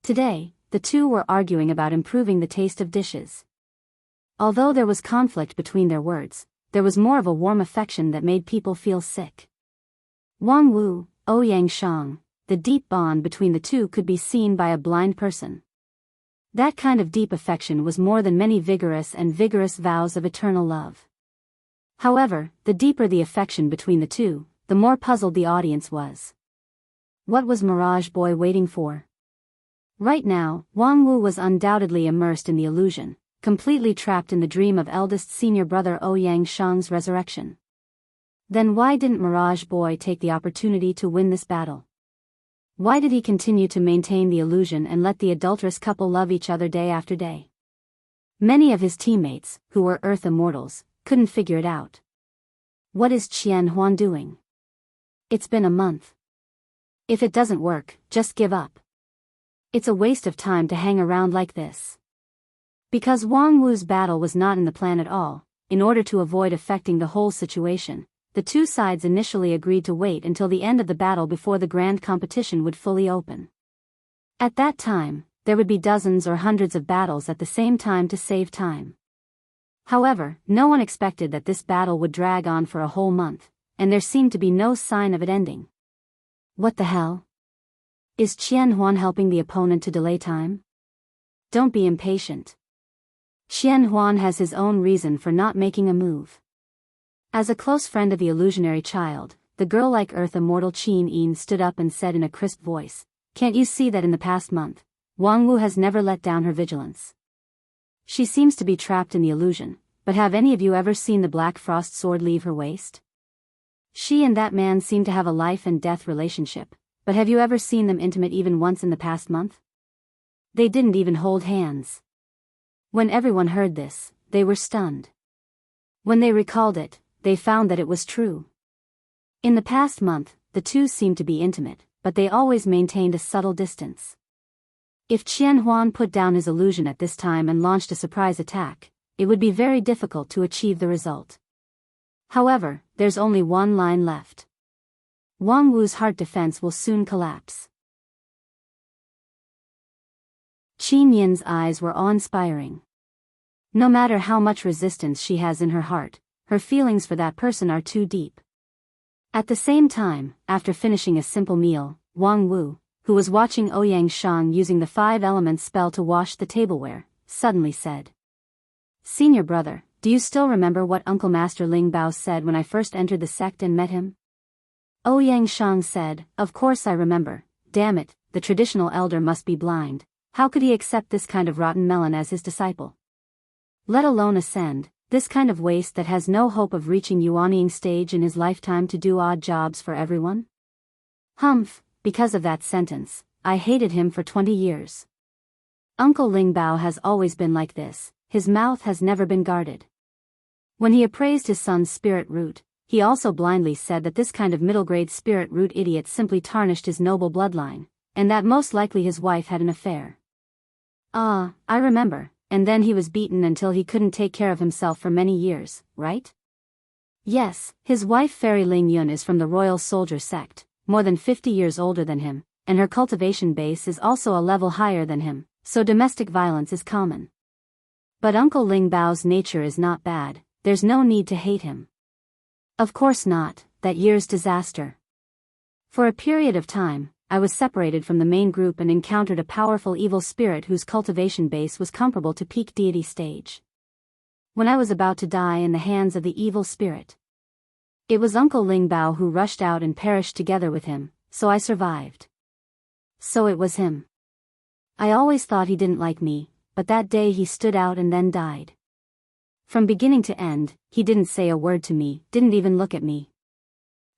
Today, the two were arguing about improving the taste of dishes. Although there was conflict between their words, there was more of a warm affection that made people feel sick. Wang Wu, Ouyang Shang, the deep bond between the two could be seen by a blind person. That kind of deep affection was more than many vigorous vows of eternal love. However, the deeper the affection between the two, the more puzzled the audience was. What was Mirage Boy waiting for? Right now, Wang Wu was undoubtedly immersed in the illusion, completely trapped in the dream of eldest senior brother Ouyang Shang's resurrection. Then why didn't Mirage Boy take the opportunity to win this battle? Why did he continue to maintain the illusion and let the adulterous couple love each other day after day? Many of his teammates, who were Earth Immortals, couldn't figure it out. What is Qian Huan doing? It's been a month. If it doesn't work, just give up. It's a waste of time to hang around like this. Because Wang Wu's battle was not in the plan at all, in order to avoid affecting the whole situation, the two sides initially agreed to wait until the end of the battle before the grand competition would fully open. At that time, there would be dozens or hundreds of battles at the same time to save time. However, no one expected that this battle would drag on for a whole month, and there seemed to be no sign of it ending. What the hell? Is Qian Huan helping the opponent to delay time? Don't be impatient. Qian Huan has his own reason for not making a move. As a close friend of the illusionary child, the girl-like Earth Immortal Qin Yin stood up and said in a crisp voice, "Can't you see that in the past month, Wang Wu has never let down her vigilance? She seems to be trapped in the illusion, but have any of you ever seen the Black Frost sword leave her waist? She and that man seem to have a life and death relationship, but have you ever seen them intimate even once in the past month? They didn't even hold hands." When everyone heard this, they were stunned. When they recalled it, they found that it was true. In the past month, the two seemed to be intimate, but they always maintained a subtle distance. If Qian Huan put down his illusion at this time and launched a surprise attack, it would be very difficult to achieve the result. However, there's only one line left. Wang Wu's heart defense will soon collapse. Qin Yin's eyes were awe-inspiring. No matter how much resistance she has in her heart, her feelings for that person are too deep. At the same time, after finishing a simple meal, Wang Wu, who was watching Ouyang Shang using the 5 elements spell to wash the tableware, suddenly said, "Senior brother, do you still remember what Uncle Master Ling Bao said when I first entered the sect and met him?" Ouyang Shang said, "Of course I remember. Damn it, the traditional elder must be blind. How could he accept this kind of rotten melon as his disciple? Let alone ascend, this kind of waste that has no hope of reaching Yuanying stage in his lifetime to do odd jobs for everyone?" Humph, because of that sentence, I hated him for 20 years. Uncle Ling Bao has always been like this, his mouth has never been guarded. When he appraised his son's spirit root, he also blindly said that this kind of middle-grade spirit root idiot simply tarnished his noble bloodline, and that most likely his wife had an affair. Ah, I remember, and then he was beaten until he couldn't take care of himself for many years, right? Yes, his wife Fairy Ling Yun is from the Royal Soldier sect, more than 50 years older than him, and her cultivation base is also a level higher than him, so domestic violence is common. But Uncle Ling Bao's nature is not bad, there's no need to hate him. Of course not, that year's disaster. For a period of time, I was separated from the main group and encountered a powerful evil spirit whose cultivation base was comparable to peak deity stage. When I was about to die in the hands of the evil spirit, it was Uncle Ling Bao who rushed out and perished together with him, so I survived. So it was him. I always thought he didn't like me, but that day he stood out and then died. From beginning to end, he didn't say a word to me, didn't even look at me.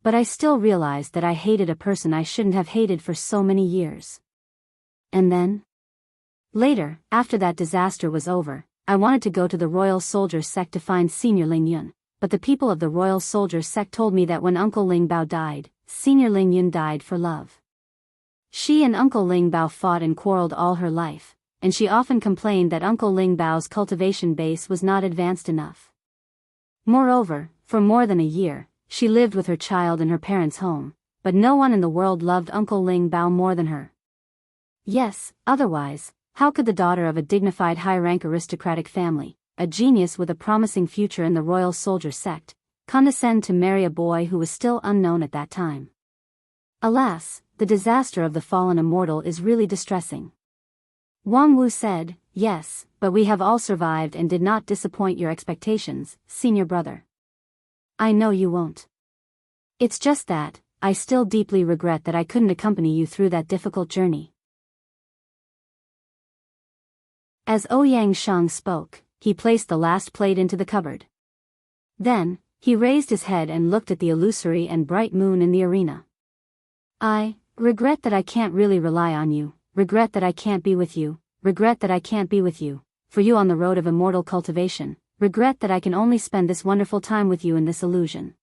But I still realized that I hated a person I shouldn't have hated for so many years. And then? Later, after that disaster was over, I wanted to go to the Royal Soldier sect to find Senior Ling Yun, but the people of the Royal Soldier sect told me that when Uncle Ling Bao died, Senior Ling Yun died for love. She and Uncle Ling Bao fought and quarreled all her life, and she often complained that Uncle Ling Bao's cultivation base was not advanced enough. Moreover, for more than a year, she lived with her child in her parents' home, but no one in the world loved Uncle Ling Bao more than her. Yes, otherwise, how could the daughter of a dignified high-rank aristocratic family, a genius with a promising future in the royal soldier sect, condescend to marry a boy who was still unknown at that time? Alas, the disaster of the fallen immortal is really distressing. Wang Wu said, "Yes, but we have all survived and did not disappoint your expectations, senior brother. I know you won't. It's just that, I still deeply regret that I couldn't accompany you through that difficult journey." As Ouyang Shang spoke, he placed the last plate into the cupboard. Then, he raised his head and looked at the illusory and bright moon in the arena. "I regret that I can't really rely on you, regret that I can't be with you, regret that I can't be with you, for you on the road of immortal cultivation, regret that I can only spend this wonderful time with you in this illusion.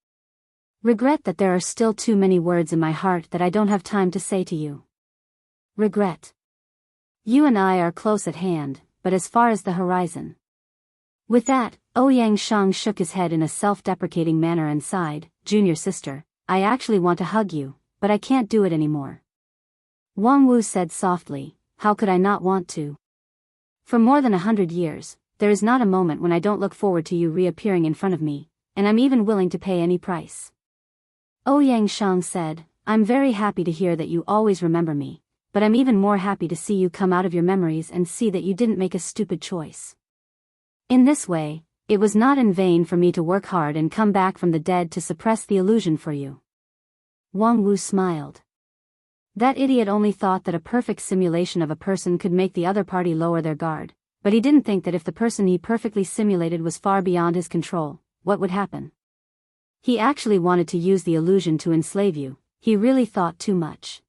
Regret that there are still too many words in my heart that I don't have time to say to you. Regret. You and I are close at hand, but as far as the horizon." With that, Ouyang Shang shook his head in a self-deprecating manner and sighed, "Junior sister, I actually want to hug you, but I can't do it anymore." Wang Wu said softly, "How could I not want to? For more than 100 years, there is not a moment when I don't look forward to you reappearing in front of me, and I'm even willing to pay any price." Ouyang Shang said, "I'm very happy to hear that you always remember me, but I'm even more happy to see you come out of your memories and see that you didn't make a stupid choice. In this way, it was not in vain for me to work hard and come back from the dead to suppress the illusion for you." Wang Wu smiled. That idiot only thought that a perfect simulation of a person could make the other party lower their guard, but he didn't think that if the person he perfectly simulated was far beyond his control, what would happen? He actually wanted to use the illusion to enslave you. He really thought too much.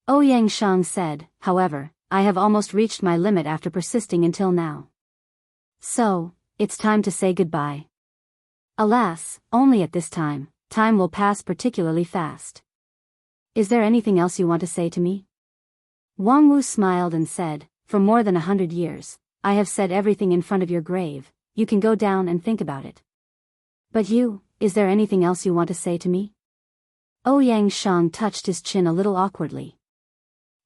Ouyang Shang said, "However, I have almost reached my limit after persisting until now. So, it's time to say goodbye. Alas, only at this time will pass particularly fast. Is there anything else you want to say to me?" Wang Wu smiled and said, "For more than 100 years, I have said everything in front of your grave. You can go down and think about it. But you, is there anything else you want to say to me?" Ouyang Shang touched his chin a little awkwardly.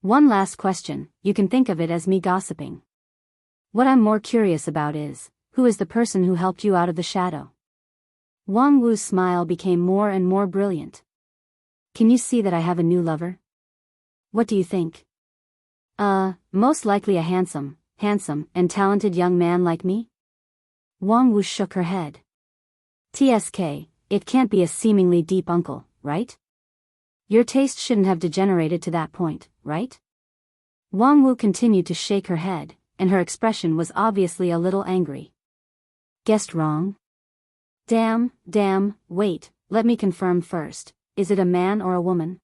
"One last question, you can think of it as me gossiping. What I'm more curious about is, who is the person who helped you out of the shadow?" Wang Wu's smile became more and more brilliant. "Can you see that I have a new lover? What do you think? Most likely a handsome, and talented young man like me?" Wang Wu shook her head. "TSK, it can't be a seemingly deep uncle, right? Your taste shouldn't have degenerated to that point, right?" Wang Wu continued to shake her head, and her expression was obviously a little angry. "Guessed wrong? Damn, wait, let me confirm first, is it a man or a woman?"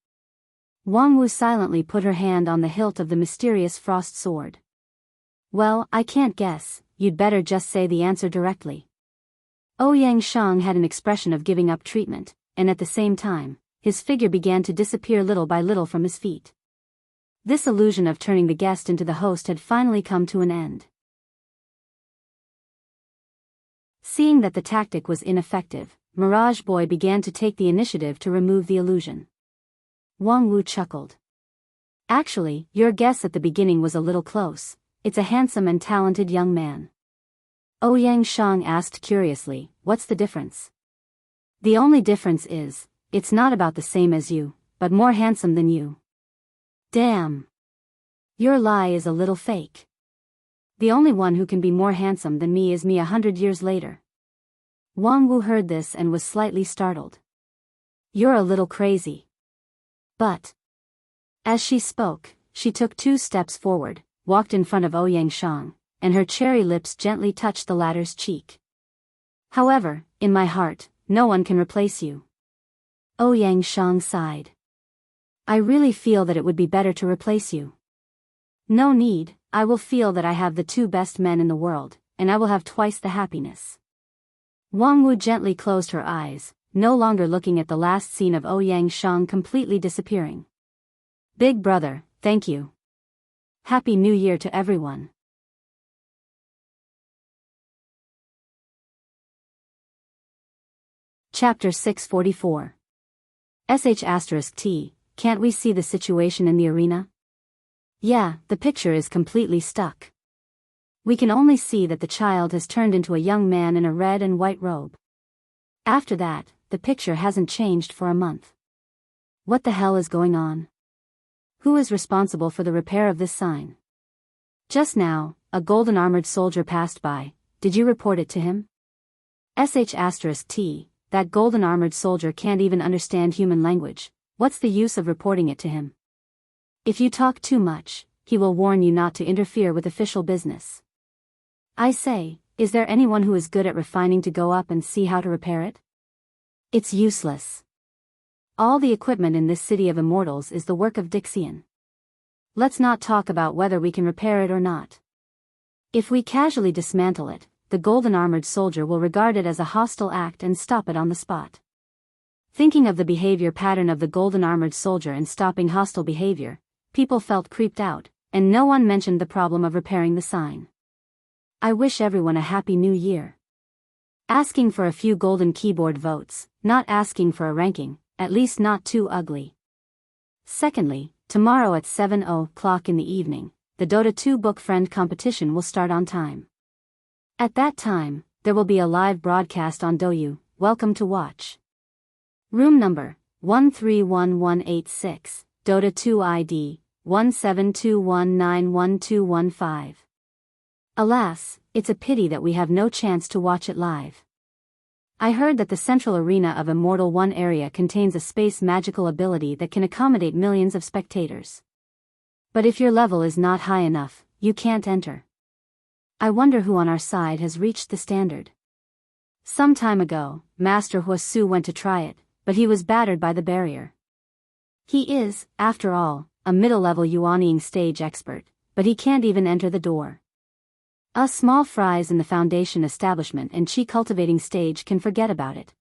Wang Wu silently put her hand on the hilt of the mysterious frost sword. "Well, I can't guess, you'd better just say the answer directly." Ouyang Shang had an expression of giving up treatment, and at the same time, his figure began to disappear little by little from his feet. This illusion of turning the guest into the host had finally come to an end. Seeing that the tactic was ineffective, Mirage Boy began to take the initiative to remove the illusion. Wang Wu chuckled. "Actually, your guess at the beginning was a little close. It's a handsome and talented young man." Ouyang Shang asked curiously, "What's the difference?" "The only difference is, it's not about the same as you, but more handsome than you." "Damn. Your lie is a little fake. The only one who can be more handsome than me is me 100 years later." Wang Wu heard this and was slightly startled. "You're a little crazy." But, as she spoke, she took 2 steps forward, walked in front of Ouyang Shang, and her cherry lips gently touched the latter's cheek. "However, in my heart, no one can replace you." Ouyang Shang sighed. "I really feel that it would be better to replace you." "No need, I will feel that I have the 2 best men in the world, and I will have twice the happiness." Wang Wu gently closed her eyes, no longer looking at the last scene of Ouyang Shang completely disappearing. "Big brother, thank you. Happy New Year to everyone." Chapter 644. *T. Can't we see the situation in the arena? Yeah, the picture is completely stuck. We can only see that the child has turned into a young man in a red and white robe. After that, the picture hasn't changed for a month. What the hell is going on? Who is responsible for the repair of this sign? Just now, a golden armored soldier passed by. Did you report it to him? *T. That golden armored soldier can't even understand human language. What's the use of reporting it to him? If you talk too much, he will warn you not to interfere with official business. I say, is there anyone who is good at refining to go up and see how to repair it? It's useless. All the equipment in this city of immortals is the work of Dixian. Let's not talk about whether we can repair it or not. If we casually dismantle it, the golden armored soldier will regard it as a hostile act and stop it on the spot. Thinking of the behavior pattern of the golden armored soldier and stopping hostile behavior, people felt creeped out, and no one mentioned the problem of repairing the sign. I wish everyone a happy new year. Asking for a few golden keyboard votes, not asking for a ranking, at least not too ugly. Secondly, tomorrow at 7:00 in the evening, the Dota 2 book friend competition will start on time. At that time, there will be a live broadcast on Douyu. Welcome to watch. Room number 131186, Dota 2 ID 1721911215. Alas, it's a pity that we have no chance to watch it live. I heard that the central arena of Immortal 1 area contains a space magical ability that can accommodate millions of spectators. But if your level is not high enough, you can't enter. I wonder who on our side has reached the standard. Some time ago, Master Huasu went to try it, but he was battered by the barrier. He is, after all, a middle-level Yuaniing stage expert, but he can't even enter the door. Us small fries in the foundation establishment and chi cultivating stage can forget about it.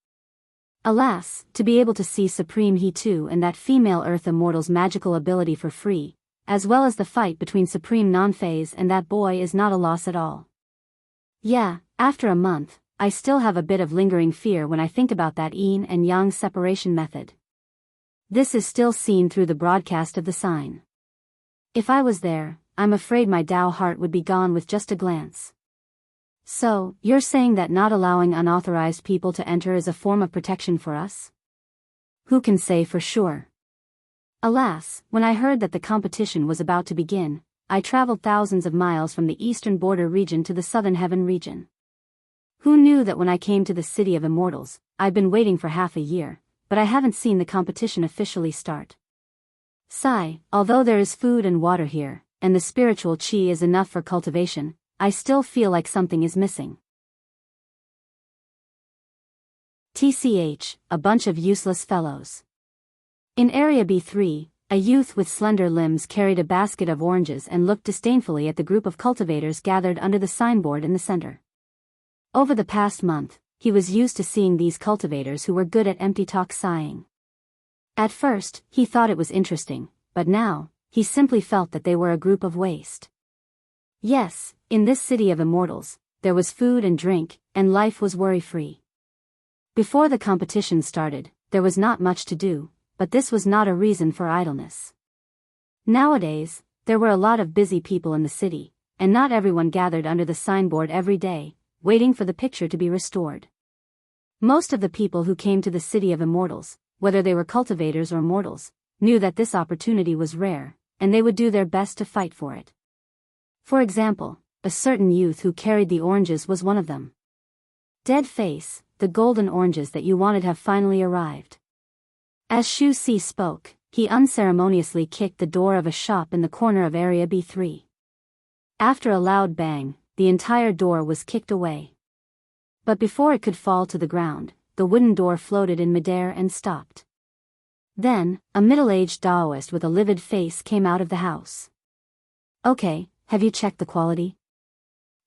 Alas, to be able to see Supreme He 2 and that female Earth Immortal's magical ability for free, as well as the fight between Supreme Non-Phase and that boy is not a loss at all. Yeah, after a month, I still have a bit of lingering fear when I think about that yin and yang separation method. This is still seen through the broadcast of the sign. If I was there, I'm afraid my Tao heart would be gone with just a glance. So, you're saying that not allowing unauthorized people to enter is a form of protection for us? Who can say for sure? Alas, when I heard that the competition was about to begin, I traveled thousands of miles from the eastern border region to the southern heaven region. Who knew that when I came to the city of immortals, I'd been waiting for half a year, but I haven't seen the competition officially start. Sigh, although there is food and water here, and the spiritual chi is enough for cultivation, I still feel like something is missing. TCH, a bunch of useless fellows. In Area B3, a youth with slender limbs carried a basket of oranges and looked disdainfully at the group of cultivators gathered under the signboard in the center. Over the past month, he was used to seeing these cultivators who were good at empty talk sighing. At first, he thought it was interesting, but now, he simply felt that they were a group of waste. Yes, in this city of immortals, there was food and drink, and life was worry-free. Before the competition started, there was not much to do, but this was not a reason for idleness. Nowadays, there were a lot of busy people in the city, and not everyone gathered under the signboard every day, waiting for the picture to be restored. Most of the people who came to the city of immortals, whether they were cultivators or mortals, knew that this opportunity was rare, and they would do their best to fight for it. For example, a certain youth who carried the oranges was one of them. Dead face, the golden oranges that you wanted have finally arrived. As Shu Si spoke, he unceremoniously kicked the door of a shop in the corner of Area B3. After a loud bang, the entire door was kicked away. But before it could fall to the ground, the wooden door floated in midair and stopped. Then, a middle-aged Taoist with a livid face came out of the house. Okay, have you checked the quality?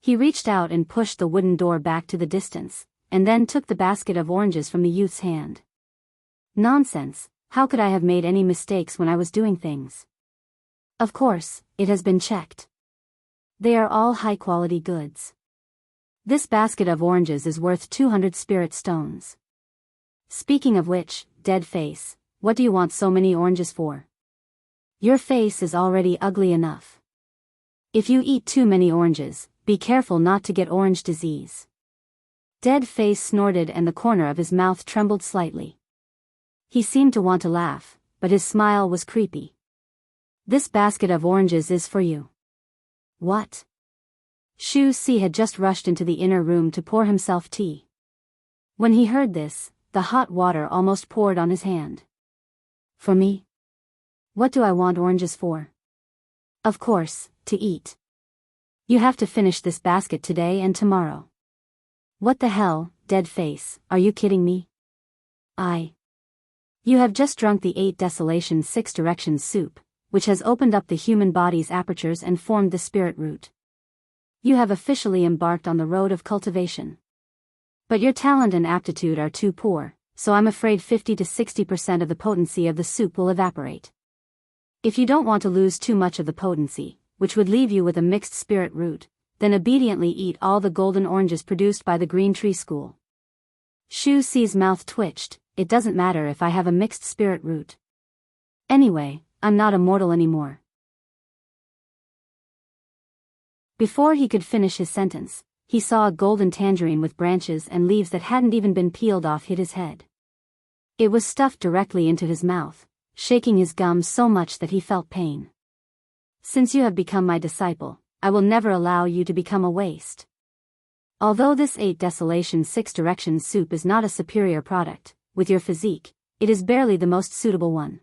He reached out and pushed the wooden door back to the distance, and then took the basket of oranges from the youth's hand. Nonsense, how could I have made any mistakes when I was doing things? Of course, it has been checked. They are all high-quality goods. This basket of oranges is worth 200 spirit stones. Speaking of which, dead face, what do you want so many oranges for? Your face is already ugly enough. If you eat too many oranges, be careful not to get orange disease. Dead face snorted and the corner of his mouth trembled slightly. He seemed to want to laugh, but his smile was creepy. This basket of oranges is for you. What? Shu Si had just rushed into the inner room to pour himself tea. When he heard this, the hot water almost poured on his hand. For me? What do I want oranges for? Of course, to eat. You have to finish this basket today and tomorrow. What the hell, dead face, are you kidding me? You have just drunk the 8 Desolation 6 Directions soup, which has opened up the human body's apertures and formed the spirit root. You have officially embarked on the road of cultivation. But your talent and aptitude are too poor, so I'm afraid 50 to 60% of the potency of the soup will evaporate. If you don't want to lose too much of the potency, which would leave you with a mixed spirit root, then obediently eat all the golden oranges produced by the Green Tree School. Shu Si's mouth twitched. It doesn't matter if I have a mixed spirit root. Anyway, I'm not immortal anymore. Before he could finish his sentence, he saw a golden tangerine with branches and leaves that hadn't even been peeled off hit his head. It was stuffed directly into his mouth, shaking his gums so much that he felt pain. Since you have become my disciple, I will never allow you to become a waste. Although this 8 Desolation 6 Directions soup is not a superior product, with your physique, it is barely the most suitable one.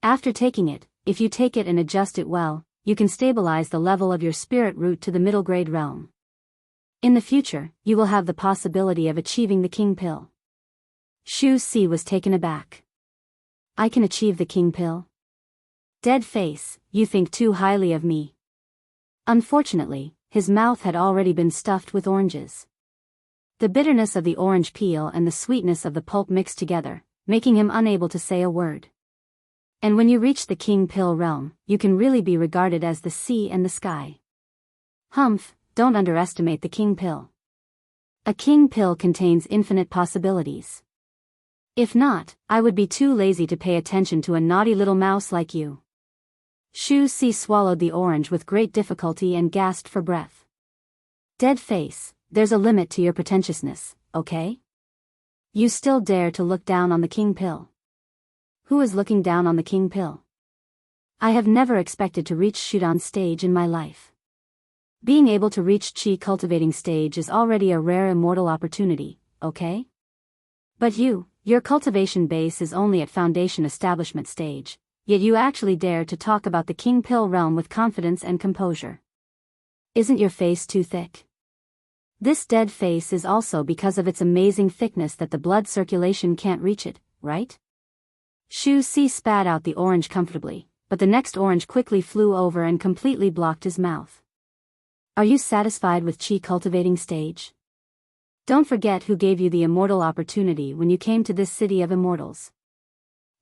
After taking it, if you take it and adjust it well, you can stabilize the level of your spirit root to the middle grade realm. In the future, you will have the possibility of achieving the king pill. Shu Si was taken aback. I can achieve the king pill? Dead face, you think too highly of me. Unfortunately, his mouth had already been stuffed with oranges. The bitterness of the orange peel and the sweetness of the pulp mixed together, making him unable to say a word. And when you reach the king pill realm, you can really be regarded as the sea and the sky. Humph, don't underestimate the king pill. A king pill contains infinite possibilities. If not, I would be too lazy to pay attention to a naughty little mouse like you. Shu Si swallowed the orange with great difficulty and gasped for breath. Dead face, there's a limit to your pretentiousness, okay? You still dare to look down on the king pill? Who is looking down on the king pill? I have never expected to reach Shudan stage in my life. Being able to reach Qi cultivating stage is already a rare immortal opportunity, okay? But your cultivation base is only at foundation establishment stage, yet you actually dare to talk about the king pill realm with confidence and composure. Isn't your face too thick? This dead face is also because of its amazing thickness that the blood circulation can't reach it, right? Shu Si spat out the orange comfortably, but the next orange quickly flew over and completely blocked his mouth. Are you satisfied with Qi cultivating stage? Don't forget who gave you the immortal opportunity when you came to this city of immortals.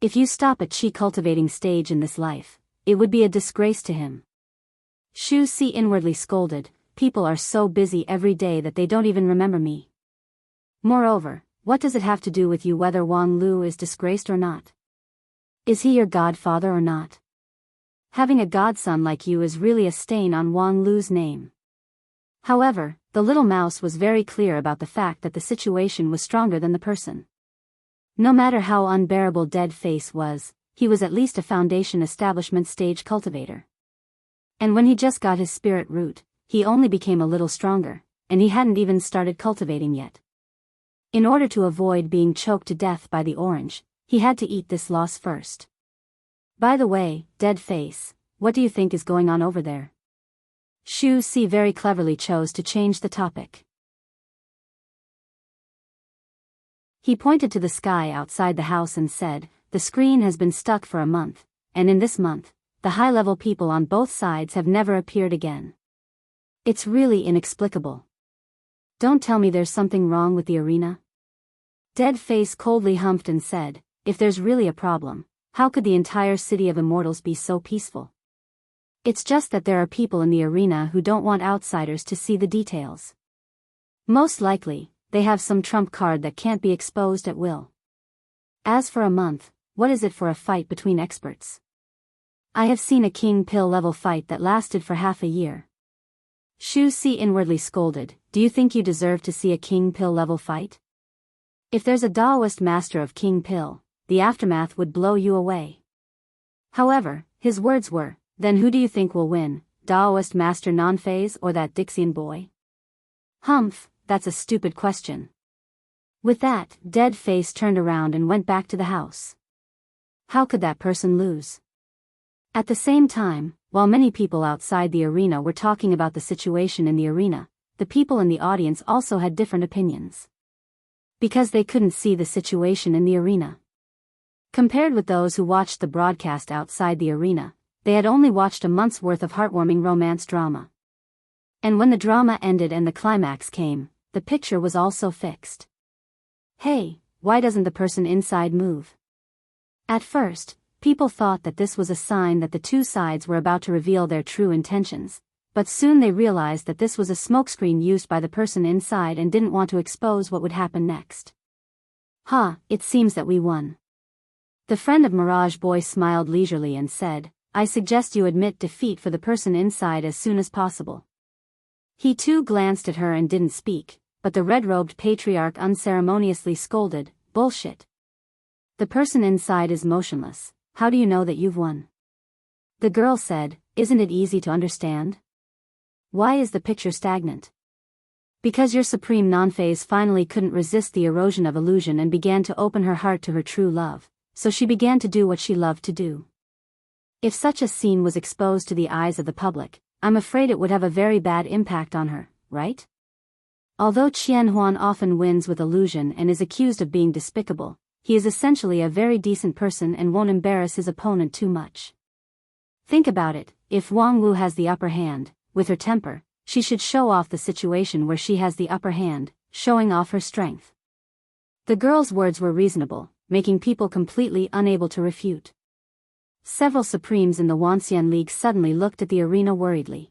If you stop at Qi cultivating stage in this life, it would be a disgrace to him. Shu Si inwardly scolded, people are so busy every day that they don't even remember me. Moreover, what does it have to do with you whether Wang Lu is disgraced or not? Is he your godfather or not? Having a godson like you is really a stain on Wang Lu's name. However, the little mouse was very clear about the fact that the situation was stronger than the person. No matter how unbearable Dead Face was, he was at least a foundation establishment stage cultivator. And when he just got his spirit root, he only became a little stronger, and he hadn't even started cultivating yet. In order to avoid being choked to death by the orange, he had to eat this loss first. By the way, Dead Face, what do you think is going on over there? Shu Si very cleverly chose to change the topic. He pointed to the sky outside the house and said, the screen has been stuck for a month, and in this month, the high-level people on both sides have never appeared again. It's really inexplicable. Don't tell me there's something wrong with the arena? Dead Face coldly humphed and said, if there's really a problem, how could the entire city of immortals be so peaceful? It's just that there are people in the arena who don't want outsiders to see the details. Most likely, they have some trump card that can't be exposed at will. As for a month, what is it for a fight between experts? I have seen a king pill level fight that lasted for half a year. Shu Si inwardly scolded, do you think you deserve to see a king pill level fight? If there's a Daoist master of king pill, the aftermath would blow you away. However, his words were, then who do you think will win, Daoist master non-phase or that Dixian boy? Humph, that's a stupid question. With that, Dead Face turned around and went back to the house. How could that person lose? At the same time, while many people outside the arena were talking about the situation in the arena, the people in the audience also had different opinions. Because they couldn't see the situation in the arena. Compared with those who watched the broadcast outside the arena, they had only watched a month's worth of heartwarming romance drama. And when the drama ended and the climax came, the picture was also fixed. Hey, why doesn't the person inside move? At first, people thought that this was a sign that the two sides were about to reveal their true intentions, but soon they realized that this was a smokescreen used by the person inside and didn't want to expose what would happen next. It seems that we won. The friend of Mirage Boy smiled leisurely and said, I suggest you admit defeat for the person inside as soon as possible. He too glanced at her and didn't speak, but the red-robed patriarch unceremoniously scolded, bullshit. The person inside is motionless. How do you know that you've won? The girl said, isn't it easy to understand? Why is the picture stagnant? Because your supreme non-phase finally couldn't resist the erosion of illusion and began to open her heart to her true love, so she began to do what she loved to do. If such a scene was exposed to the eyes of the public, I'm afraid it would have a very bad impact on her, right? Although Qian Huan often wins with illusion and is accused of being despicable, he is essentially a very decent person and won't embarrass his opponent too much. Think about it, if Wang Wu has the upper hand, with her temper, she should show off the situation where she has the upper hand, showing off her strength. The girl's words were reasonable, making people completely unable to refute. Several Supremes in the Wanxian League suddenly looked at the arena worriedly.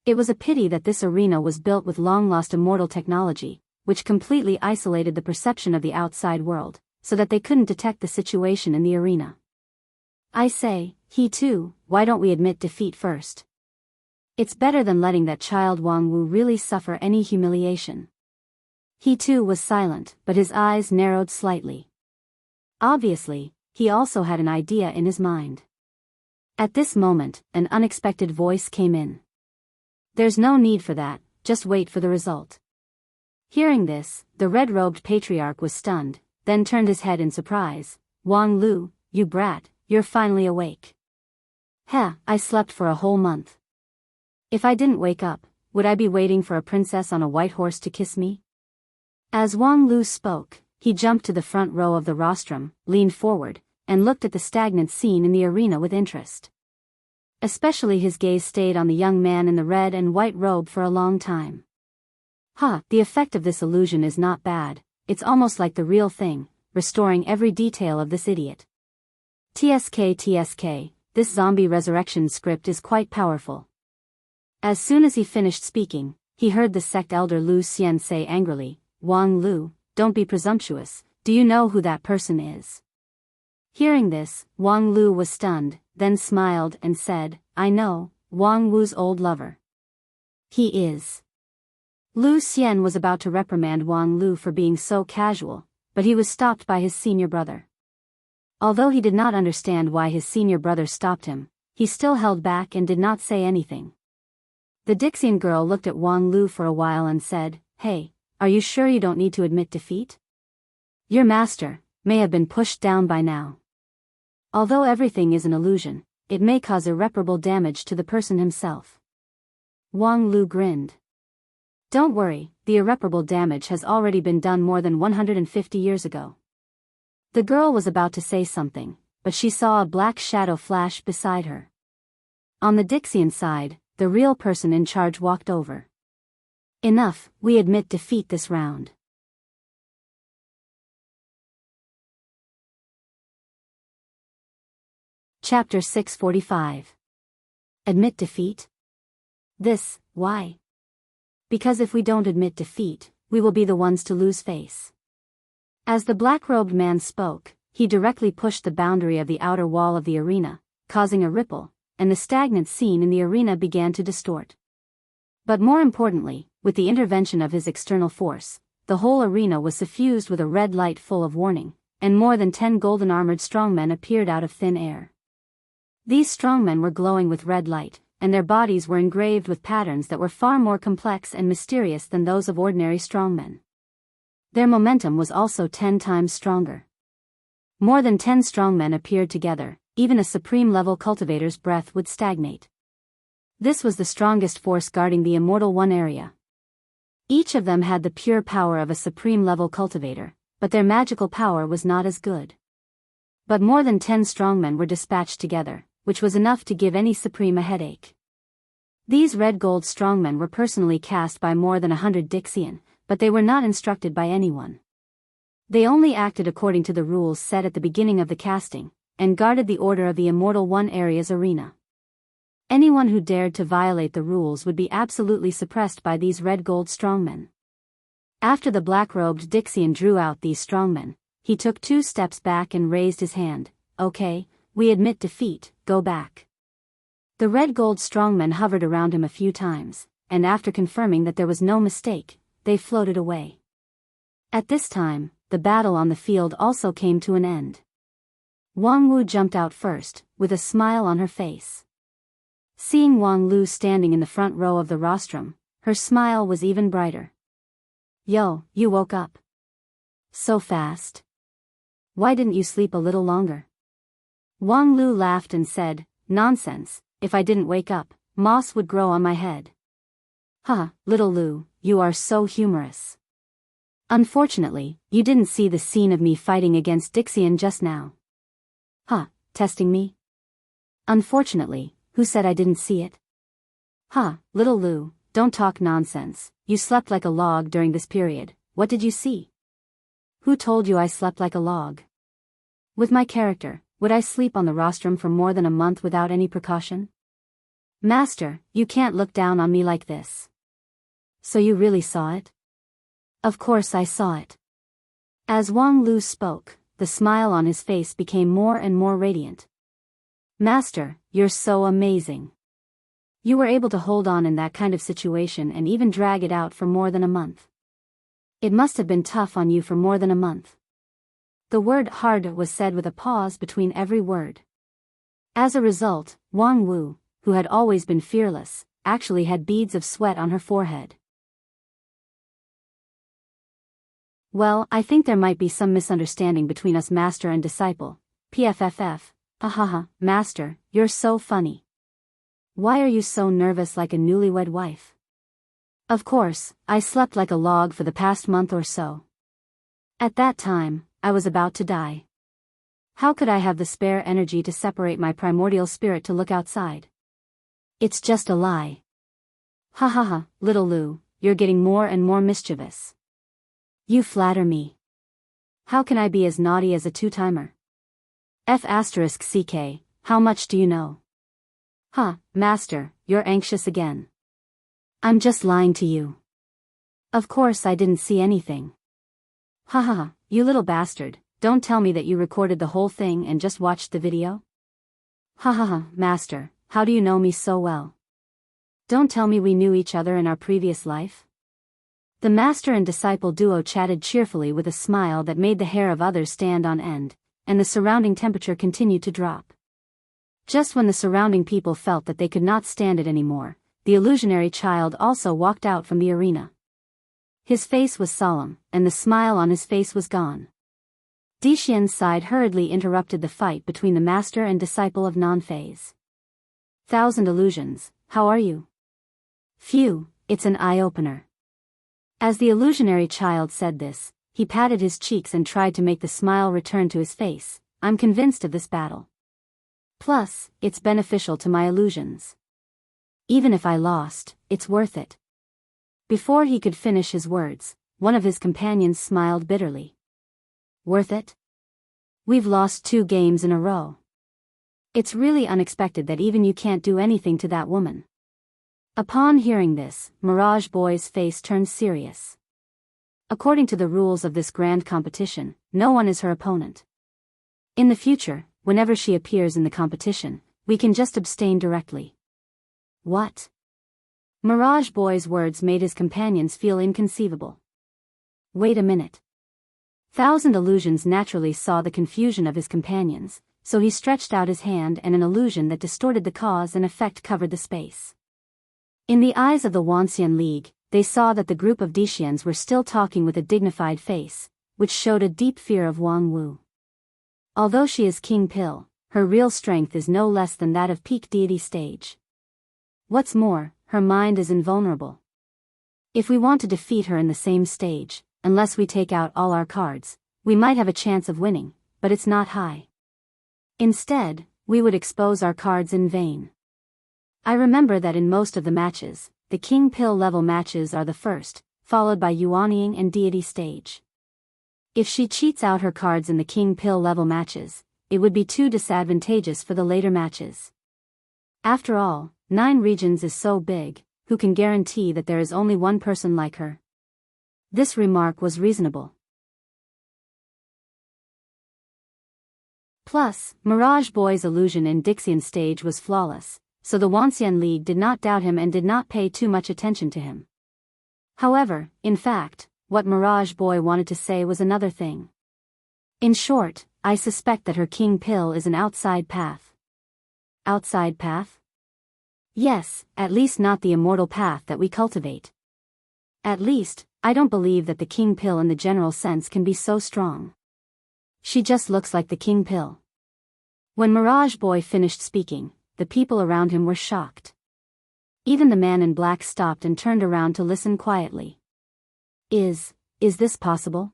It was a pity that this arena was built with long-lost immortal technology, which completely isolated the perception of the outside world, so that they couldn't detect the situation in the arena. I say, he too, why don't we admit defeat first? It's better than letting that child Wang Wu really suffer any humiliation. He too was silent, but his eyes narrowed slightly. Obviously, he also had an idea in his mind. At this moment, an unexpected voice came in. There's no need for that, just wait for the result. Hearing this, the red-robed patriarch was stunned, then turned his head in surprise. Wang Lu, you brat, you're finally awake. I slept for a whole month. If I didn't wake up, would I be waiting for a princess on a white horse to kiss me? As Wang Lu spoke, he jumped to the front row of the rostrum, leaned forward, and looked at the stagnant scene in the arena with interest. Especially his gaze stayed on the young man in the red and white robe for a long time. The effect of this illusion is not bad, it's almost like the real thing, restoring every detail of this idiot. TSK, this zombie resurrection script is quite powerful. As soon as he finished speaking, he heard the sect elder Lu Xian say angrily, Wang Lu, don't be presumptuous, do you know who that person is? Hearing this, Wang Lu was stunned, then smiled and said, I know, Wang Wu's old lover. He is. Lu Xian was about to reprimand Wang Lu for being so casual, but he was stopped by his senior brother. Although he did not understand why his senior brother stopped him, he still held back and did not say anything. The Dixian girl looked at Wang Lu for a while and said, Hey, are you sure you don't need to admit defeat? Your master may have been pushed down by now. Although everything is an illusion, it may cause irreparable damage to the person himself. Wang Lu grinned. Don't worry, the irreparable damage has already been done more than 150 years ago. The girl was about to say something, but she saw a black shadow flash beside her. On the Dixian side, the real person in charge walked over. Enough, we admit defeat this round. Chapter 645. Admit defeat? Why? Because if we don't admit defeat, we will be the ones to lose face. As the black-robed man spoke, he directly pushed the boundary of the outer wall of the arena, causing a ripple, and the stagnant scene in the arena began to distort. But more importantly, with the intervention of his external force, the whole arena was suffused with a red light full of warning, and more than 10 golden-armored strongmen appeared out of thin air. These strongmen were glowing with red light, and their bodies were engraved with patterns that were far more complex and mysterious than those of ordinary strongmen. Their momentum was also 10 times stronger. More than 10 strongmen appeared together, even a supreme-level cultivator's breath would stagnate. This was the strongest force guarding the Immortal One area. Each of them had the pure power of a supreme-level cultivator, but their magical power was not as good. But more than 10 strongmen were dispatched together, which was enough to give any supreme a headache. These red-gold strongmen were personally cast by more than 100 Dixian, but they were not instructed by anyone. They only acted according to the rules set at the beginning of the casting, and guarded the order of the Immortal One area's arena. Anyone who dared to violate the rules would be absolutely suppressed by these red-gold strongmen. After the black-robed Dixian drew out these strongmen, he took 2 steps back and raised his hand. Okay, we admit defeat, go back. The red-gold strongmen hovered around him a few times, and after confirming that there was no mistake, they floated away. At this time, the battle on the field also came to an end. Wang Wu jumped out first, with a smile on her face. Seeing Wang Lu standing in the front row of the rostrum, her smile was even brighter. Yo, you woke up. So fast. Why didn't you sleep a little longer? Wang Lu laughed and said, nonsense, if I didn't wake up, moss would grow on my head. Huh, little Lu, you are so humorous. Unfortunately, you didn't see the scene of me fighting against Dixian just now. Huh, testing me? Unfortunately, who said I didn't see it? Huh, little Lu, don't talk nonsense, you slept like a log during this period, what did you see? Who told you I slept like a log? With my character, would I sleep on the rostrum for more than a month without any precaution? Master, you can't look down on me like this. So you really saw it? Of course I saw it. As Wang Lu spoke, the smile on his face became more and more radiant. Master, you're so amazing. You were able to hold on in that kind of situation and even drag it out for more than a month. It must have been tough on you for more than a month. The word hard was said with a pause between every word. As a result, Wang Wu, who had always been fearless, actually had beads of sweat on her forehead. Well, I think there might be some misunderstanding between us master and disciple. PFFF. Hahaha, master, you're so funny. Why are you so nervous like a newlywed wife? Of course, I slept like a log for the past month or so. At that time, I was about to die. How could I have the spare energy to separate my primordial spirit to look outside? It's just a lie. Hahaha, little Lu, you're getting more and more mischievous. You flatter me. How can I be as naughty as a two-timer? F***CK, how much do you know? Huh, master, you're anxious again. I'm just lying to you. Of course I didn't see anything. Haha, you little bastard, don't tell me that you recorded the whole thing and just watched the video? Hahaha, master, how do you know me so well? Don't tell me we knew each other in our previous life? The master and disciple duo chatted cheerfully with a smile that made the hair of others stand on end, and the surrounding temperature continued to drop. Just when the surrounding people felt that they could not stand it anymore, the illusionary child also walked out from the arena. His face was solemn, and the smile on his face was gone. Dixian's side hurriedly interrupted the fight between the master and disciple of non-phase. Thousand illusions, how are you? Phew, it's an eye-opener. As the illusionary child said this, he patted his cheeks and tried to make the smile return to his face. I'm convinced of this battle. Plus, it's beneficial to my illusions. Even if I lost, it's worth it. Before he could finish his words, one of his companions smiled bitterly. Worth it? We've lost 2 games in a row. It's really unexpected that even you can't do anything to that woman. Upon hearing this, Mirage Boy's face turned serious. according to the rules of this grand competition, no one is her opponent. In the future, whenever she appears in the competition, we can just abstain directly. What? Mirage Boy's words made his companions feel inconceivable. Wait a minute. Thousand Illusions naturally saw the confusion of his companions, so he stretched out his hand and an illusion that distorted the cause and effect covered the space. In the eyes of the Wanxian League, they saw that the group of Dixians were still talking with a dignified face, which showed a deep fear of Wang Wu. Although she is King Pill, her real strength is no less than that of peak deity stage. What's more, her mind is invulnerable. If we want to defeat her in the same stage, unless we take out all our cards, we might have a chance of winning, but it's not high. Instead, we would expose our cards in vain. I remember that in most of the matches, the King Pill level matches are the first, followed by Yuanying and deity stage. If she cheats out her cards in the King Pill level matches, it would be too disadvantageous for the later matches. After all, 9 regions is so big, who can guarantee that there is only one person like her? This remark was reasonable. Plus, Mirage Boy's illusion in Dixian stage was flawless, so the Wanxian League did not doubt him and did not pay too much attention to him. However, in fact, what Mirage Boy wanted to say was another thing. In short, I suspect that her King Pill is an outside path. Outside path? Yes, at least not the immortal path that we cultivate. At least, I don't believe that the King Pill in the general sense can be so strong. She just looks like the King Pill. When Mirage Boy finished speaking, the people around him were shocked. Even the man in black stopped and turned around to listen quietly. Is this possible?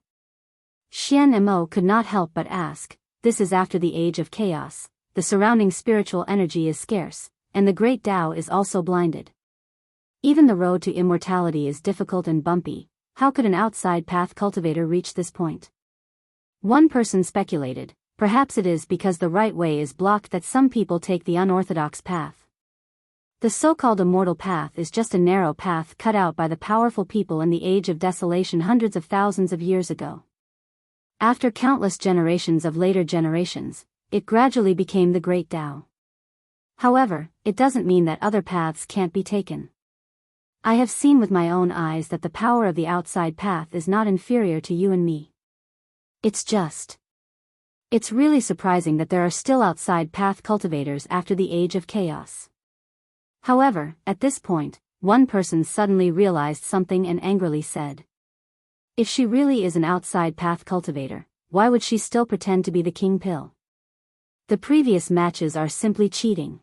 Xian Mo could not help but ask. This is after the age of chaos, the surrounding spiritual energy is scarce, and the great Tao is also blinded. Even the road to immortality is difficult and bumpy. How could an outside path cultivator reach this point? One person speculated, perhaps it is because the right way is blocked that some people take the unorthodox path. The so-called immortal path is just a narrow path cut out by the powerful people in the age of desolation hundreds of thousands of years ago. After countless generations of later generations, it gradually became the Great Tao. However, it doesn't mean that other paths can't be taken. I have seen with my own eyes that the power of the outside path is not inferior to you and me. It's really surprising that there are still outside path cultivators after the age of chaos. However, at this point, one person suddenly realized something and angrily said, if she really is an outside path cultivator, why would she still pretend to be the King Pill? The previous matches are simply cheating.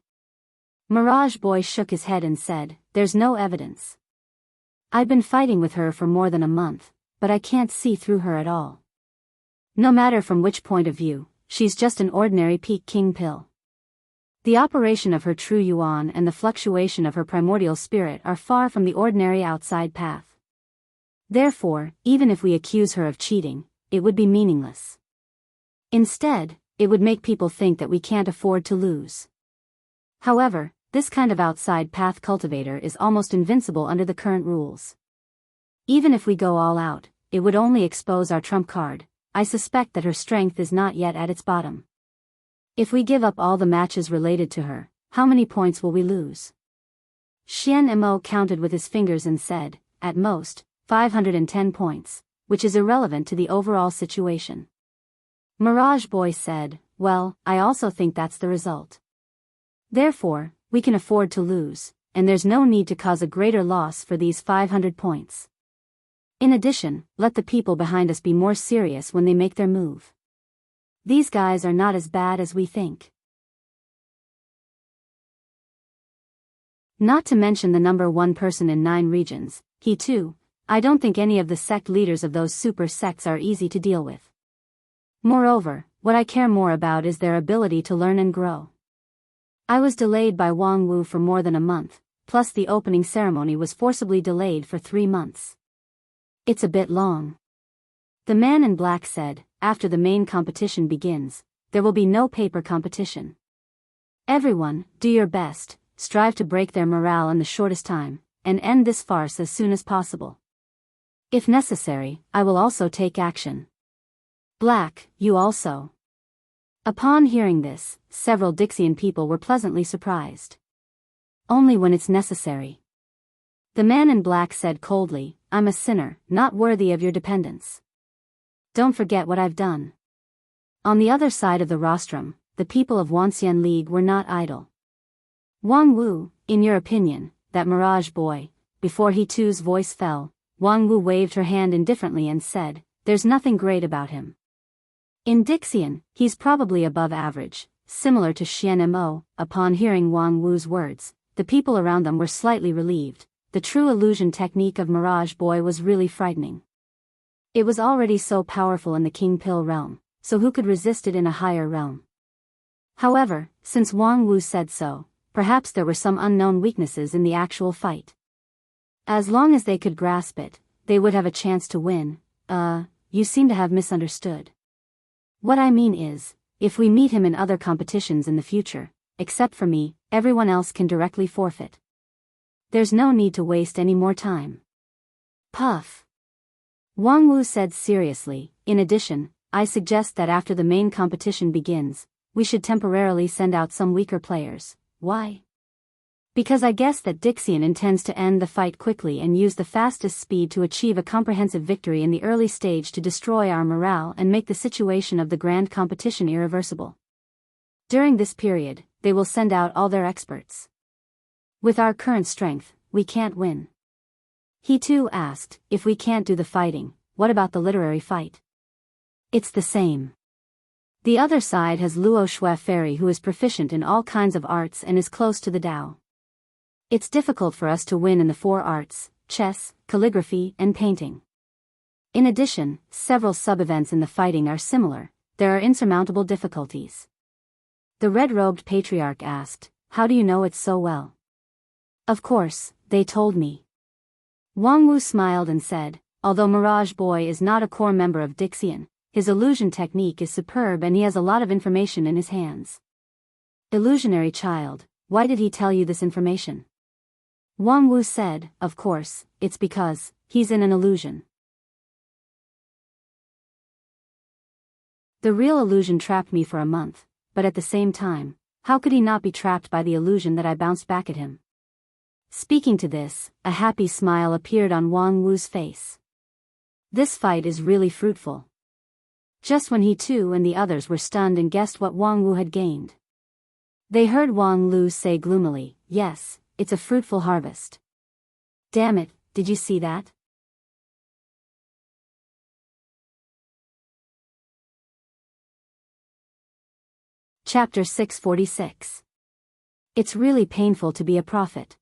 Mirage Boy shook his head and said, there's no evidence. I've been fighting with her for more than a month, but I can't see through her at all. No matter from which point of view, she's just an ordinary peak King Pill. The operation of her true yuan and the fluctuation of her primordial spirit are far from the ordinary outside path. Therefore, even if we accuse her of cheating, it would be meaningless. Instead, it would make people think that we can't afford to lose. However, this kind of outside path cultivator is almost invincible under the current rules. Even if we go all out, it would only expose our trump card. I suspect that her strength is not yet at its bottom. If we give up all the matches related to her, how many points will we lose? Xian Mo counted with his fingers and said, at most, 510 points, which is irrelevant to the overall situation. Mirage Boy said, well, I also think that's the result. Therefore, we can afford to lose, and there's no need to cause a greater loss for these 500 points. In addition, let the people behind us be more serious when they make their move. These guys are not as bad as we think. Not to mention the number one person in 9 regions, he too. I don't think any of the sect leaders of those super sects are easy to deal with. Moreover, what I care more about is their ability to learn and grow. I was delayed by Wang Wu for more than a month, plus the opening ceremony was forcibly delayed for 3 months. It's a bit long. The man in black said, after the main competition begins, there will be no paper competition. Everyone, do your best, strive to break their morale in the shortest time, and end this farce as soon as possible. If necessary, I will also take action. Black, you also. Upon hearing this, several Dixian people were pleasantly surprised. Only when it's necessary. The man in black said coldly, I'm a sinner, not worthy of your dependence. Don't forget what I've done. On the other side of the rostrum, the people of Wanxian League were not idle. Wang Wu, in your opinion, that mirage boy, before he too's voice fell, Wang Wu waved her hand indifferently and said, there's nothing great about him. In Dixian, he's probably above average, similar to Xian Mo. Upon hearing Wang Wu's words, the people around them were slightly relieved. The true illusion technique of Mirage Boy was really frightening. It was already so powerful in the King Pill realm, so who could resist it in a higher realm? However, since Wang Wu said so, perhaps there were some unknown weaknesses in the actual fight. As long as they could grasp it, they would have a chance to win. You seem to have misunderstood. What I mean is, if we meet him in other competitions in the future, except for me, everyone else can directly forfeit. There's no need to waste any more time. Puff. Wang Wu said seriously, in addition, I suggest that after the main competition begins, we should temporarily send out some weaker players. Why? Because I guess that Dixian intends to end the fight quickly and use the fastest speed to achieve a comprehensive victory in the early stage to destroy our morale and make the situation of the grand competition irreversible. During this period, they will send out all their experts. With our current strength, we can't win. He too asked, if we can't do the fighting, what about the literary fight? It's the same. The other side has Luo Shui Fairy who is proficient in all kinds of arts and is close to the Tao. It's difficult for us to win in the 4 arts, chess, calligraphy, and painting. In addition, several sub-events in the fighting are similar, there are insurmountable difficulties. The red-robed patriarch asked, how do you know it so well? Of course, they told me. Wang Wu smiled and said, although Mirage Boy is not a core member of Dixian, his illusion technique is superb and he has a lot of information in his hands. Illusionary child, why did he tell you this information? Wang Wu said, of course, it's because he's in an illusion. The real illusion trapped me for a month, but at the same time, how could he not be trapped by the illusion that I bounced back at him? Speaking to this, a happy smile appeared on Wang Wu's face. This fight is really fruitful. Just when he too and the others were stunned and guessed what Wang Wu had gained. They heard Wang Lu say gloomily, yes, it's a fruitful harvest. Damn it, did you see that? Chapter 646. It's really painful to be a prophet.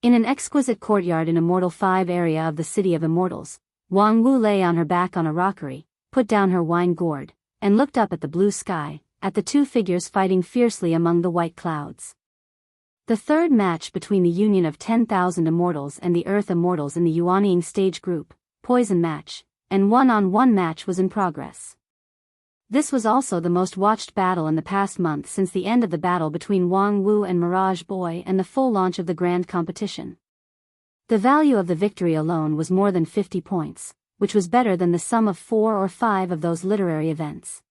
In an exquisite courtyard in Immortal 5 area of the City of Immortals, Wang Wu lay on her back on a rockery, put down her wine gourd, and looked up at the blue sky, at the 2 figures fighting fiercely among the white clouds. The third match between the union of 10,000 immortals and the Earth Immortals in the Yuanying stage group, Poison Match, and one-on-one match was in progress. This was also the most watched battle in the past month since the end of the battle between Wang Wu and Mirage Boy and the full launch of the grand competition. The value of the victory alone was more than 50 points, which was better than the sum of 4 or 5 of those literary events.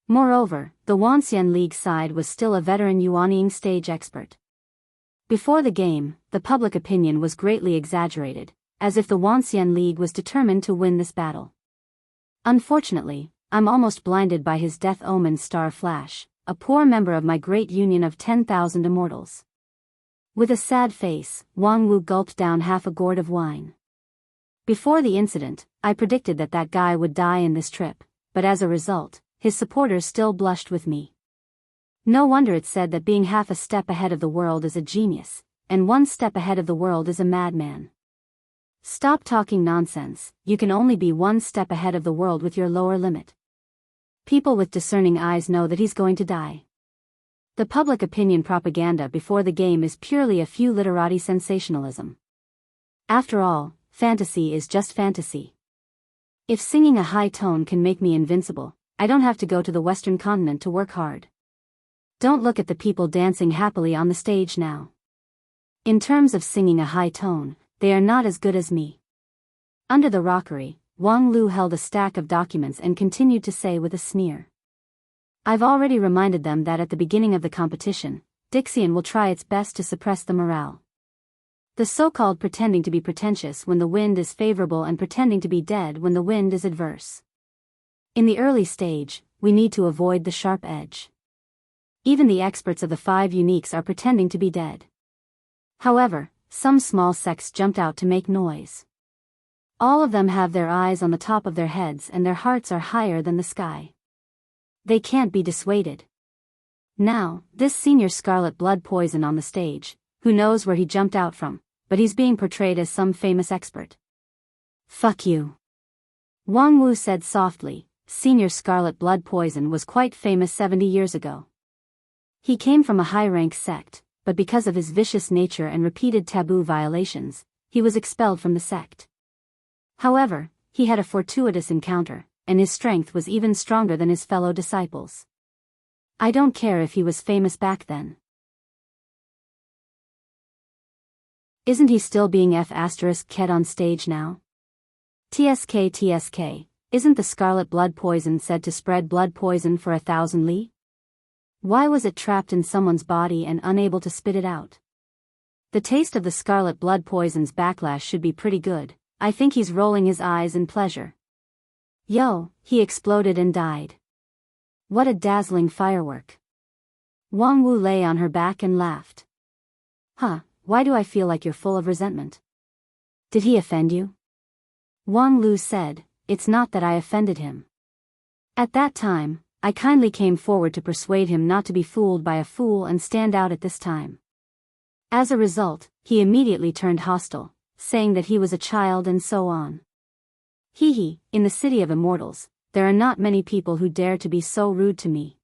Moreover, the Wanxian League side was still a veteran Yuanying stage expert. Before the game, the public opinion was greatly exaggerated, as if the Wanxian League was determined to win this battle. Unfortunately, I'm almost blinded by his death omen star flash, a poor member of my great union of 10,000 immortals. With a sad face, Wang Wu gulped down half a gourd of wine. Before the incident, I predicted that that guy would die in this trip, but as a result, his supporters still blushed with me. No wonder it's said that being half a step ahead of the world is a genius, and 1 step ahead of the world is a madman. Stop talking nonsense, you can only be 1 step ahead of the world with your lower limit. People with discerning eyes know that he's going to die. The public opinion propaganda before the game is purely a few literati sensationalism. After all, fantasy is just fantasy. If singing a high tone can make me invincible, I don't have to go to the Western continent to work hard. Don't look at the people dancing happily on the stage now. In terms of singing a high tone, they are not as good as me. Under the rockery, Wang Lu held a stack of documents and continued to say with a sneer. I've already reminded them that at the beginning of the competition, Dixian will try its best to suppress the morale. The so-called pretending to be pretentious when the wind is favorable and pretending to be dead when the wind is adverse. In the early stage, we need to avoid the sharp edge. Even the experts of the 5 uniques are pretending to be dead. However, some small sects jumped out to make noise. All of them have their eyes on the top of their heads and their hearts are higher than the sky. They can't be dissuaded. Now, this senior Scarlet Blood Poison on the stage, who knows where he jumped out from, but he's being portrayed as some famous expert. Fuck you. Wang Wu said softly. Senior Scarlet Blood Poison was quite famous 70 years ago. He came from a high-rank sect, but because of his vicious nature and repeated taboo violations, he was expelled from the sect. However, he had a fortuitous encounter, and his strength was even stronger than his fellow disciples. I don't care if he was famous back then. Isn't he still being F***ked on stage now? TSK, isn't the scarlet blood poison said to spread blood poison for 1,000 li? Why was it trapped in someone's body and unable to spit it out? The taste of the scarlet blood poison's backlash should be pretty good. I think he's rolling his eyes in pleasure. Yo, he exploded and died. What a dazzling firework. Wang Wu lay on her back and laughed. Huh, why do I feel like you're full of resentment? Did he offend you? Wang Lu said, it's not that I offended him. At that time, I kindly came forward to persuade him not to be fooled by a fool and stand out at this time. As a result, he immediately turned hostile, saying that he was a child and so on. Hee, in the city of immortals, there are not many people who dare to be so rude to me.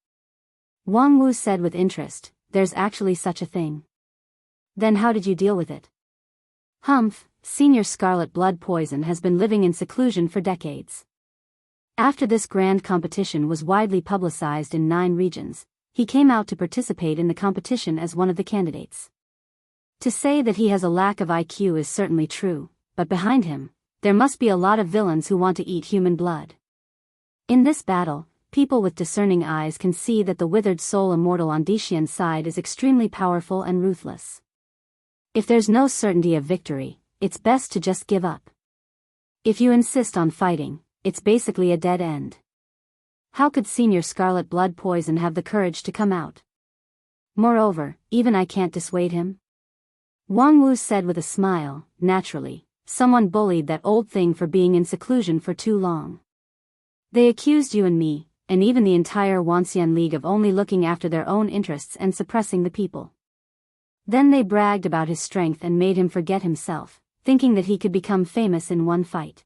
Wang Wu said with interest, there's actually such a thing. Then how did you deal with it? Humph, Senior Scarlet Blood Poison has been living in seclusion for decades. After this grand competition was widely publicized in 9 regions, he came out to participate in the competition as one of the candidates. To say that he has a lack of IQ is certainly true, but behind him, there must be a lot of villains who want to eat human blood. In this battle, people with discerning eyes can see that the withered soul immortal on Dixian's side is extremely powerful and ruthless. If there's no certainty of victory, it's best to just give up. If you insist on fighting, it's basically a dead end. How could Senior Scarlet Blood Poison have the courage to come out? Moreover, even I can't dissuade him. Wang Wu said with a smile, naturally, someone bullied that old thing for being in seclusion for too long. They accused you and me, and even the entire Wanxian League of only looking after their own interests and suppressing the people. Then they bragged about his strength and made him forget himself, thinking that he could become famous in one fight.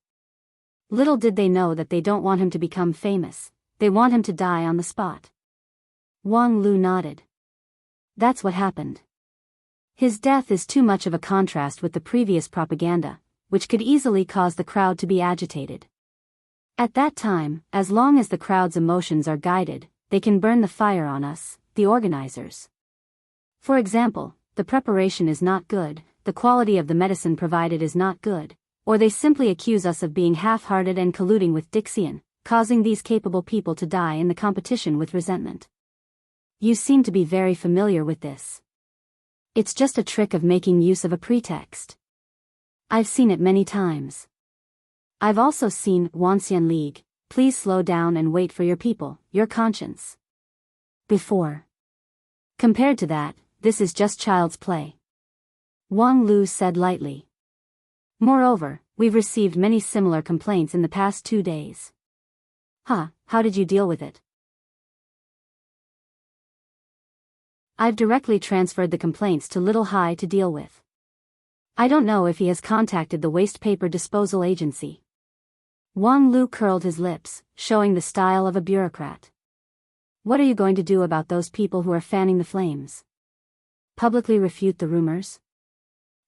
Little did they know that they don't want him to become famous, they want him to die on the spot. Wang Lu nodded. That's what happened. His death is too much of a contrast with the previous propaganda, which could easily cause the crowd to be agitated. At that time, as long as the crowd's emotions are guided, they can burn the fire on us, the organizers. For example, the preparation is not good, the quality of the medicine provided is not good, or they simply accuse us of being half-hearted and colluding with Dixian, causing these capable people to die in the competition with resentment. You seem to be very familiar with this. It's just a trick of making use of a pretext. I've seen it many times. I've also seen Wanxian League, please slow down and wait for your people, your conscience. Before. Compared to that, this is just child's play. Wang Lu said lightly. Moreover, we've received many similar complaints in the past 2 days. How did you deal with it? I've directly transferred the complaints to Little Hai to deal with. I don't know if he has contacted the waste paper disposal agency. Wang Lu curled his lips, showing the style of a bureaucrat. What are you going to do about those people who are fanning the flames? Publicly refute the rumors?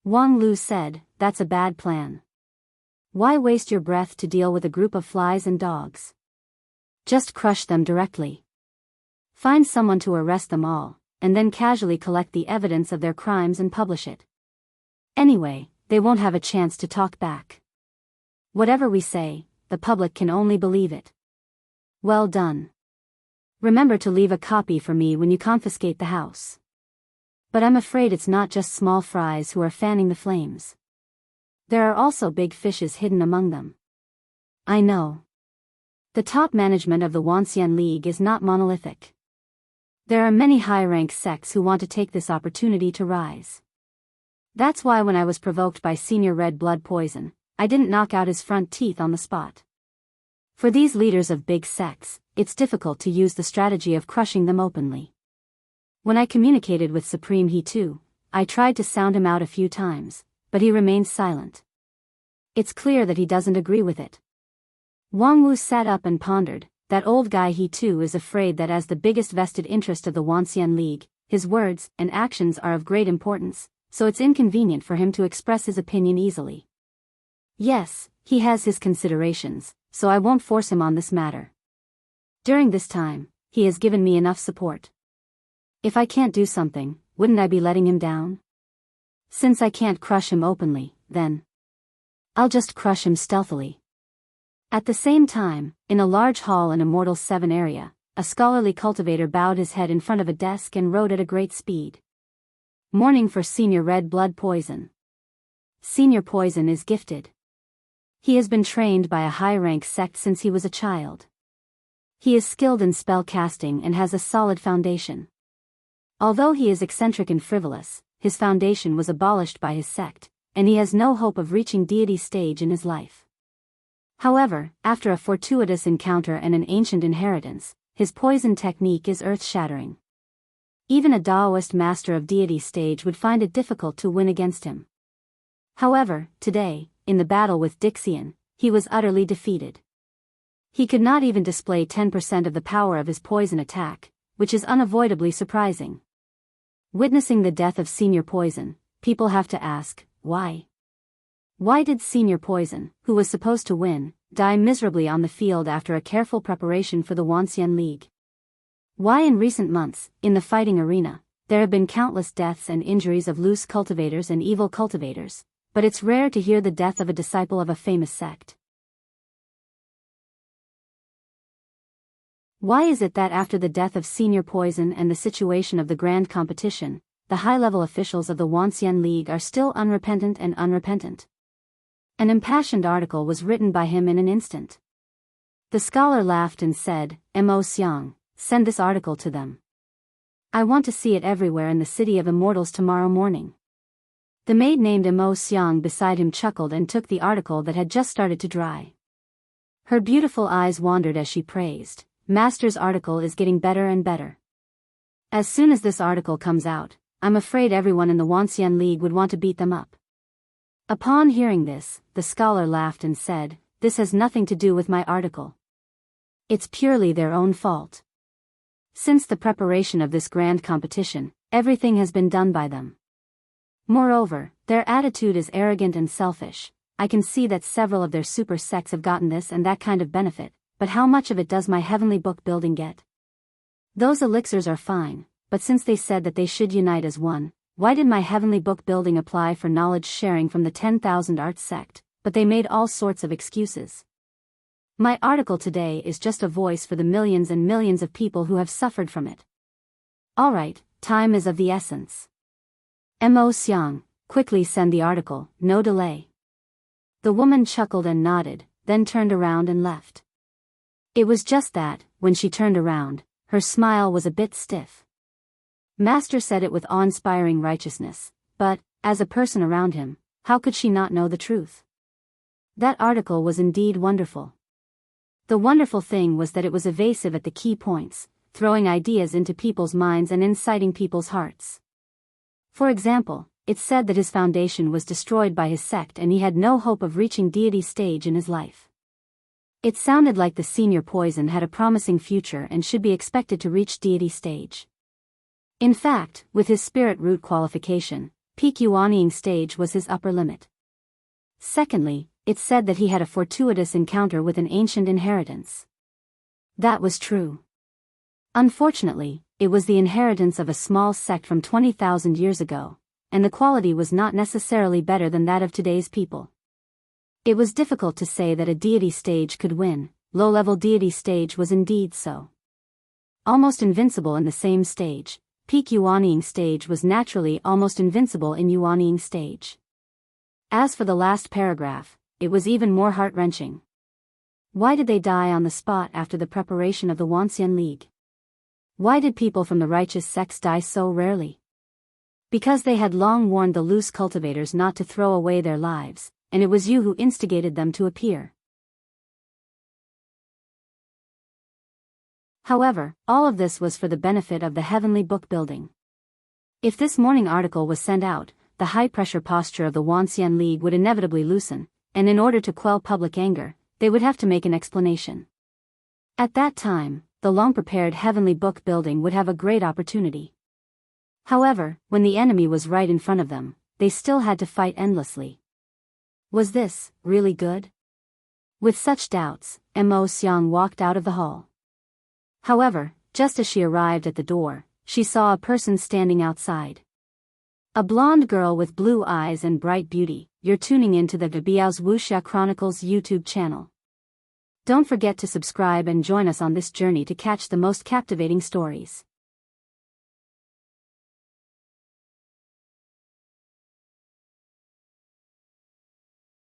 Wang Lu said, that's a bad plan. Why waste your breath to deal with a group of flies and dogs? Just crush them directly. Find someone to arrest them all, and then casually collect the evidence of their crimes and publish it. Anyway, they won't have a chance to talk back. Whatever we say, the public can only believe it. Well done. Remember to leave a copy for me when you confiscate the house. But I'm afraid it's not just small fries who are fanning the flames. There are also big fishes hidden among them. I know. The top management of the Wuxia League is not monolithic. There are many high-rank sects who want to take this opportunity to rise. That's why when I was provoked by Senior Red Blood Poison, I didn't knock out his front teeth on the spot. For these leaders of big sects, it's difficult to use the strategy of crushing them openly. When I communicated with Supreme He too, I tried to sound him out a few times, but he remained silent. It's clear that he doesn't agree with it. Wang Wu sat up and pondered. That old guy He too is afraid that as the biggest vested interest of the Wuxia League, his words and actions are of great importance, so it's inconvenient for him to express his opinion easily. Yes, he has his considerations, so I won't force him on this matter. During this time, he has given me enough support. If I can't do something, wouldn't I be letting him down? Since I can't crush him openly, then I'll just crush him stealthily. At the same time, in a large hall in Immortal 7 area, a scholarly cultivator bowed his head in front of a desk and wrote at a great speed. Mourning for Senior Red Blood Poison. Senior Poison is gifted. He has been trained by a high-rank sect since he was a child. He is skilled in spell casting and has a solid foundation. Although he is eccentric and frivolous, his foundation was abolished by his sect, and he has no hope of reaching deity stage in his life. However, after a fortuitous encounter and an ancient inheritance, his poison technique is earth-shattering. Even a Taoist master of deity stage would find it difficult to win against him. However, today, in the battle with Dixian, he was utterly defeated. He could not even display 10% of the power of his poison attack, which is unavoidably surprising. Witnessing the death of Senior Poison, people have to ask, why? Why did Senior Poison, who was supposed to win, die miserably on the field after a careful preparation for the Wuxia League? Why in recent months, in the fighting arena, there have been countless deaths and injuries of loose cultivators and evil cultivators, but it's rare to hear the death of a disciple of a famous sect. Why is it that after the death of Senior Poison and the situation of the grand competition, the high-level officials of the Wuxia League are still unrepentant and unrepentant? An impassioned article was written by him in an instant. The scholar laughed and said, "Mo Xiang, send this article to them. I want to see it everywhere in the City of Immortals tomorrow morning." The maid named Mo Xiang beside him chuckled and took the article that had just started to dry. Her beautiful eyes wandered as she praised, "Master's article is getting better and better. As soon as this article comes out, I'm afraid everyone in the Wuxia League would want to beat them up." Upon hearing this, the scholar laughed and said, "This has nothing to do with my article. It's purely their own fault. Since the preparation of this grand competition, everything has been done by them. Moreover, their attitude is arrogant and selfish. I can see that several of their super sects have gotten this and that kind of benefit, but how much of it does my heavenly book building get? Those elixirs are fine, but since they said that they should unite as one, why did my heavenly book building apply for knowledge sharing from the 10,000 Arts sect, but they made all sorts of excuses? My article today is just a voice for the millions and millions of people who have suffered from it. Alright, time is of the essence. Mo Xiang, quickly send the article, no delay." The woman chuckled and nodded, then turned around and left. It was just that, when she turned around, her smile was a bit stiff. Master said it with awe-inspiring righteousness, but, as a person around him, how could she not know the truth? That article was indeed wonderful. The wonderful thing was that it was evasive at the key points, throwing ideas into people's minds and inciting people's hearts. For example, it said that his foundation was destroyed by his sect and he had no hope of reaching deity stage in his life. It sounded like the Senior Poison had a promising future and should be expected to reach deity stage. In fact, with his spirit root qualification, peak Yuanying stage was his upper limit. Secondly, it said that he had a fortuitous encounter with an ancient inheritance. That was true. Unfortunately, it was the inheritance of a small sect from 20,000 years ago, and the quality was not necessarily better than that of today's people. It was difficult to say that a deity stage could win. Low-level deity stage was indeed so. Almost invincible in the same stage, peak Yuanying stage was naturally almost invincible in Yuanying stage. As for the last paragraph, it was even more heart-wrenching. Why did they die on the spot after the preparation of the Wanxian League? Why did people from the righteous sects die so rarely? Because they had long warned the loose cultivators not to throw away their lives, and it was you who instigated them to appear. However, all of this was for the benefit of the heavenly book building. If this morning article was sent out, the high-pressure posture of the Wanxian League would inevitably loosen, and in order to quell public anger, they would have to make an explanation. At that time, the long-prepared heavenly book building would have a great opportunity. However, when the enemy was right in front of them, they still had to fight endlessly. Was this really good? With such doubts, Mo Xiang walked out of the hall. However, just as she arrived at the door, she saw a person standing outside. A blonde girl with blue eyes and bright beauty. You're tuning into the Biyao's Wuxia Chronicles YouTube channel. Don't forget to subscribe and join us on this journey to catch the most captivating stories.